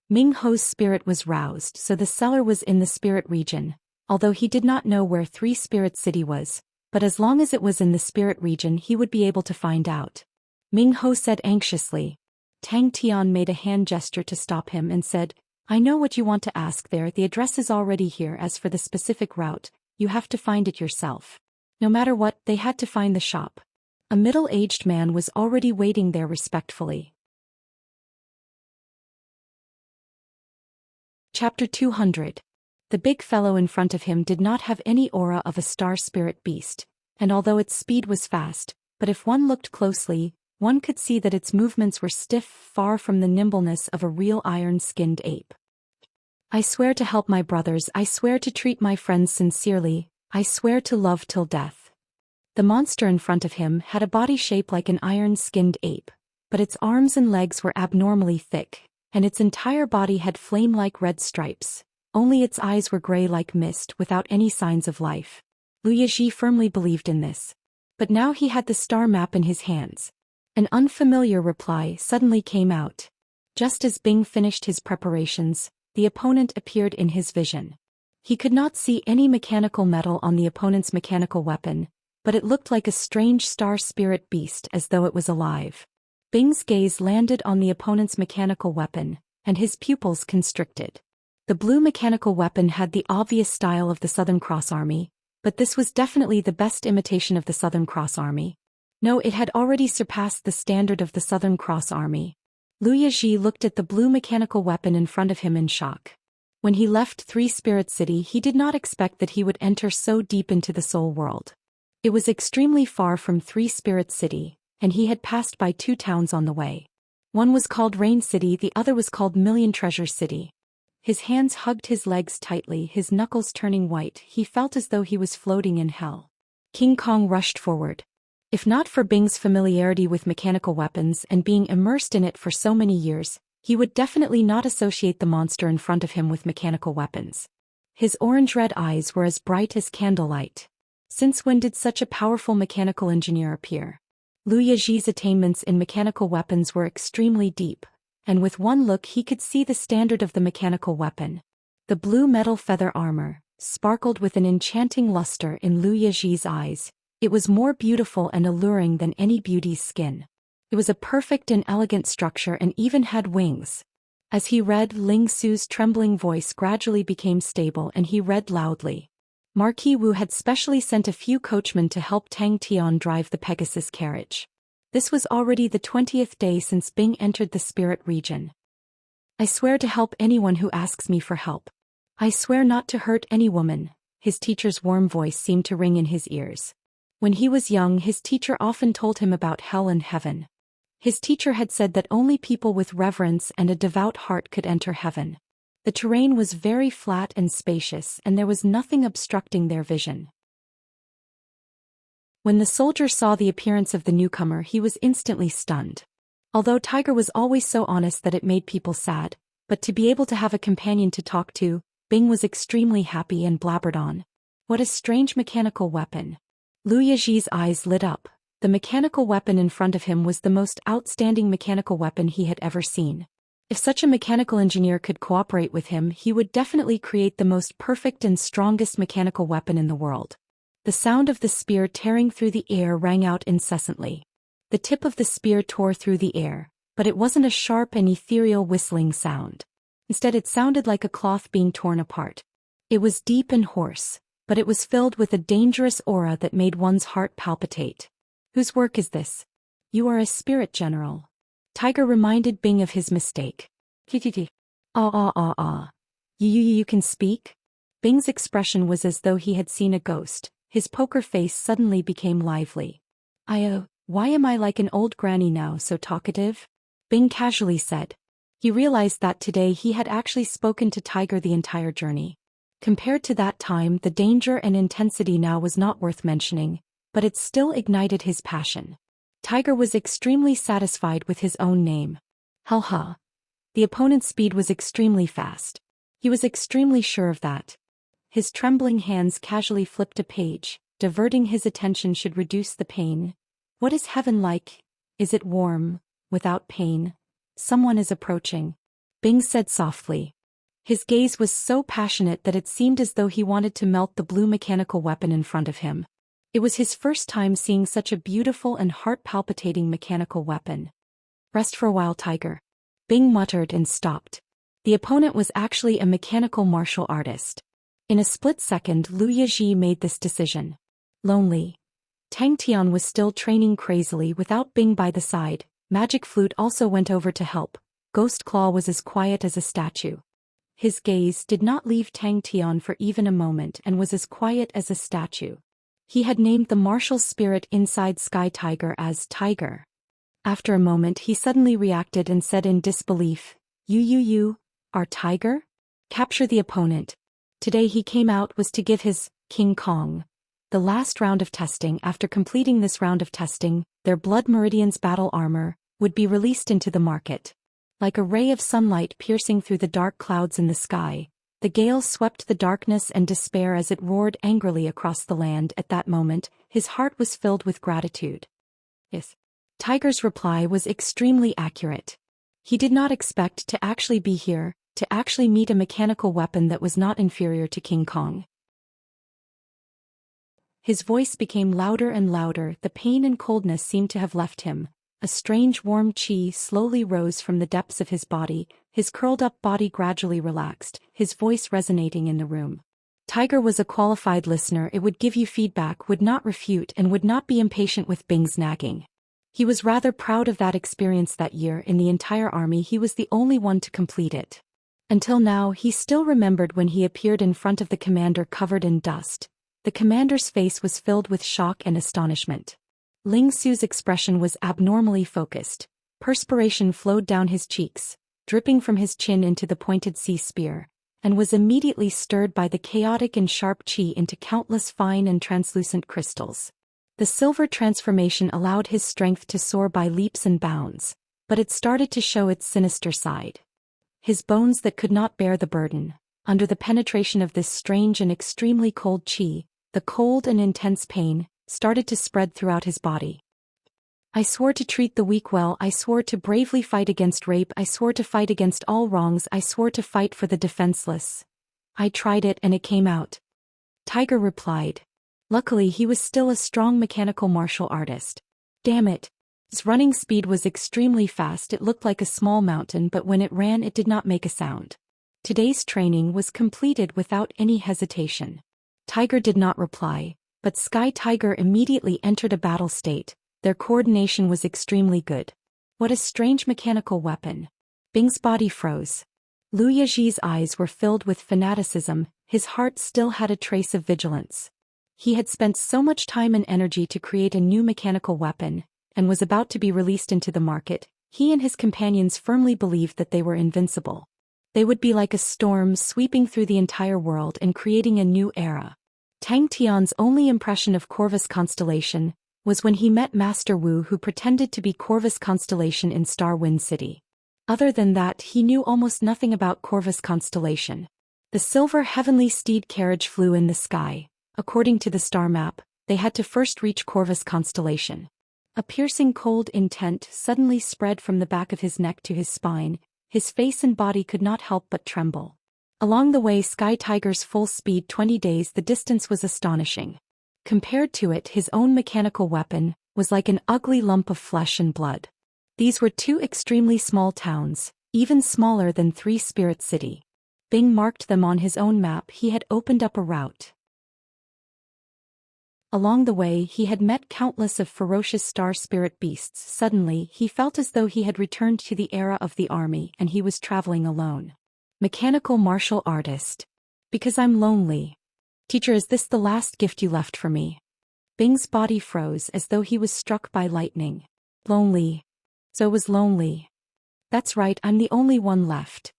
Speaker 1: Ming Ho's spirit was roused, so the seller was in the Spirit Region, although he did not know where 3 Spirit City was, but as long as it was in the Spirit Region he would be able to find out. Ming Ho said anxiously. Tang Tian made a hand gesture to stop him and said, "I know what you want to ask there. The address is already here. As for the specific route, you have to find it yourself." No matter what, they had to find the shop. A middle-aged man was already waiting there respectfully. Chapter 200. The big fellow in front of him did not have any aura of a star spirit beast, and although its speed was fast, but if one looked closely, one could see that its movements were stiff, far from the nimbleness of a real iron-skinned ape. "I swear to help my brothers. I swear to treat my friends sincerely. I swear to love till death." The monster in front of him had a body shape like an iron-skinned ape, but its arms and legs were abnormally thick, and its entire body had flame-like red stripes. Only its eyes were gray like mist without any signs of life. Liu Yizhi firmly believed in this. But now he had the star map in his hands. An unfamiliar reply suddenly came out. Just as Bing finished his preparations, the opponent appeared in his vision. He could not see any mechanical metal on the opponent's mechanical weapon, but it looked like a strange star spirit beast as though it was alive. Bing's gaze landed on the opponent's mechanical weapon, and his pupils constricted. The blue mechanical weapon had the obvious style of the Southern Cross Army, but this was definitely the best imitation of the Southern Cross Army. No, it had already surpassed the standard of the Southern Cross Army. Liu Yizhi looked at the blue mechanical weapon in front of him in shock. When he left Three Spirit City, he did not expect that he would enter so deep into the soul world. It was extremely far from Three Spirit City, and he had passed by 2 towns on the way. One was called Rain City, the other was called Million Treasure City. His hands hugged his legs tightly, his knuckles turning white. He felt as though he was floating in hell. King Kong rushed forward. If not for Bing's familiarity with mechanical weapons and being immersed in it for so many years, he would definitely not associate the monster in front of him with mechanical weapons. His orange-red eyes were as bright as candlelight. Since when did such a powerful mechanical engineer appear? Liu Yizhi's attainments in mechanical weapons were extremely deep, and with one look he could see the standard of the mechanical weapon. The blue metal feather armor sparkled with an enchanting luster in Liu Yizhi's eyes. It was more beautiful and alluring than any beauty's skin. It was a perfect and elegant structure and even had wings. As he read, Ling Su's trembling voice gradually became stable and he read loudly. Marquis Wu had specially sent a few coachmen to help Tang Tian drive the Pegasus carriage. This was already the 20th day since Bing entered the spirit region. I swear to help anyone who asks me for help. I swear not to hurt any woman. His teacher's warm voice seemed to ring in his ears. When he was young, his teacher often told him about hell and heaven. His teacher had said that only people with reverence and a devout heart could enter heaven. The terrain was very flat and spacious, and there was nothing obstructing their vision. When the soldier saw the appearance of the newcomer, he was instantly stunned. Although Tiger was always so honest that it made people sad, but to be able to have a companion to talk to, Bing was extremely happy and blabbered on. What a strange mechanical weapon. Liu Yizhi's eyes lit up. The mechanical weapon in front of him was the most outstanding mechanical weapon he had ever seen. If such a mechanical engineer could cooperate with him, he would definitely create the most perfect and strongest mechanical weapon in the world. The sound of the spear tearing through the air rang out incessantly. The tip of the spear tore through the air, but it wasn't a sharp and ethereal whistling sound. Instead, it sounded like a cloth being torn apart. It was deep and hoarse, but it was filled with a dangerous aura that made one's heart palpitate. Whose work is this? You are a spirit general. Tiger reminded Bing of his mistake. You can speak? Bing's expression was as though he had seen a ghost. His poker face suddenly became lively. Why am I like an old granny now, so talkative? Bing casually said. He realized that today he had actually spoken to Tiger the entire journey. Compared to that time, the danger and intensity now was not worth mentioning, but it still ignited his passion. Tiger was extremely satisfied with his own name. The opponent's speed was extremely fast. He was extremely sure of that. His trembling hands casually flipped a page, diverting his attention should reduce the pain. What is heaven like? Is it warm, without pain? Someone is approaching. Bing said softly. His gaze was so passionate that it seemed as though he wanted to melt the blue mechanical weapon in front of him. It was his first time seeing such a beautiful and heart-palpitating mechanical weapon. Rest for a while, Tiger. Bing muttered and stopped. The opponent was actually a mechanical martial artist. In a split second, Liu Yizhi made this decision. Lonely. Tang Tian was still training crazily without Bing by the side. Magic Flute also went over to help. Ghost Claw was as quiet as a statue. His gaze did not leave Tang Tian for even a moment and was as quiet as a statue. He had named the martial spirit inside Sky Tiger as Tiger. After a moment he suddenly reacted and said in disbelief, You are Tiger? Capture the opponent. Today he came out was to give his King Kong the last round of testing. After completing this round of testing, their Blood Meridian's battle armor would be released into the market. Like a ray of sunlight piercing through the dark clouds in the sky, the gale swept the darkness and despair as it roared angrily across the land. At that moment, his heart was filled with gratitude. Yes. Tiger's reply was extremely accurate. He did not expect to actually be here, to actually meet a mechanical weapon that was not inferior to King Kong. His voice became louder and louder. The pain and coldness seemed to have left him. A strange warm chi slowly rose from the depths of his body, his curled-up body gradually relaxed, his voice resonating in the room. Tiger was a qualified listener. It would give you feedback, would not refute, and would not be impatient with Bing's nagging. He was rather proud of that experience that year. In the entire army, he was the only one to complete it. Until now, he still remembered when he appeared in front of the commander covered in dust. The commander's face was filled with shock and astonishment. Ling Xu's expression was abnormally focused. Perspiration flowed down his cheeks, dripping from his chin into the pointed sea spear, and was immediately stirred by the chaotic and sharp chi into countless fine and translucent crystals. The silver transformation allowed his strength to soar by leaps and bounds, but it started to show its sinister side. His bones that could not bear the burden, under the penetration of this strange and extremely cold chi, the cold and intense pain, started to spread throughout his body. I swore to treat the weak well. I swore to bravely fight against rape. I swore to fight against all wrongs. I swore to fight for the defenseless. I tried it and it came out. Tiger replied. Luckily he was still a strong mechanical martial artist. Damn it. His running speed was extremely fast. It looked like a small mountain, but when it ran it did not make a sound. Today's training was completed without any hesitation. Tiger did not reply, but Sky Tiger immediately entered a battle state. Their coordination was extremely good. What a strange mechanical weapon. Bing's body froze. Liu Yaji's eyes were filled with fanaticism. His heart still had a trace of vigilance. He had spent so much time and energy to create a new mechanical weapon, and was about to be released into the market. He and his companions firmly believed that they were invincible. They would be like a storm sweeping through the entire world and creating a new era. Tang Tian's only impression of Corvus Constellation was when he met Master Wu, who pretended to be Corvus Constellation in Star Wind City. Other than that, he knew almost nothing about Corvus Constellation. The silver heavenly steed carriage flew in the sky. According to the star map, they had to first reach Corvus Constellation. A piercing cold intent suddenly spread from the back of his neck to his spine. His face and body could not help but tremble. Along the way, Sky Tiger's full speed 20 days, the distance was astonishing. Compared to it, his own mechanical weapon was like an ugly lump of flesh and blood. These were two extremely small towns, even smaller than Three Spirit City. Bing marked them on his own map. He had opened up a route. Along the way, he had met countless of ferocious star spirit beasts. Suddenly, he felt as though he had returned to the era of the army and he was traveling alone. Mechanical martial artist. Because I'm lonely. Teacher, is this the last gift you left for me? Bing's body froze as though he was struck by lightning. Lonely. So was lonely. That's right, I'm the only one left.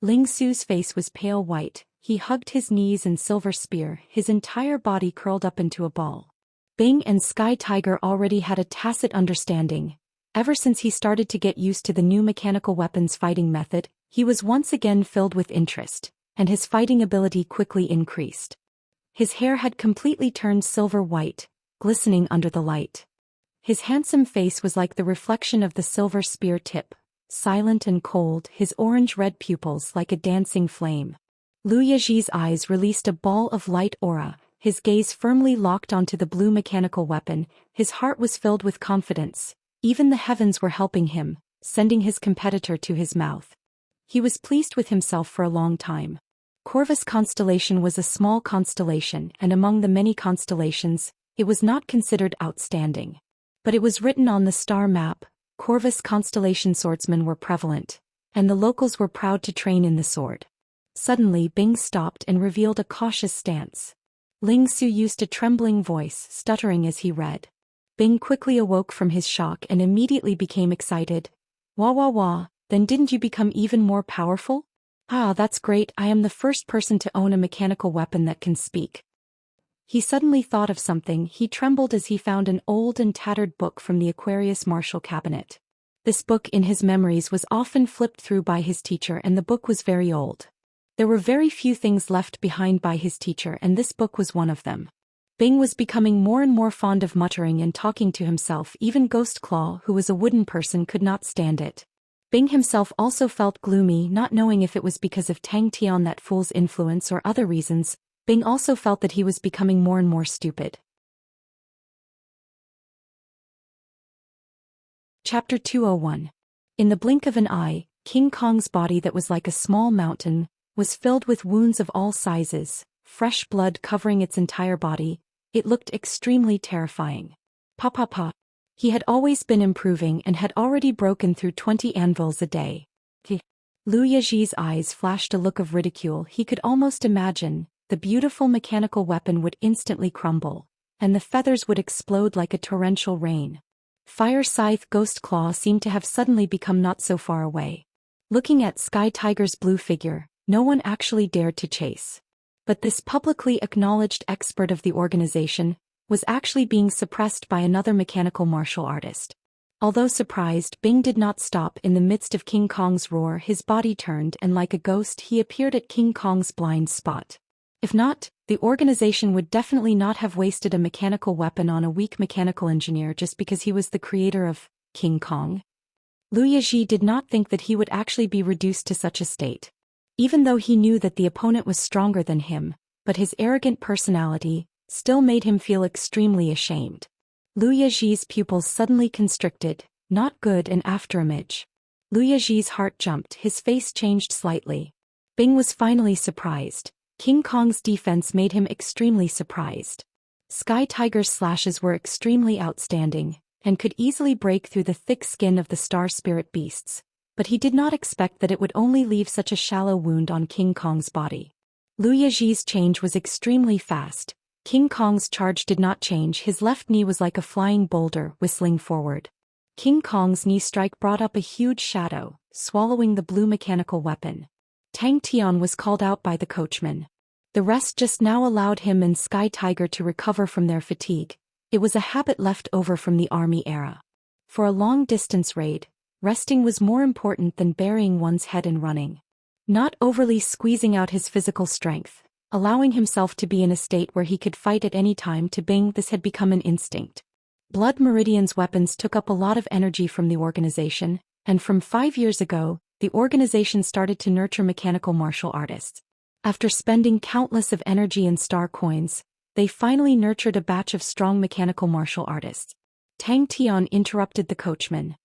Speaker 1: Ling Xu's face was pale white. He hugged his knees and silver spear, his entire body curled up into a ball. Bing and Sky Tiger already had a tacit understanding. Ever since he started to get used to the new mechanical weapons fighting method, he was once again filled with interest, and his fighting ability quickly increased. His hair had completely turned silver white, glistening under the light. His handsome face was like the reflection of the silver spear tip, silent and cold, his orange-red pupils like a dancing flame. Liu Yaji's eyes released a ball of light aura, his gaze firmly locked onto the blue mechanical weapon. His heart was filled with confidence. Even the heavens were helping him, sending his competitor to his mouth. He was pleased with himself for a long time. Corvus Constellation was a small constellation, and among the many constellations, it was not considered outstanding. But it was written on the star map. Corvus Constellation swordsmen were prevalent, and the locals were proud to train in the sword. Suddenly Bing stopped and revealed a cautious stance. Ling Xu used a trembling voice, stuttering as he read. Bing quickly awoke from his shock and immediately became excited. Wah wah wah, then didn't you become even more powerful? Ah, that's great, I am the first person to own a mechanical weapon that can speak. He suddenly thought of something. He trembled as he found an old and tattered book from the Aquarius Martial Cabinet. This book in his memories was often flipped through by his teacher, and the book was very old. There were very few things left behind by his teacher, and this book was one of them. Bing was becoming more and more fond of muttering and talking to himself. Even Ghost Claw, who was a wooden person, could not stand it. Bing himself also felt gloomy, not knowing if it was because of Tang Tian, that fool's influence, or other reasons. Bing also felt that he was becoming more and more stupid. Chapter 201. In the blink of an eye, King Kong's body, that was like a small mountain, was filled with wounds of all sizes, fresh blood covering its entire body. It looked extremely terrifying. Pa. He had always been improving and had already broken through 20 anvils a day. Lu Yaji's eyes flashed a look of ridicule. He could almost imagine the beautiful mechanical weapon would instantly crumble, and the feathers would explode like a torrential rain. Fire Scythe Ghost Claw seemed to have suddenly become not so far away. Looking at Sky Tiger's blue figure, no one actually dared to chase. But this publicly acknowledged expert of the organization was actually being suppressed by another mechanical martial artist. Although surprised, Bing did not stop. In the midst of King Kong's roar, his body turned, and like a ghost he appeared at King Kong's blind spot. If not, the organization would definitely not have wasted a mechanical weapon on a weak mechanical engineer just because he was the creator of King Kong. Lu Yaji did not think that he would actually be reduced to such a state. Even though he knew that the opponent was stronger than him, but his arrogant personality still made him feel extremely ashamed. Lu Yaji's pupils suddenly constricted. Not good. An afterimage. Lu Yaji's heart jumped, his face changed slightly. Bing was finally surprised. King Kong's defense made him extremely surprised. Sky Tiger's slashes were extremely outstanding, and could easily break through the thick skin of the star spirit beasts. But he did not expect that it would only leave such a shallow wound on King Kong's body. Lu Yaji's change was extremely fast. King Kong's charge did not change. His left knee was like a flying boulder, whistling forward. King Kong's knee strike brought up a huge shadow, swallowing the blue mechanical weapon. Tang Tian was called out by the coachman. The rest just now allowed him and Sky Tiger to recover from their fatigue. It was a habit left over from the army era. For a long-distance raid, resting was more important than burying one's head and running. Not overly squeezing out his physical strength, allowing himself to be in a state where he could fight at any time. To Bing, this had become an instinct. Blood Meridian's weapons took up a lot of energy from the organization, and from 5 years ago, the organization started to nurture mechanical martial artists. After spending countless of energy and star coins, they finally nurtured a batch of strong mechanical martial artists. Tang Tian interrupted the coachman.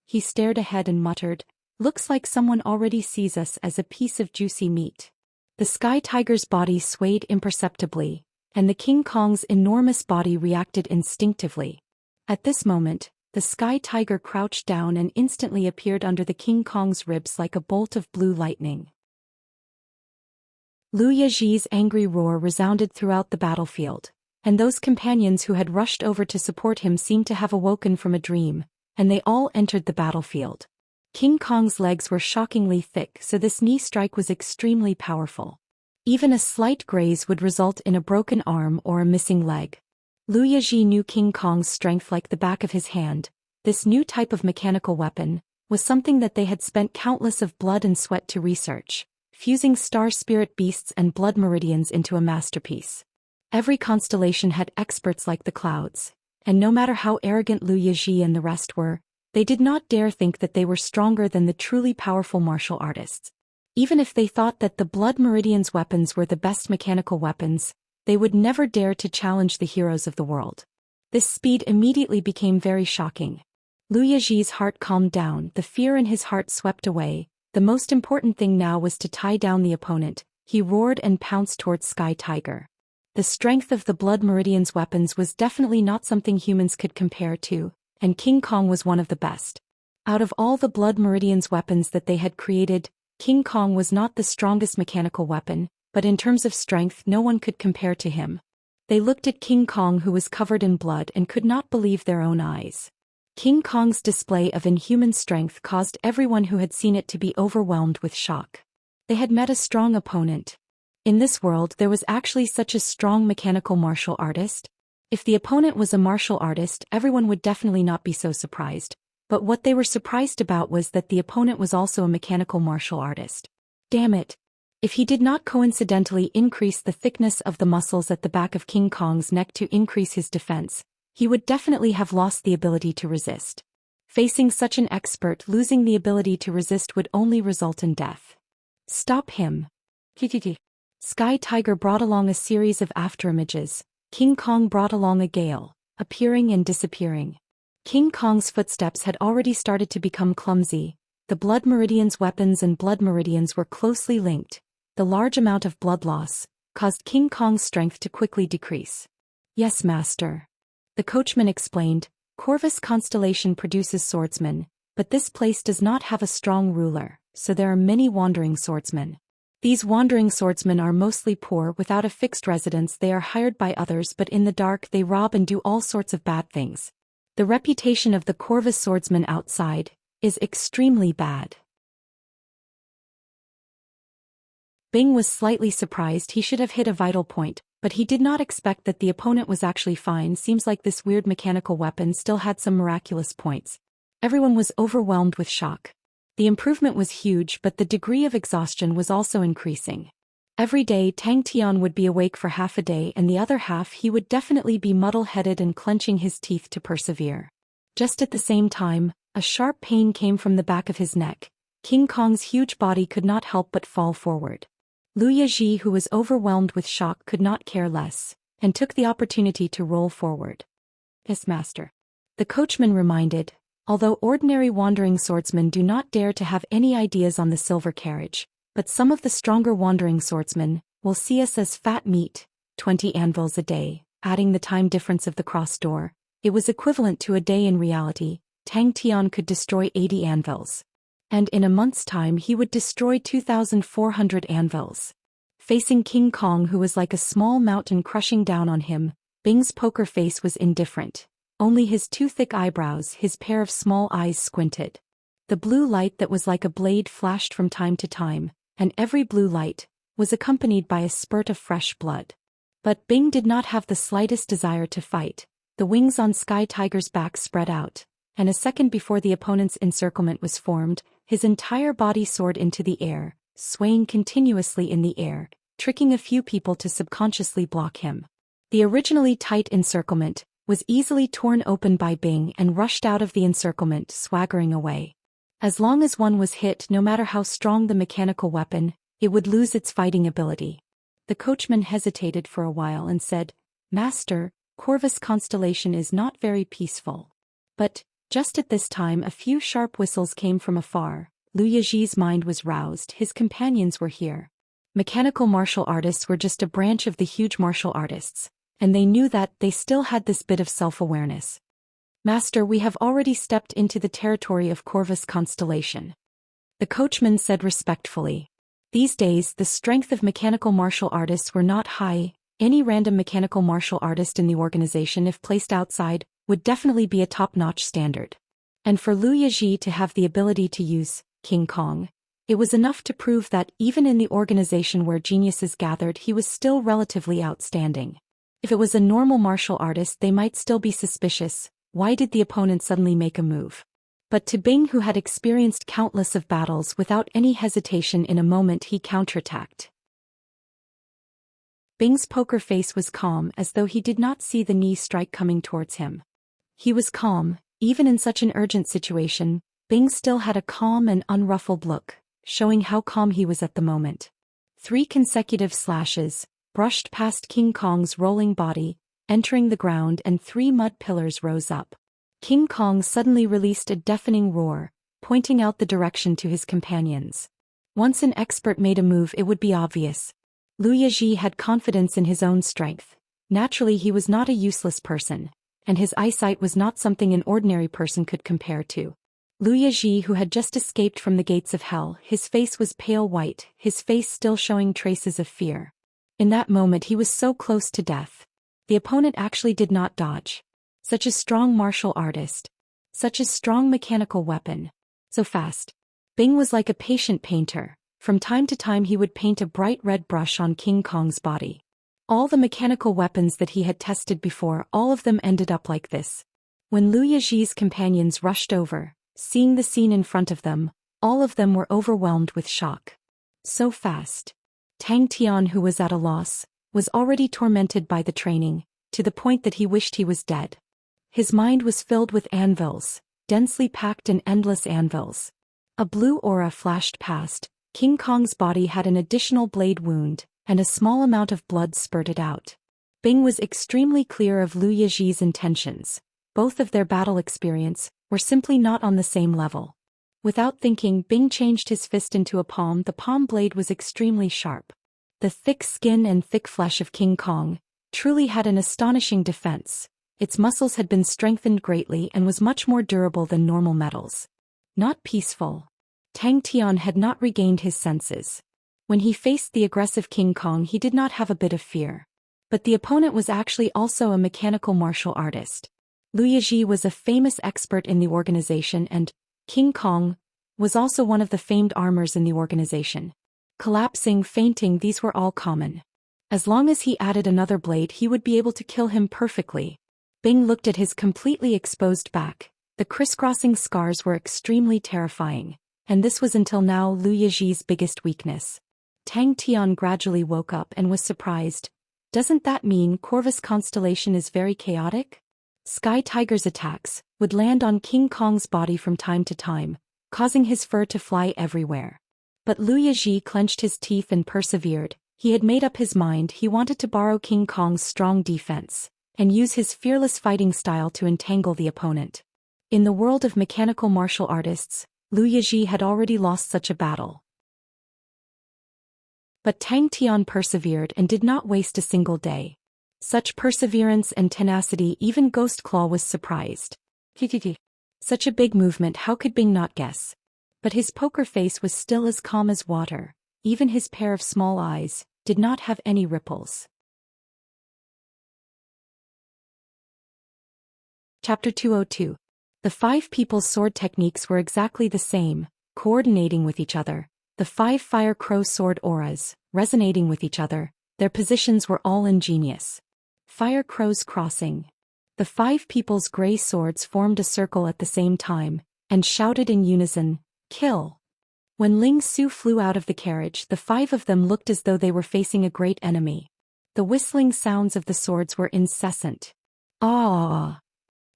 Speaker 1: He stared ahead and muttered, "Looks like someone already sees us as a piece of juicy meat." The Sky Tiger's body swayed imperceptibly, and the King Kong's enormous body reacted instinctively. At this moment, the Sky Tiger crouched down and instantly appeared under the King Kong's ribs like a bolt of blue lightning. Lu Yaji's angry roar resounded throughout the battlefield, and those companions who had rushed over to support him seemed to have awoken from a dream, and they all entered the battlefield. King Kong's legs were shockingly thick, so this knee strike was extremely powerful. Even a slight graze would result in a broken arm or a missing leg. Lu Yaji knew King Kong's strength like the back of his hand. This new type of mechanical weapon was something that they had spent countless of blood and sweat to research, fusing star spirit beasts and blood meridians into a masterpiece. Every constellation had experts like the clouds, and no matter how arrogant Lu Yaji and the rest were, they did not dare think that they were stronger than the truly powerful martial artists. Even if they thought that the blood meridian's weapons were the best mechanical weapons, they would never dare to challenge the heroes of the world. This speed immediately became very shocking. Lu Yaji's heart calmed down, the fear in his heart swept away. The most important thing now was to tie down the opponent. He roared and pounced towards Sky Tiger. The strength of the blood meridian's weapons was definitely not something humans could compare to, and King Kong was one of the best. Out of all the blood meridian's weapons that they had created, King Kong was not the strongest mechanical weapon, but in terms of strength no one could compare to him. They looked at King Kong, who was covered in blood, and could not believe their own eyes. King Kong's display of inhuman strength caused everyone who had seen it to be overwhelmed with shock. They had met a strong opponent. In this world there was actually such a strong mechanical martial artist? If the opponent was a martial artist, everyone would definitely not be so surprised. But what they were surprised about was that the opponent was also a mechanical martial artist. Damn it! If he did not coincidentally increase the thickness of the muscles at the back of King Kong's neck to increase his defense, he would definitely have lost the ability to resist. Facing such an expert, losing the ability to resist would only result in death. Stop him. Sky Tiger brought along a series of afterimages. King Kong brought along a gale, appearing and disappearing. King Kong's footsteps had already started to become clumsy. The blood meridians, weapons and blood meridians were closely linked. The large amount of blood loss caused King Kong's strength to quickly decrease. Yes, master. The coachman explained, Corvus Constellation produces swordsmen, but this place does not have a strong ruler, so there are many wandering swordsmen. These wandering swordsmen are mostly poor without a fixed residence. They are hired by others, but in the dark they rob and do all sorts of bad things. The reputation of the Corvus swordsman outside is extremely bad. Bing was slightly surprised. He should have hit a vital point, but he did not expect that the opponent was actually fine. Seems like this weird mechanical weapon still had some miraculous points. Everyone was overwhelmed with shock. The improvement was huge, but the degree of exhaustion was also increasing. Every day Tang Tian would be awake for half a day, and the other half he would definitely be muddle-headed and clenching his teeth to persevere. Just at the same time, a sharp pain came from the back of his neck. King Kong's huge body could not help but fall forward. Lu Yaji, who was overwhelmed with shock, could not care less, and took the opportunity to roll forward. Yes, master. The coachman reminded, although ordinary wandering swordsmen do not dare to have any ideas on the silver carriage, but some of the stronger wandering swordsmen will see us as fat meat. 20 anvils a day, adding the time difference of the cross door, it was equivalent to a day in reality. Tang Tian could destroy 80 anvils. And in a month's time he would destroy 2,400 anvils. Facing King Kong, who was like a small mountain crushing down on him, Bing's poker face was indifferent. Only his two thick eyebrows, his pair of small eyes squinted. The blue light that was like a blade flashed from time to time, and every blue light was accompanied by a spurt of fresh blood. But Bing did not have the slightest desire to fight. The wings on Sky Tiger's back spread out, and a second before the opponent's encirclement was formed, his entire body soared into the air, swaying continuously in the air, tricking a few people to subconsciously block him. The originally tight encirclement was easily torn open by Bing and rushed out of the encirclement, swaggering away. As long as one was hit, no matter how strong the mechanical weapon, it would lose its fighting ability. The coachman hesitated for a while and said, Master, Corvus Constellation is not very peaceful. But, just at this time a few sharp whistles came from afar. Lu Yaji's mind was roused. His companions were here. Mechanical martial artists were just a branch of the huge martial artists, and they knew that they still had this bit of self-awareness. Master, we have already stepped into the territory of Corvus Constellation. The coachman said respectfully. These days the strength of mechanical martial artists were not high. Any random mechanical martial artist in the organization, if placed outside, would definitely be a top-notch standard. And for Lu Yaji to have the ability to use King Kong, it was enough to prove that even in the organization where geniuses gathered, he was still relatively outstanding. If it was a normal martial artist, they might still be suspicious. Why did the opponent suddenly make a move? But to Bing, who had experienced countless of battles, without any hesitation, in a moment he counterattacked. Bing's poker face was calm, as though he did not see the knee strike coming towards him. He was calm, even in such an urgent situation. Bing still had a calm and unruffled look, showing how calm he was at the moment. 3 consecutive slashes brushed past King Kong's rolling body, entering the ground, and 3 mud pillars rose up. King Kong suddenly released a deafening roar, pointing out the direction to his companions. Once an expert made a move, it would be obvious. Lu Yaji had confidence in his own strength. Naturally, he was not a useless person, and his eyesight was not something an ordinary person could compare to. Lu Yaji, who had just escaped from the gates of hell, his face was pale white, his face still showing traces of fear. In that moment he was so close to death. The opponent actually did not dodge. Such a strong martial artist. Such a strong mechanical weapon. So fast. Bing was like a patient painter. From time to time he would paint a bright red brush on King Kong's body. All the mechanical weapons that he had tested before, all of them ended up like this. When Lu Yaji's companions rushed over, Seeing the scene in front of them, all of them were overwhelmed with shock. So fast. Tang Tian, who was at a loss, was already tormented by the training, to the point that he wished he was dead. His mind was filled with anvils, densely packed in endless anvils. A blue aura flashed past. King Kong's body had an additional blade wound, and a small amount of blood spurted out. Bing was extremely clear of Lu Yiji's intentions. Both of their battle experience were simply not on the same level. Without thinking, Bing changed his fist into a palm. The palm blade was extremely sharp. The thick skin and thick flesh of King Kong truly had an astonishing defense. Its muscles had been strengthened greatly and was much more durable than normal metals. Not peaceful. Tang Tian had not regained his senses. When he faced the aggressive King Kong, he did not have a bit of fear. But the opponent was actually also a mechanical martial artist. Lu Yiji was a famous expert in the organization, and King Kong was also one of the famed armors in the organization. Collapsing, fainting, these were all common. As long as he added another blade, he would be able to kill him perfectly. Bing looked at his completely exposed back. The crisscrossing scars were extremely terrifying, and this was until now Lu Yiji's biggest weakness. Tang Tian gradually woke up and was surprised. Doesn't that mean Corvus constellation is very chaotic? Sky Tiger's attacks would land on King Kong's body from time to time, causing his fur to fly everywhere. But Lu Yiji clenched his teeth and persevered. He had made up his mind. He wanted to borrow King Kong's strong defense and use his fearless fighting style to entangle the opponent. In the world of mechanical martial artists, Lu Yiji had already lost such a battle. But Tang Tian persevered and did not waste a single day. Such perseverance and tenacity, even Ghost Claw was surprised. Such a big movement, how could Bing not guess? But his poker face was still as calm as water. Even his pair of small eyes did not have any ripples. Chapter 202. The 5 people's sword techniques were exactly the same, coordinating with each other. The 5 fire crow sword auras, resonating with each other. Their positions were all ingenious. Fire crows crossing. The 5 people's gray swords formed a circle at the same time, and shouted in unison, "Kill!" When Ling Su flew out of the carriage, the 5 of them looked as though they were facing a great enemy. The whistling sounds of the swords were incessant. Ah!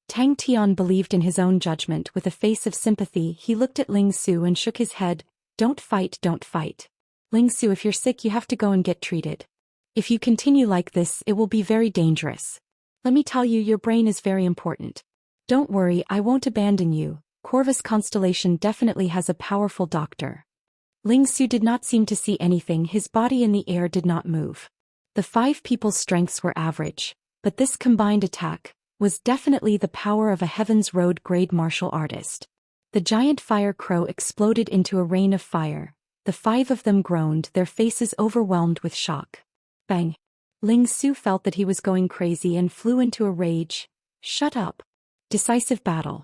Speaker 1: Tang Tian believed in his own judgment. With a face of sympathy, he looked at Ling Su and shook his head. Don't fight, don't fight. Ling Su, if you're sick, you have to go and get treated. If you continue like this, it will be very dangerous. Let me tell you, your brain is very important. Don't worry, I won't abandon you. Corvus constellation definitely has a powerful doctor. Ling Su did not seem to see anything. His body in the air did not move. The 5 people's strengths were average, but this combined attack was definitely the power of a Heaven's Road grade martial artist. The giant fire crow exploded into a rain of fire. The 5 of them groaned, their faces overwhelmed with shock. Bang! Ling Su felt that he was going crazy and flew into a rage. Shut up! Decisive battle.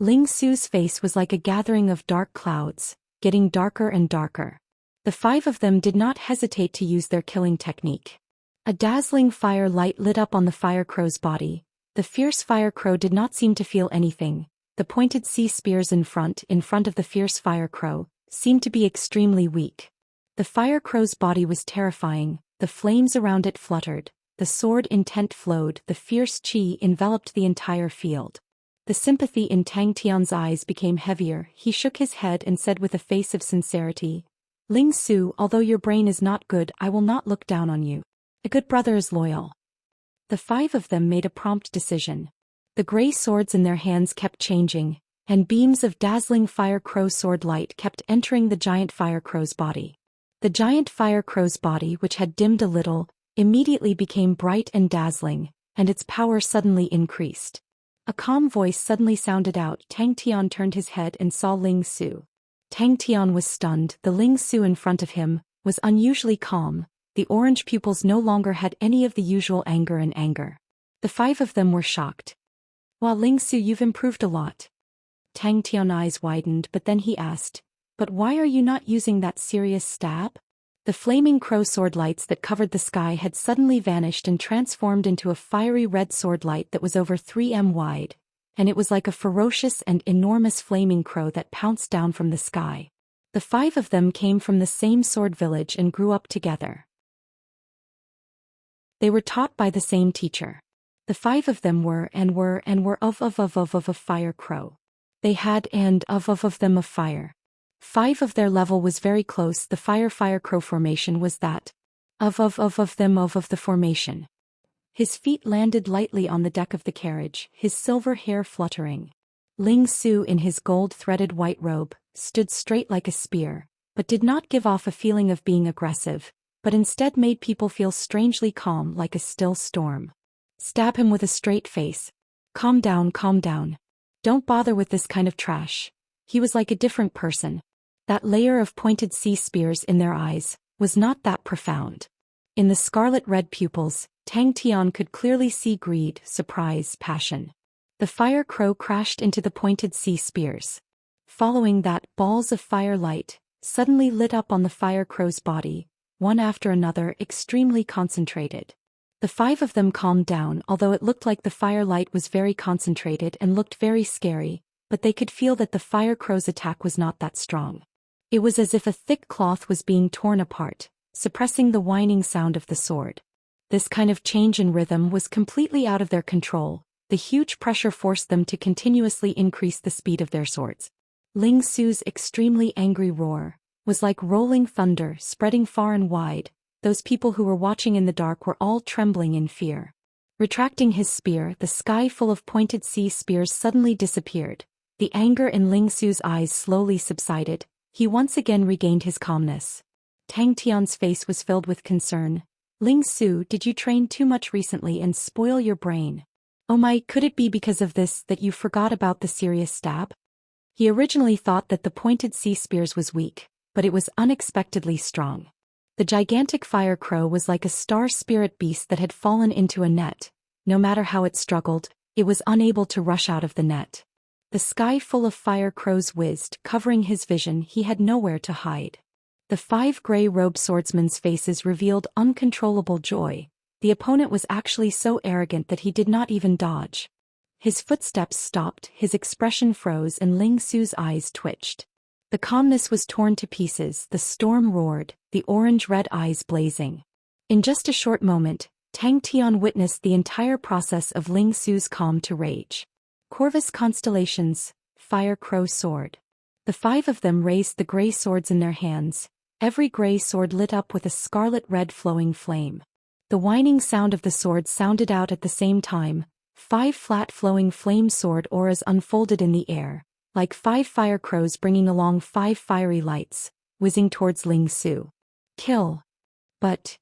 Speaker 1: Ling Su's face was like a gathering of dark clouds, getting darker and darker. The 5 of them did not hesitate to use their killing technique. A dazzling fire light lit up on the fire crow's body. The fierce fire crow did not seem to feel anything. The pointed sea spears in front of the fierce fire crow seemed to be extremely weak. The fire crow's body was terrifying. The flames around it fluttered. The sword intent flowed. The fierce chi enveloped the entire field. The sympathy in Tang Tian's eyes became heavier. He shook his head and said with a face of sincerity, "Ling Su, although your brain is not good, I will not look down on you. A good brother is loyal." The 5 of them made a prompt decision. The gray swords in their hands kept changing, and beams of dazzling fire crow sword light kept entering the giant fire crow's body. The giant fire crow's body, which had dimmed a little, immediately became bright and dazzling, and its power suddenly increased. A calm voice suddenly sounded out. Tang Tian turned his head and saw Ling Su. Tang Tian was stunned. The Ling Su in front of him was unusually calm. The orange pupils no longer had any of the usual anger. The 5 of them were shocked. "Wow, Ling Su, you've improved a lot." Tang Tian's eyes widened, but then he asked, "But why are you not using that serious stab?" The flaming crow sword lights that covered the sky had suddenly vanished and transformed into a fiery red sword light that was over 3 m wide. and it was like a ferocious and enormous flaming crow that pounced down from the sky. The 5 of them came from the same sword village and grew up together. They were taught by the same teacher. The 5 of them were of fire crow. They had and of them of fire. 5 of their level was very close. The fire crow formation was that. Of the formation. His feet landed lightly on the deck of the carriage, his silver hair fluttering. Ling Su in his gold-threaded white robe, stood straight like a spear, but did not give off a feeling of being aggressive, but instead made people feel strangely calm like a still storm. Stab him with a straight face. Calm down, calm down. Don't bother with this kind of trash. He was like a different person. That layer of pointed sea spears in their eyes was not that profound. In the scarlet-red pupils, Tang Tian could clearly see greed, surprise, passion. The fire crow crashed into the pointed sea spears. Following that, balls of fire light suddenly lit up on the fire crow's body, one after another, extremely concentrated. The 5 of them calmed down, although it looked like the firelight was very concentrated and looked very scary, but they could feel that the fire crow's attack was not that strong. It was as if a thick cloth was being torn apart, suppressing the whining sound of the sword. This kind of change in rhythm was completely out of their control. The huge pressure forced them to continuously increase the speed of their swords. Ling Su's extremely angry roar was like rolling thunder spreading far and wide. Those people who were watching in the dark were all trembling in fear. Retracting his spear, the sky full of pointed sea spears suddenly disappeared. The anger in Ling Su's eyes slowly subsided. He once again regained his calmness. Tang Tian's face was filled with concern. Ling Su, did you train too much recently and spoil your brain? Oh my, could it be because of this that you forgot about the serious stab? He originally thought that the pointed sea spears was weak, but it was unexpectedly strong. The gigantic fire crow was like a star spirit beast that had fallen into a net. No matter how it struggled, it was unable to rush out of the net. The sky full of fire crows whizzed, covering his vision. He had nowhere to hide. The 5 gray-robed swordsmen's faces revealed uncontrollable joy. The opponent was actually so arrogant that he did not even dodge. His footsteps stopped, his expression froze, and Ling Su's eyes twitched. The calmness was torn to pieces, the storm roared, the orange-red eyes blazing. In just a short moment, Tang Tian witnessed the entire process of Ling Su's calm to rage. Corvus Constellations, Fire Crow Sword. The 5 of them raised the gray swords in their hands. Every gray sword lit up with a scarlet-red flowing flame. The whining sound of the swords sounded out at the same time. 5 flat flowing flame sword auras unfolded in the air, like 5 fire crows bringing along 5 fiery lights, whizzing towards Ling Su. Kill. But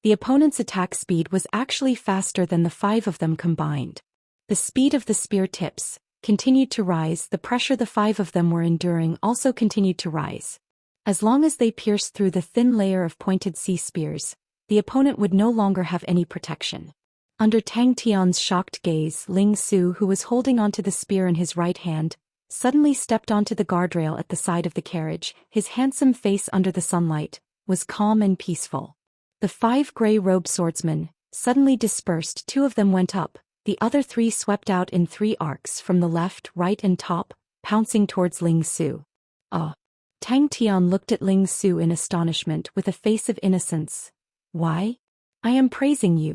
Speaker 1: the opponent's attack speed was actually faster than the 5 of them combined. The speed of the spear tips continued to rise. The pressure the 5 of them were enduring also continued to rise. As long as they pierced through the thin layer of pointed sea spears, the opponent would no longer have any protection. Under Tang Tian's shocked gaze, Ling Su, who was holding onto the spear in his right hand, suddenly stepped onto the guardrail at the side of the carriage. His handsome face under the sunlight was calm and peaceful. The 5 gray-robed swordsmen suddenly dispersed. 2 of them went up, the other 3 swept out in 3 arcs from the left, right and top, pouncing towards Ling Su. Tang Tian looked at Ling Su in astonishment with a face of innocence. Why? I am praising you.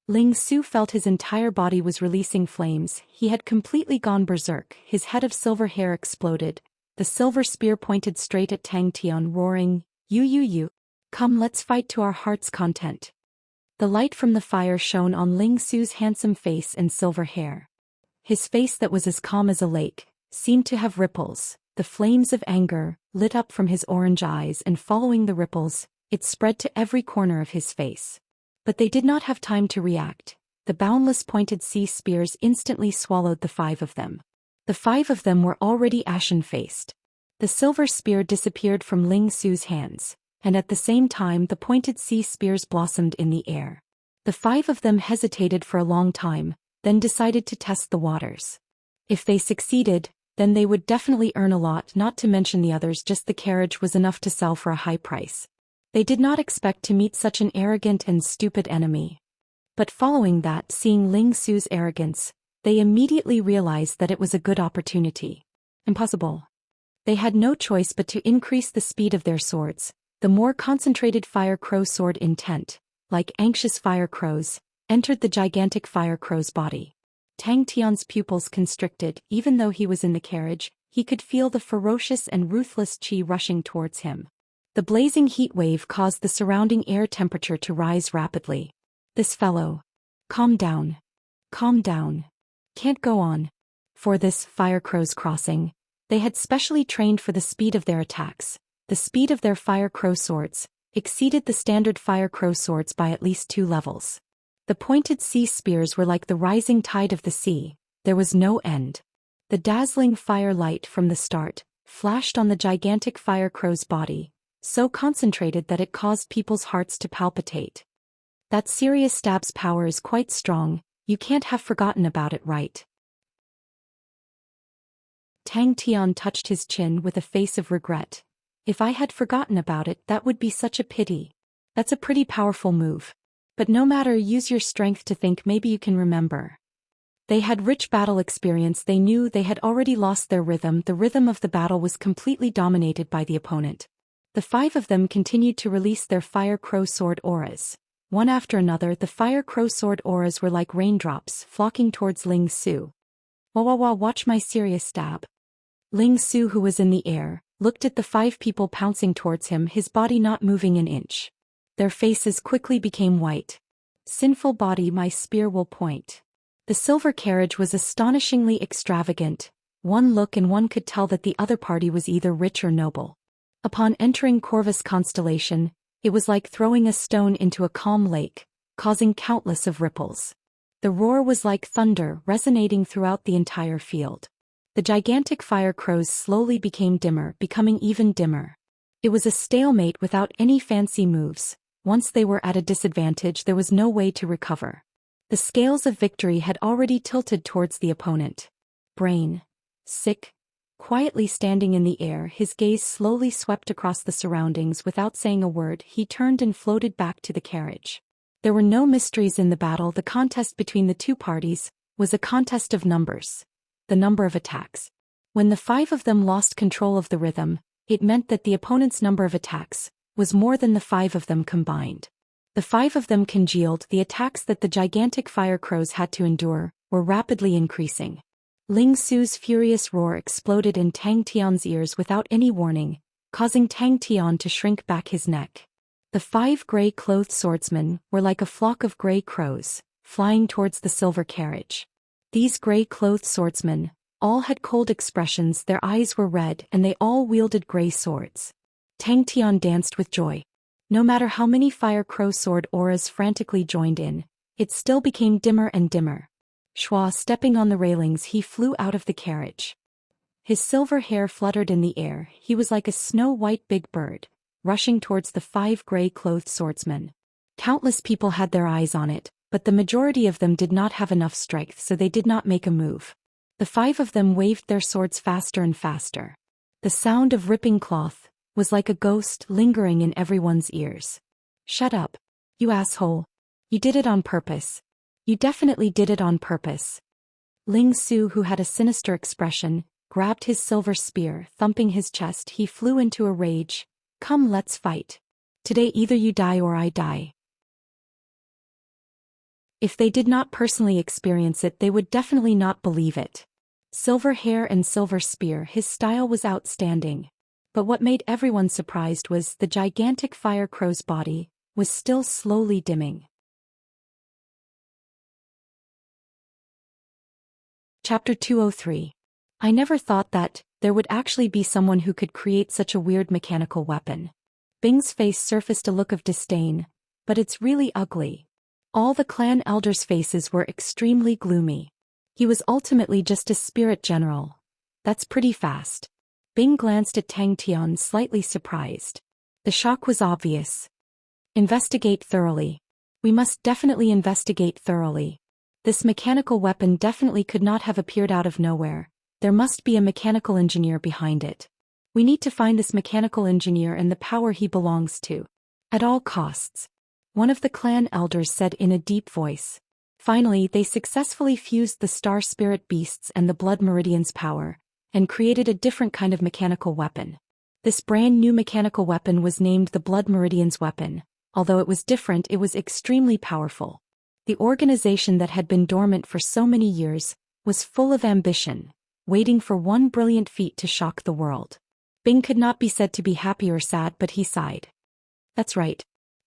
Speaker 1: Ling Su felt his entire body was releasing flames. He had completely gone berserk. His head of silver hair exploded. The silver spear pointed straight at Tang Tian, roaring, You. Come, let's fight to our heart's content. The light from the fire shone on Ling Su's handsome face and silver hair. His face that was as calm as a lake seemed to have ripples. The flames of anger lit up from his orange eyes, and following the ripples, it spread to every corner of his face. But they did not have time to react. The boundless pointed sea spears instantly swallowed the 5 of them. The 5 of them were already ashen-faced. The silver spear disappeared from Ling Su's hands, and at the same time the pointed sea spears blossomed in the air. The 5 of them hesitated for a long time, then decided to test the waters. If they succeeded, then they would definitely earn a lot, not to mention the others. Just the carriage was enough to sell for a high price. They did not expect to meet such an arrogant and stupid enemy. But following that, seeing Ling Su's arrogance, they immediately realized that it was a good opportunity. Impossible. They had no choice but to increase the speed of their swords. The more concentrated fire crow sword intent, like anxious fire crows, entered the gigantic fire crow's body. Tang Tian's pupils constricted. Even though he was in the carriage, he could feel the ferocious and ruthless qi rushing towards him. The blazing heat wave caused the surrounding air temperature to rise rapidly. This fellow. Calm down. Calm down. Can't go on. For this fire crow's crossing, they had specially trained for the speed of their attacks. The speed of their fire crow swords exceeded the standard fire crow swords by at least 2 levels. The pointed sea spears were like the rising tide of the sea. There was no end. The dazzling fire light from the start flashed on the gigantic fire crow's body, so concentrated that it caused people's hearts to palpitate. That serious stab's power is quite strong. You can't have forgotten about it, right? Tang Tian touched his chin with a face of regret. If I had forgotten about it, that would be such a pity. That's a pretty powerful move. But no matter, use your strength to think, maybe you can remember. They had rich battle experience. They knew they had already lost their rhythm. The rhythm of the battle was completely dominated by the opponent. The 5 of them continued to release their fire crow sword auras. One after another, the fire crow sword auras were like raindrops flocking towards Ling Su. Watch my serious stab. Ling Su, who was in the air, looked at the 5 people pouncing towards him, his body not moving an inch. Their faces quickly became white. Sinful body, my spear will point. The silver carriage was astonishingly extravagant. One look and one could tell that the other party was either rich or noble. Upon entering Corvus constellation, it was like throwing a stone into a calm lake, causing countless of ripples. The roar was like thunder resonating throughout the entire field. The gigantic fire crows slowly became dimmer, becoming even dimmer. It was a stalemate without any fancy moves. Once they were at a disadvantage, there was no way to recover. The scales of victory had already tilted towards the opponent. Brain. Sick. Quietly standing in the air, his gaze slowly swept across the surroundings. Without saying a word, he turned and floated back to the carriage. There were no mysteries in the battle. The contest between the 2 parties was a contest of numbers. The number of attacks. When the 5 of them lost control of the rhythm, it meant that the opponent's number of attacks was more than the 5 of them combined. The 5 of them congealed. The attacks that the gigantic fire crows had to endure were rapidly increasing. Ling Su's furious roar exploded in Tang Tian's ears without any warning, causing Tang Tian to shrink back his neck. The 5 gray-clothed swordsmen were like a flock of gray crows, flying towards the silver carriage. These gray-clothed swordsmen all had cold expressions, their eyes were red, and they all wielded gray swords. Tang Tian danced with joy. No matter how many fire crow sword auras frantically joined in, it still became dimmer and dimmer. Schwa, stepping on the railings, he flew out of the carriage. His silver hair fluttered in the air. He was like a snow-white big bird, rushing towards the 5 gray-clothed swordsmen. Countless people had their eyes on it, but the majority of them did not have enough strength, so they did not make a move. The 5 of them waved their swords faster and faster. The sound of ripping cloth was like a ghost lingering in everyone's ears. Shut up. You asshole. You did it on purpose. You definitely did it on purpose. Ling Su, who had a sinister expression, grabbed his silver spear, thumping his chest. He flew into a rage. Come, let's fight. Today either you die or I die. If they did not personally experience it, they would definitely not believe it. Silver hair and silver spear, his style was outstanding. But what made everyone surprised was the gigantic fire crow's body was still slowly dimming. Chapter 203. I never thought that there would actually be someone who could create such a weird mechanical weapon. Bing's face surfaced a look of disdain, but it's really ugly. All the clan elders' faces were extremely gloomy. He was ultimately just a spirit general. That's pretty fast. Bing glanced at Tang Tian, slightly surprised. The shock was obvious. Investigate thoroughly. We must definitely investigate thoroughly. This mechanical weapon definitely could not have appeared out of nowhere. There must be a mechanical engineer behind it. We need to find this mechanical engineer and the power he belongs to. At all costs. one of the clan elders said in a deep voice. Finally, they successfully fused the star spirit beasts and the blood meridian's power, and created a different kind of mechanical weapon. This brand new mechanical weapon was named the Blood Meridian's weapon. Although it was different, it was extremely powerful. The organization that had been dormant for so many years was full of ambition, waiting for one brilliant feat to shock the world. Bing could not be said to be happy or sad, but he sighed. That's right.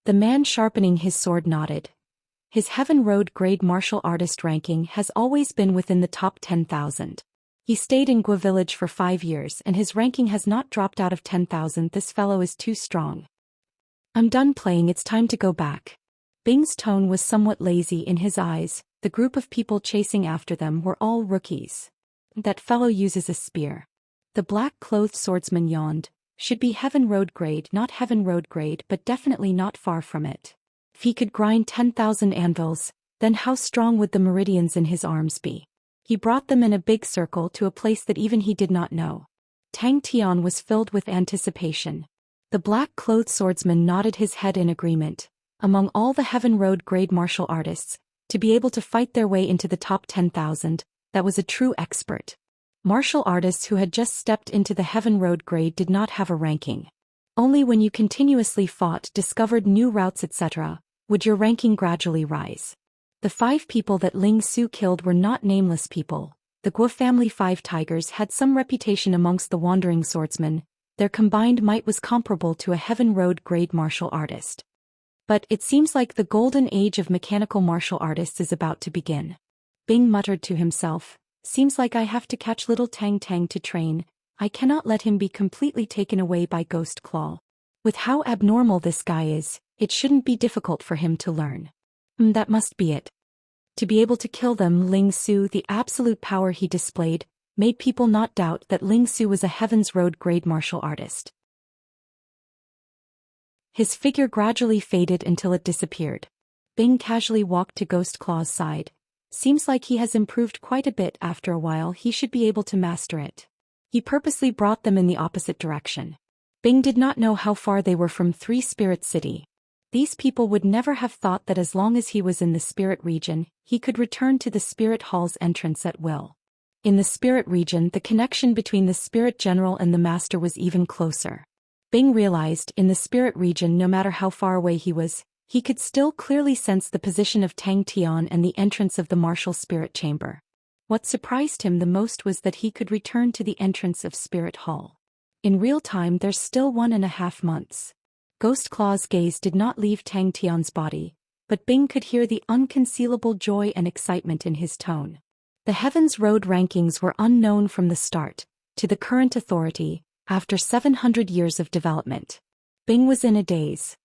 Speaker 1: The man sharpening his sword nodded. His Heaven Road grade martial artist ranking has always been within the top 10,000. He stayed in Gua village for 5 years and his ranking has not dropped out of 10,000. This fellow is too strong. I'm done playing, it's time to go back. Bing's tone was somewhat lazy in his eyes. The group of people chasing after them were all rookies. That fellow uses a spear. The black-clothed swordsman yawned. Should be Heaven Road grade, not Heaven Road grade, but definitely not far from it. If he could grind 10,000 anvils, then how strong would the meridians in his arms be? He brought them in a big circle to a place that even he did not know. Tang Tian was filled with anticipation. The black-clothed swordsman nodded his head in agreement. Among all the Heaven Road grade martial artists, to be able to fight their way into the top 10,000, that was a true expert. Martial artists who had just stepped into the Heaven Road grade did not have a ranking. Only when you continuously fought, discovered new routes, etc., would your ranking gradually rise. The 5 people that Ling Su killed were not nameless people. The Guo family 5 tigers had some reputation amongst the wandering swordsmen. Their combined might was comparable to a Heaven Road grade martial artist. But it seems like the golden age of mechanical martial artists is about to begin. Bing muttered to himself, seems like I have to catch little Tang Tang to train. I cannot let him be completely taken away by Ghost Claw. With how abnormal this guy is, it shouldn't be difficult for him to learn. That must be it. To be able to kill them, Ling Su, the absolute power he displayed, made people not doubt that Ling Su was a Heaven's Road grade martial artist. His figure gradually faded until it disappeared. Bing casually walked to Ghost Claw's side. Seems like he has improved quite a bit. After a while he should be able to master it. He purposely brought them in the opposite direction. Bing did not know how far they were from Three Spirit City. These people would never have thought that as long as he was in the spirit region, he could return to the spirit hall's entrance at will. In the spirit region, the connection between the spirit general and the master was even closer. Bing realized in the spirit region, no matter how far away he was, he could still clearly sense the position of Tang Tian and the entrance of the martial spirit chamber. What surprised him the most was that he could return to the entrance of Spirit Hall. In real time, there's still 1.5 months. Ghost Claw's gaze did not leave Tang Tian's body, but Bing could hear the unconcealable joy and excitement in his tone. The Heaven's Road rankings were unknown from the start, to the current authority, after 700 years of development. Bing was in a daze.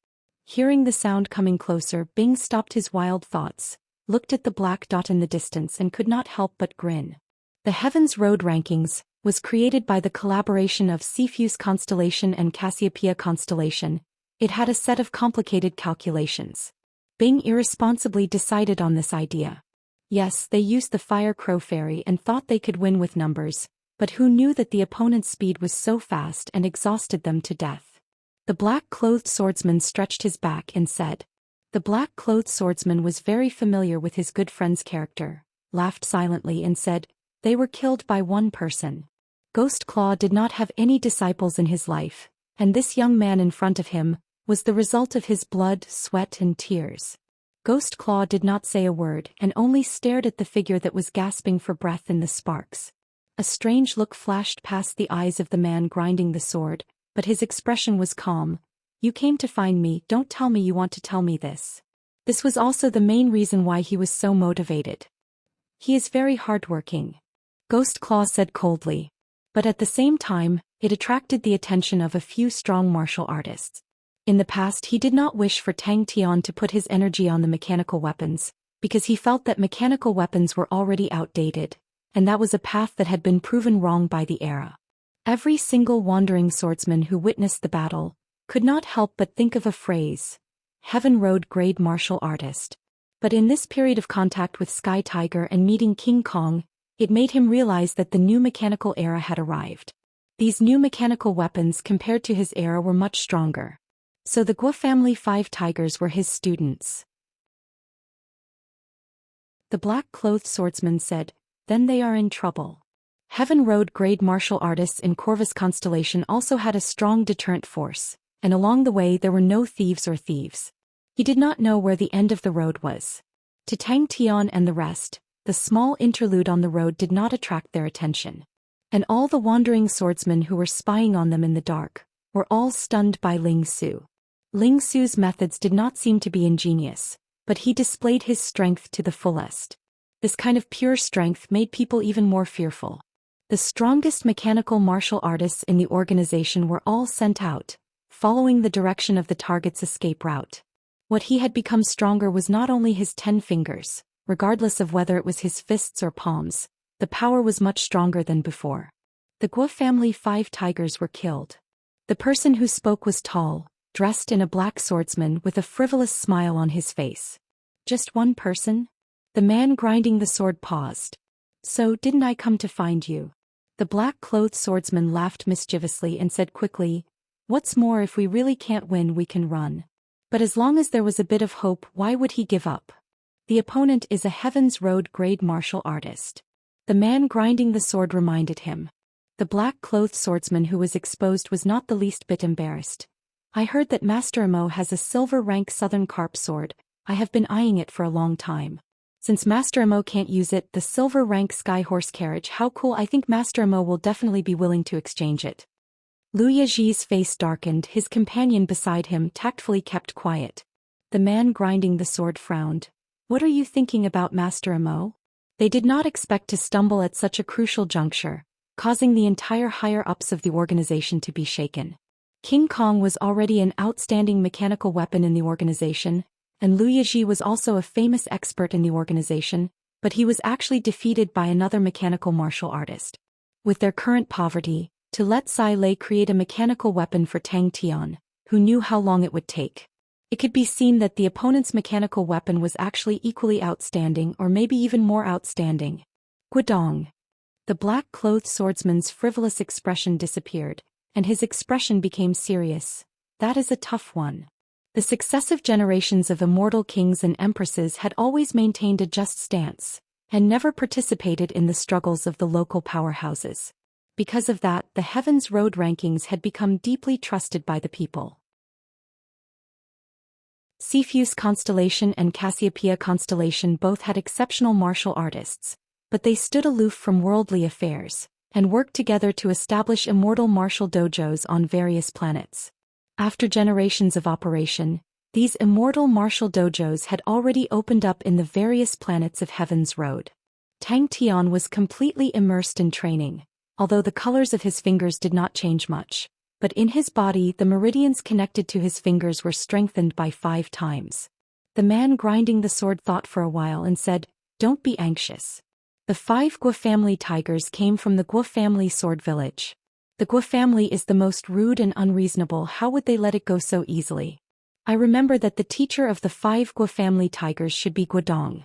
Speaker 1: Hearing the sound coming closer, Bing stopped his wild thoughts, looked at the black dot in the distance and could not help but grin. The Heaven's Road rankings was created by the collaboration of Cepheus constellation and Cassiopeia constellation. It had a set of complicated calculations. Bing irresponsibly decided on this idea. Yes, they used the Fire Crow Fairy and thought they could win with numbers, but who knew that the opponent's speed was so fast and exhausted them to death? The black-clothed swordsman stretched his back and said. The black-clothed swordsman was very familiar with his good friend's character, laughed silently and said, they were killed by one person. Ghost Claw did not have any disciples in his life, and this young man in front of him was the result of his blood, sweat and tears. Ghost Claw did not say a word and only stared at the figure that was gasping for breath in the sparks. A strange look flashed past the eyes of the man grinding the sword, but his expression was calm. You came to find me, don't tell me you want to tell me this. This was also the main reason why he was so motivated. He is very hardworking. Ghost Claw said coldly. But at the same time, it attracted the attention of a few strong martial artists. In the past he did not wish for Tang Tian to put his energy on the mechanical weapons, because he felt that mechanical weapons were already outdated, and that was a path that had been proven wrong by the era. Every single wandering swordsman who witnessed the battle could not help but think of a phrase, Heaven Road grade martial artist. But in this period of contact with Sky Tiger and meeting King Kong, it made him realize that the new mechanical era had arrived. These new mechanical weapons compared to his era were much stronger. So the Guo family 5 tigers were his students. The black-clothed swordsman said, then they are in trouble. Heaven Road grade martial artists in Corvus constellation also had a strong deterrent force, and along the way there were no thieves or thieves. He did not know where the end of the road was. To Tang Tian and the rest, the small interlude on the road did not attract their attention. And all the wandering swordsmen who were spying on them in the dark were all stunned by Ling Su. Ling Su's methods did not seem to be ingenious, but he displayed his strength to the fullest. This kind of pure strength made people even more fearful. The strongest mechanical martial artists in the organization were all sent out, following the direction of the target's escape route. What he had become stronger was not only his 10 fingers, regardless of whether it was his fists or palms, the power was much stronger than before. The Guo family 5 tigers were killed. The person who spoke was tall, dressed in a black swordsman with a frivolous smile on his face. Just one person? The man grinding the sword paused. So didn't I come to find you? The black-clothed swordsman laughed mischievously and said quickly, what's more, if we really can't win we can run. But as long as there was a bit of hope, why would he give up? The opponent is a Heaven's Road grade martial artist. The man grinding the sword reminded him. The black-clothed swordsman who was exposed was not the least bit embarrassed. I heard that Master Amo has a silver-rank Southern Carp sword. I have been eyeing it for a long time. Since Master Amo can't use it, the silver-rank Skyhorse carriage, how cool. I think Master Amo will definitely be willing to exchange it. Lu Yaji's face darkened, his companion beside him tactfully kept quiet. The man grinding the sword frowned. What are you thinking about, Master Amo? They did not expect to stumble at such a crucial juncture, causing the entire higher-ups of the organization to be shaken. King Kong was already an outstanding mechanical weapon in the organization, and Lu Yaji was also a famous expert in the organization, but he was actually defeated by another mechanical martial artist. With their current poverty, to let Sai Lei create a mechanical weapon for Tang Tian, who knew how long it would take. It could be seen that the opponent's mechanical weapon was actually equally outstanding or maybe even more outstanding. Guodong. The black-clothed swordsman's frivolous expression disappeared, and his expression became serious. That is a tough one. The successive generations of immortal kings and empresses had always maintained a just stance, and never participated in the struggles of the local powerhouses. Because of that, the Heaven's Road rankings had become deeply trusted by the people. Cepheus constellation and Cassiopeia constellation both had exceptional martial artists, but they stood aloof from worldly affairs, and worked together to establish immortal martial dojos on various planets. After generations of operation, these immortal martial dojos had already opened up in the various planets of Heaven's Road. Tang Tian was completely immersed in training, although the colors of his fingers did not change much, but in his body the meridians connected to his fingers were strengthened by 5 times. The man grinding the sword thought for a while and said, don't be anxious. The 5 Guo family tigers came from the Guo family sword village. The Guo family is the most rude and unreasonable. How would they let it go so easily? I remember that the teacher of the 5 Guo family tigers should be Guodong.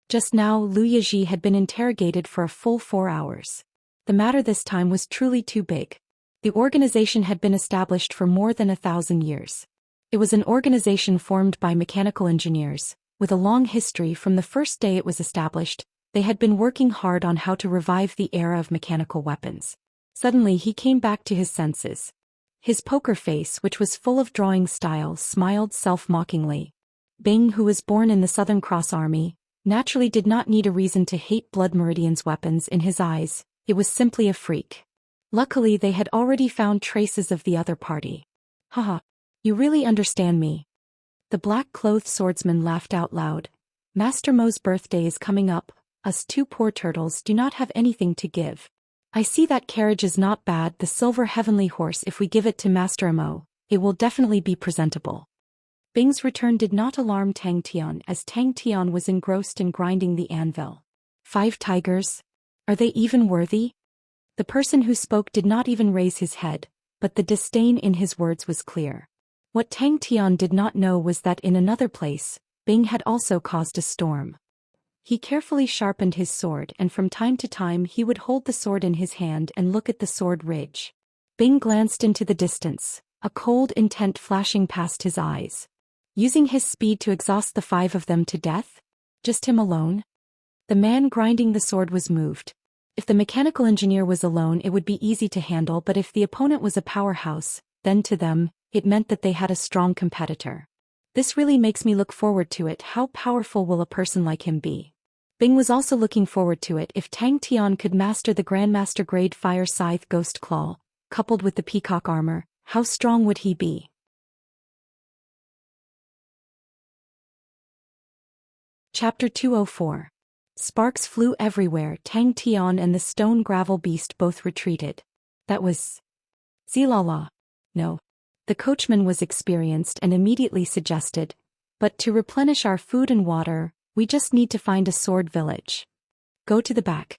Speaker 1: Just now Lu Yaji had been interrogated for a full 4 hours. The matter this time was truly too big. The organization had been established for more than 1,000 years. It was an organization formed by mechanical engineers, with a long history. From the first day it was established, they had been working hard on how to revive the era of mechanical weapons. Suddenly he came back to his senses. His poker face, which was full of drawing style, smiled self-mockingly. Bing, who was born in the Southern Cross Army, naturally did not need a reason to hate Blood Meridian's weapons. In his eyes, it was simply a freak. Luckily they had already found traces of the other party. Haha, you really understand me. The black-clothed swordsman laughed out loud. Master Mo's birthday is coming up. Us 2 poor turtles do not have anything to give. I see that carriage is not bad, the silver heavenly horse. If we give it to Master Amo, it will definitely be presentable. Bing's return did not alarm Tang Tian, as Tang Tian was engrossed in grinding the anvil. 5 tigers? Are they even worthy? The person who spoke did not even raise his head, but the disdain in his words was clear. What Tang Tian did not know was that in another place, Bing had also caused a storm. He carefully sharpened his sword, and from time to time he would hold the sword in his hand and look at the sword ridge. Bing glanced into the distance, a cold intent flashing past his eyes. Using his speed to exhaust the 5 of them to death? Just him alone? The man grinding the sword was moved. If the mechanical engineer was alone it would be easy to handle, but if the opponent was a powerhouse, then to them, it meant that they had a strong competitor. This really makes me look forward to it. How powerful will a person like him be? Bing was also looking forward to it. If Tang Tian could master the Grandmaster grade Fire Scythe Ghost Claw, coupled with the peacock armor, how strong would he be? Chapter 204. Sparks flew everywhere. Tang Tian and the stone gravel beast both retreated. That was... Zilala. No. The coachman was experienced and immediately suggested, but to replenish our food and water, we just need to find a sword village. Go to the back.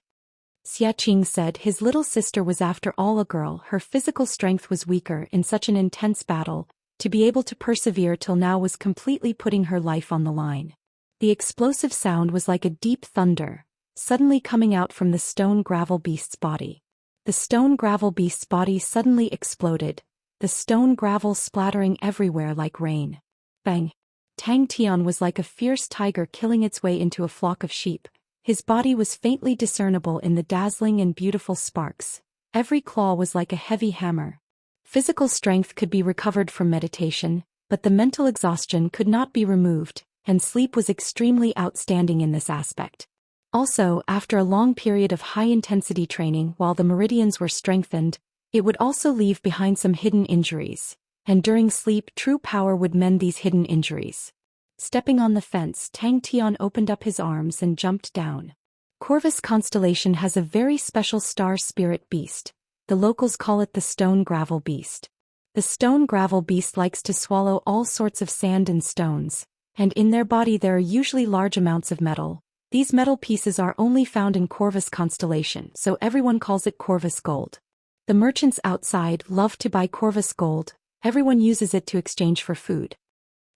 Speaker 1: Xiaxia said. His little sister was after all a girl. Her physical strength was weaker in such an intense battle. To be able to persevere till now was completely putting her life on the line. The explosive sound was like a deep thunder, suddenly coming out from the stone gravel beast's body. The stone gravel beast's body suddenly exploded, the stone gravel splattering everywhere like rain. Bang! Tang Tian was like a fierce tiger killing its way into a flock of sheep. His body was faintly discernible in the dazzling and beautiful sparks. Every claw was like a heavy hammer. Physical strength could be recovered from meditation, but the mental exhaustion could not be removed, and sleep was extremely outstanding in this aspect. Also, after a long period of high-intensity training while the meridians were strengthened, it would also leave behind some hidden injuries, and during sleep true power would mend these hidden injuries. Stepping on the fence, Tang Tian opened up his arms and jumped down. Corvus constellation has a very special star spirit beast. The locals call it the stone gravel beast. The stone gravel beast likes to swallow all sorts of sand and stones, and in their body there are usually large amounts of metal. These metal pieces are only found in Corvus constellation, so everyone calls it Corvus gold. The merchants outside love to buy Corvus gold. Everyone uses it to exchange for food.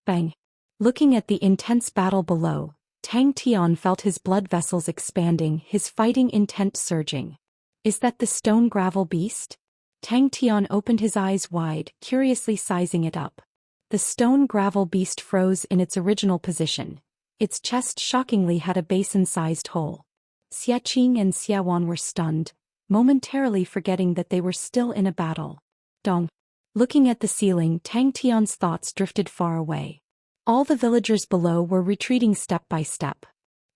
Speaker 1: Bang! Looking at the intense battle below, Tang Tian felt his blood vessels expanding, his fighting intent surging. Is that the stone gravel beast? Tang Tian opened his eyes wide, curiously sizing it up. The stone gravel beast froze in its original position. Its chest shockingly had a basin-sized hole. Xiaxia and Xiawan were stunned, momentarily forgetting that they were still in a battle. Dong. Looking at the ceiling, Tang Tian's thoughts drifted far away. All the villagers below were retreating step by step.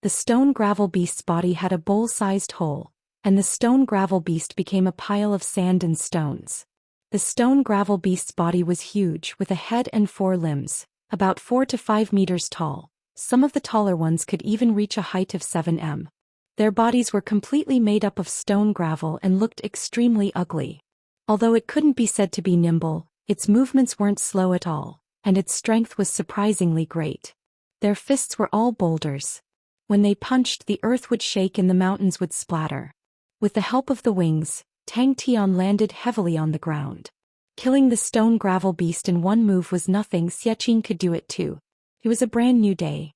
Speaker 1: The stone gravel beast's body had a bowl-sized hole, and the stone gravel beast became a pile of sand and stones. The stone gravel beast's body was huge, with a head and 4 limbs, about 4 to 5 meters tall. Some of the taller ones could even reach a height of 7 m. Their bodies were completely made up of stone gravel and looked extremely ugly. Although it couldn't be said to be nimble, its movements weren't slow at all, and its strength was surprisingly great. Their fists were all boulders. When they punched, the earth would shake and the mountains would splatter. With the help of the wings, Tang Tian landed heavily on the ground. Killing the stone gravel beast in one move was nothing. Xiaxia could do it too. It was a brand new day.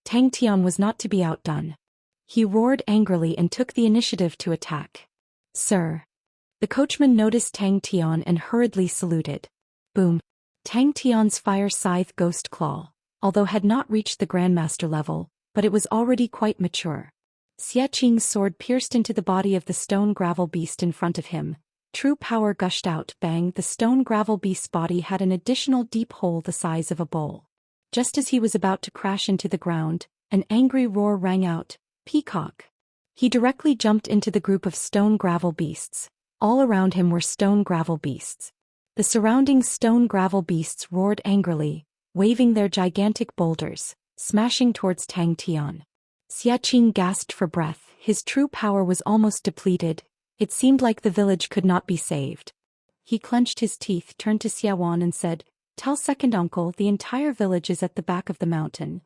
Speaker 1: Tang Tian was not to be outdone. He roared angrily and took the initiative to attack. Sir. The coachman noticed Tang Tian and hurriedly saluted. Boom. Tang Tian's fire scythe ghost claw, although had not reached the grandmaster level, but it was already quite mature. Xiaqi's sword pierced into the body of the stone gravel beast in front of him. True power gushed out. Bang! The stone gravel beast's body had an additional deep hole the size of a bowl. Just as he was about to crash into the ground, an angry roar rang out. Peacock! He directly jumped into the group of stone gravel beasts. All around him were stone gravel beasts. The surrounding stone gravel beasts roared angrily, waving their gigantic boulders, smashing towards Tang Tian. Xiaxia gasped for breath. His true power was almost depleted. It seemed like the village could not be saved. He clenched his teeth, turned to Xiawan and said, Tell second uncle the entire village is at the back of the mountain.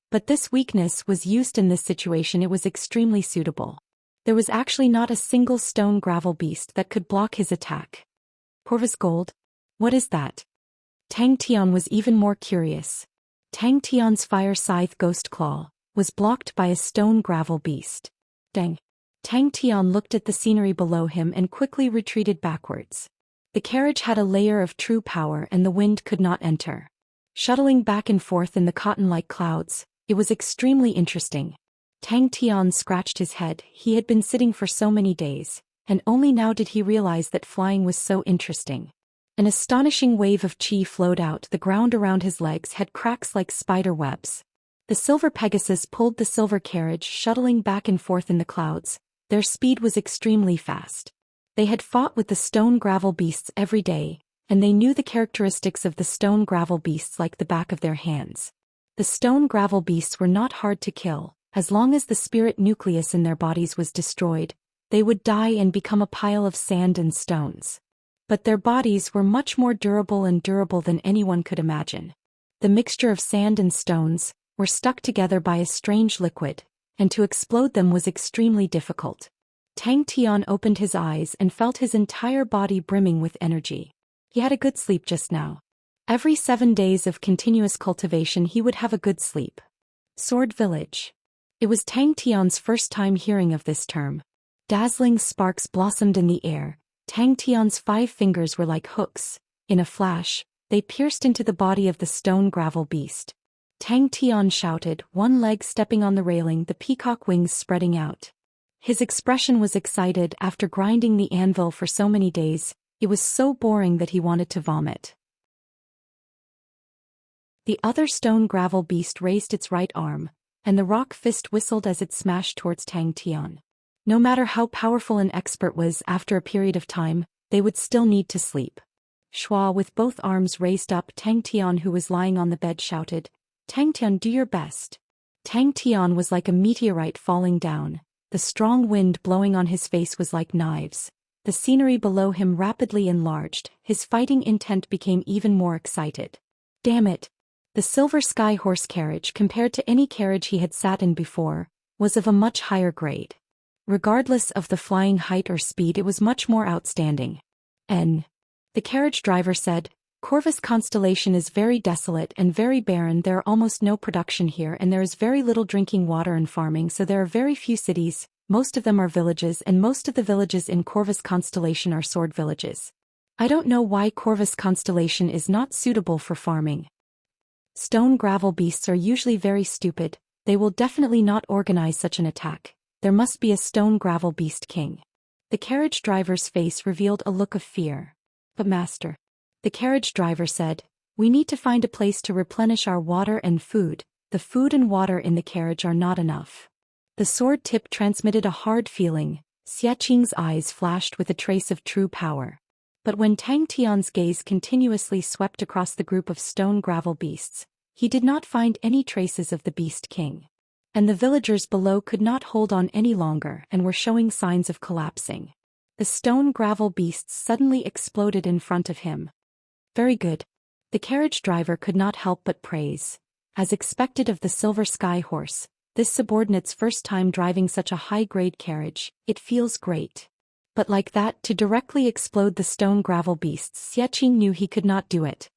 Speaker 1: But this weakness was used in this situation. It was extremely suitable. There was actually not a single stone gravel beast that could block his attack. Corvus gold? What is that? Tang Tian was even more curious. Tang Tian's fire scythe ghost claw was blocked by a stone gravel beast. Dang. Tang Tian looked at the scenery below him and quickly retreated backwards. The carriage had a layer of true power and the wind could not enter. Shuttling back and forth in the cotton-like clouds, it was extremely interesting. Tang Tian scratched his head. He had been sitting for so many days, and only now did he realize that flying was so interesting. An astonishing wave of qi flowed out. The ground around his legs had cracks like spider webs. The silver Pegasus pulled the silver carriage, shuttling back and forth in the clouds. Their speed was extremely fast. They had fought with the stone gravel beasts every day, and they knew the characteristics of the stone gravel beasts like the back of their hands. The stone gravel beasts were not hard to kill. As long as the spirit nucleus in their bodies was destroyed, they would die and become a pile of sand and stones. But their bodies were much more durable than anyone could imagine. The mixture of sand and stones were stuck together by a strange liquid, and to explode them was extremely difficult. Tang Tian opened his eyes and felt his entire body brimming with energy. He had a good sleep just now. Every 7 days of continuous cultivation he would have a good sleep. Sword Village. It was Tang Tian's first time hearing of this term. Dazzling sparks blossomed in the air. Tang Tian's 5 fingers were like hooks. In a flash, they pierced into the body of the stone gravel beast. Tang Tian shouted, one leg stepping on the railing, the peacock wings spreading out. His expression was excited. After grinding the anvil for so many days, it was so boring that he wanted to vomit. The other stone gravel beast raised its right arm, and the rock fist whistled as it smashed towards Tang Tian. No matter how powerful an expert was, after a period of time, they would still need to sleep. Shua, with both arms raised up, Tang Tian, who was lying on the bed, shouted, Tang Tian, do your best. Tang Tian was like a meteorite falling down. The strong wind blowing on his face was like knives. The scenery below him rapidly enlarged. His fighting intent became even more excited. Damn it! The silver sky horse carriage, compared to any carriage he had sat in before, was of a much higher grade. Regardless of the flying height or speed, it was much more outstanding. The carriage driver said, Corvus Constellation is very desolate and very barren. There are almost no production here, and there is very little drinking water and farming, so there are very few cities. Most of them are villages, and most of the villages in Corvus Constellation are sword villages. I don't know why Corvus Constellation is not suitable for farming. Stone gravel beasts are usually very stupid. They will definitely not organize such an attack. There must be a stone gravel beast king. The carriage driver's face revealed a look of fear. But master, the carriage driver said, we need to find a place to replenish our water and food. The food and water in the carriage are not enough. The sword tip transmitted a hard feeling. Xianxia's eyes flashed with a trace of true power. But when Tang Tian's gaze continuously swept across the group of stone gravel beasts, he did not find any traces of the beast king. And the villagers below could not hold on any longer and were showing signs of collapsing. The stone gravel beasts suddenly exploded in front of him. Very good. The carriage driver could not help but praise. As expected of the silver sky horse, this subordinate's first time driving such a high-grade carriage, it feels great. But like that, to directly explode the stone gravel beasts, Xianxia knew he could not do it.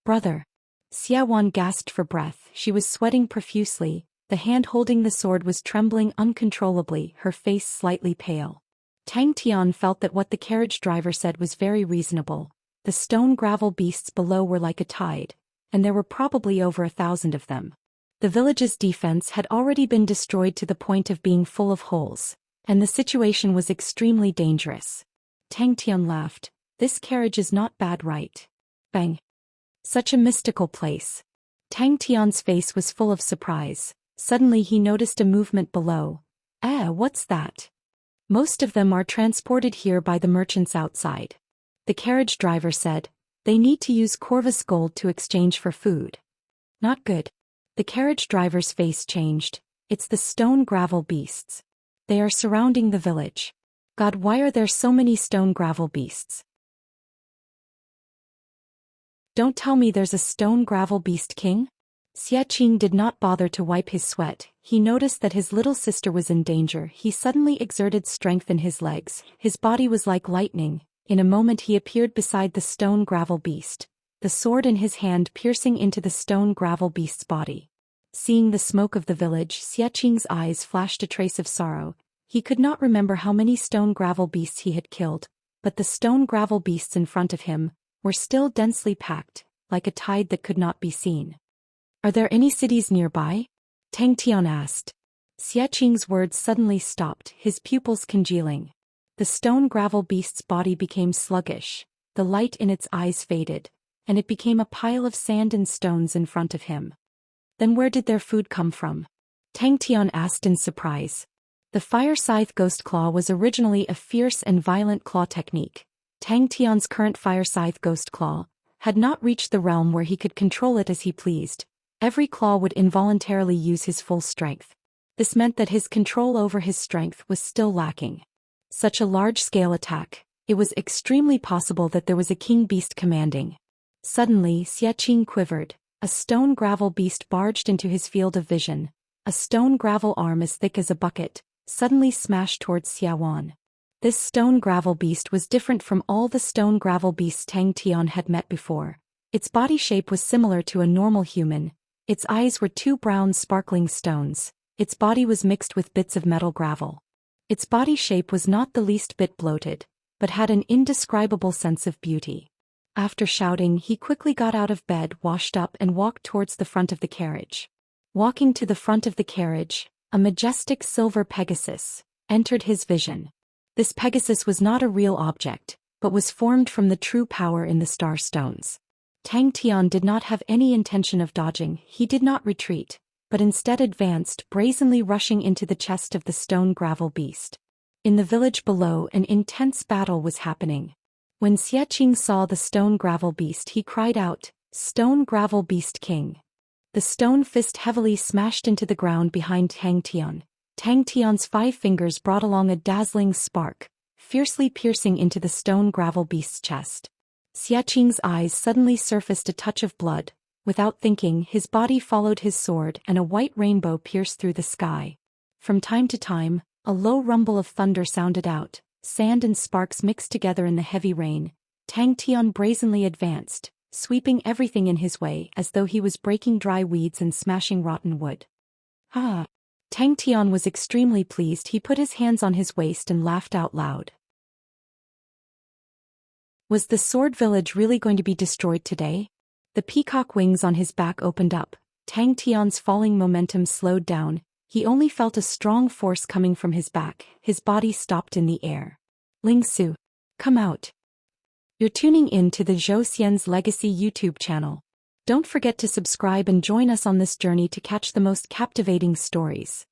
Speaker 1: Brother. Xiaowan gasped for breath. She was sweating profusely. The hand holding the sword was trembling uncontrollably, her face slightly pale. Tang Tian felt that what the carriage driver said was very reasonable. The stone gravel beasts below were like a tide, and there were probably over 1,000 of them. The village's defense had already been destroyed to the point of being full of holes, and the situation was extremely dangerous. Tang Tian laughed. This carriage is not bad, right? Bang. Such a mystical place. Tang Tian's face was full of surprise. Suddenly he noticed a movement below. What's that? Most of them are transported here by the merchants outside. The carriage driver said, they need to use Corvus gold to exchange for food. Not good. The carriage driver's face changed. It's the stone gravel beasts. They are surrounding the village. God, why are there so many stone gravel beasts? Don't tell me there's a stone gravel beast king? Xianxia did not bother to wipe his sweat. He noticed that his little sister was in danger. He suddenly exerted strength in his legs. His body was like lightning. In a moment he appeared beside the stone gravel beast, the sword in his hand piercing into the stone gravel beast's body. Seeing the smoke of the village, Xianxia's eyes flashed a trace of sorrow. He could not remember how many stone gravel beasts he had killed, but the stone gravel beasts in front of him were still densely packed, like a tide that could not be seen. Are there any cities nearby? Tang Tian asked. Xiaqing's words suddenly stopped, his pupils congealing. The stone gravel beast's body became sluggish, the light in its eyes faded, and it became a pile of sand and stones in front of him. Then where did their food come from? Tang Tian asked in surprise. The fire scythe ghost claw was originally a fierce and violent claw technique. Tang Tian's current fire scythe ghost claw had not reached the realm where he could control it as he pleased. Every claw would involuntarily use his full strength. This meant that his control over his strength was still lacking. Such a large-scale attack, it was extremely possible that there was a king beast commanding. Suddenly Xiaqing quivered. A stone gravel beast barged into his field of vision. A stone gravel arm as thick as a bucket suddenly smashed towards Xiaowan. This stone gravel beast was different from all the stone gravel beasts Tang Tian had met before. Its body shape was similar to a normal human. Its eyes were two brown sparkling stones. Its body was mixed with bits of metal gravel. Its body shape was not the least bit bloated, but had an indescribable sense of beauty. After shouting, he quickly got out of bed, washed up and walked towards the front of the carriage. Walking to the front of the carriage, a majestic silver Pegasus entered his vision. This Pegasus was not a real object, but was formed from the true power in the star stones. Tang Tian did not have any intention of dodging, he did not retreat, but instead advanced, brazenly rushing into the chest of the stone gravel beast. In the village below, an intense battle was happening. When Xiaqing saw the stone gravel beast, he cried out, "Stone gravel beast king!" The stone fist heavily smashed into the ground behind Tang Tian. Tang Tian's 5 fingers brought along a dazzling spark, fiercely piercing into the stone gravel beast's chest. Xiaqing's eyes suddenly surfaced a touch of blood. Without thinking, his body followed his sword and a white rainbow pierced through the sky. From time to time, a low rumble of thunder sounded out. Sand and sparks mixed together in the heavy rain. Tang Tian brazenly advanced, sweeping everything in his way as though he was breaking dry weeds and smashing rotten wood. Ah! Tang Tian was extremely pleased. He put his hands on his waist and laughed out loud. Was the sword village really going to be destroyed today? The peacock wings on his back opened up. Tang Tian's falling momentum slowed down. He only felt a strong force coming from his back. His body stopped in the air. Ling Su, come out. You're tuning in to the Zhou Xian's Legacy YouTube channel. Don't forget to subscribe and join us on this journey to catch the most captivating stories.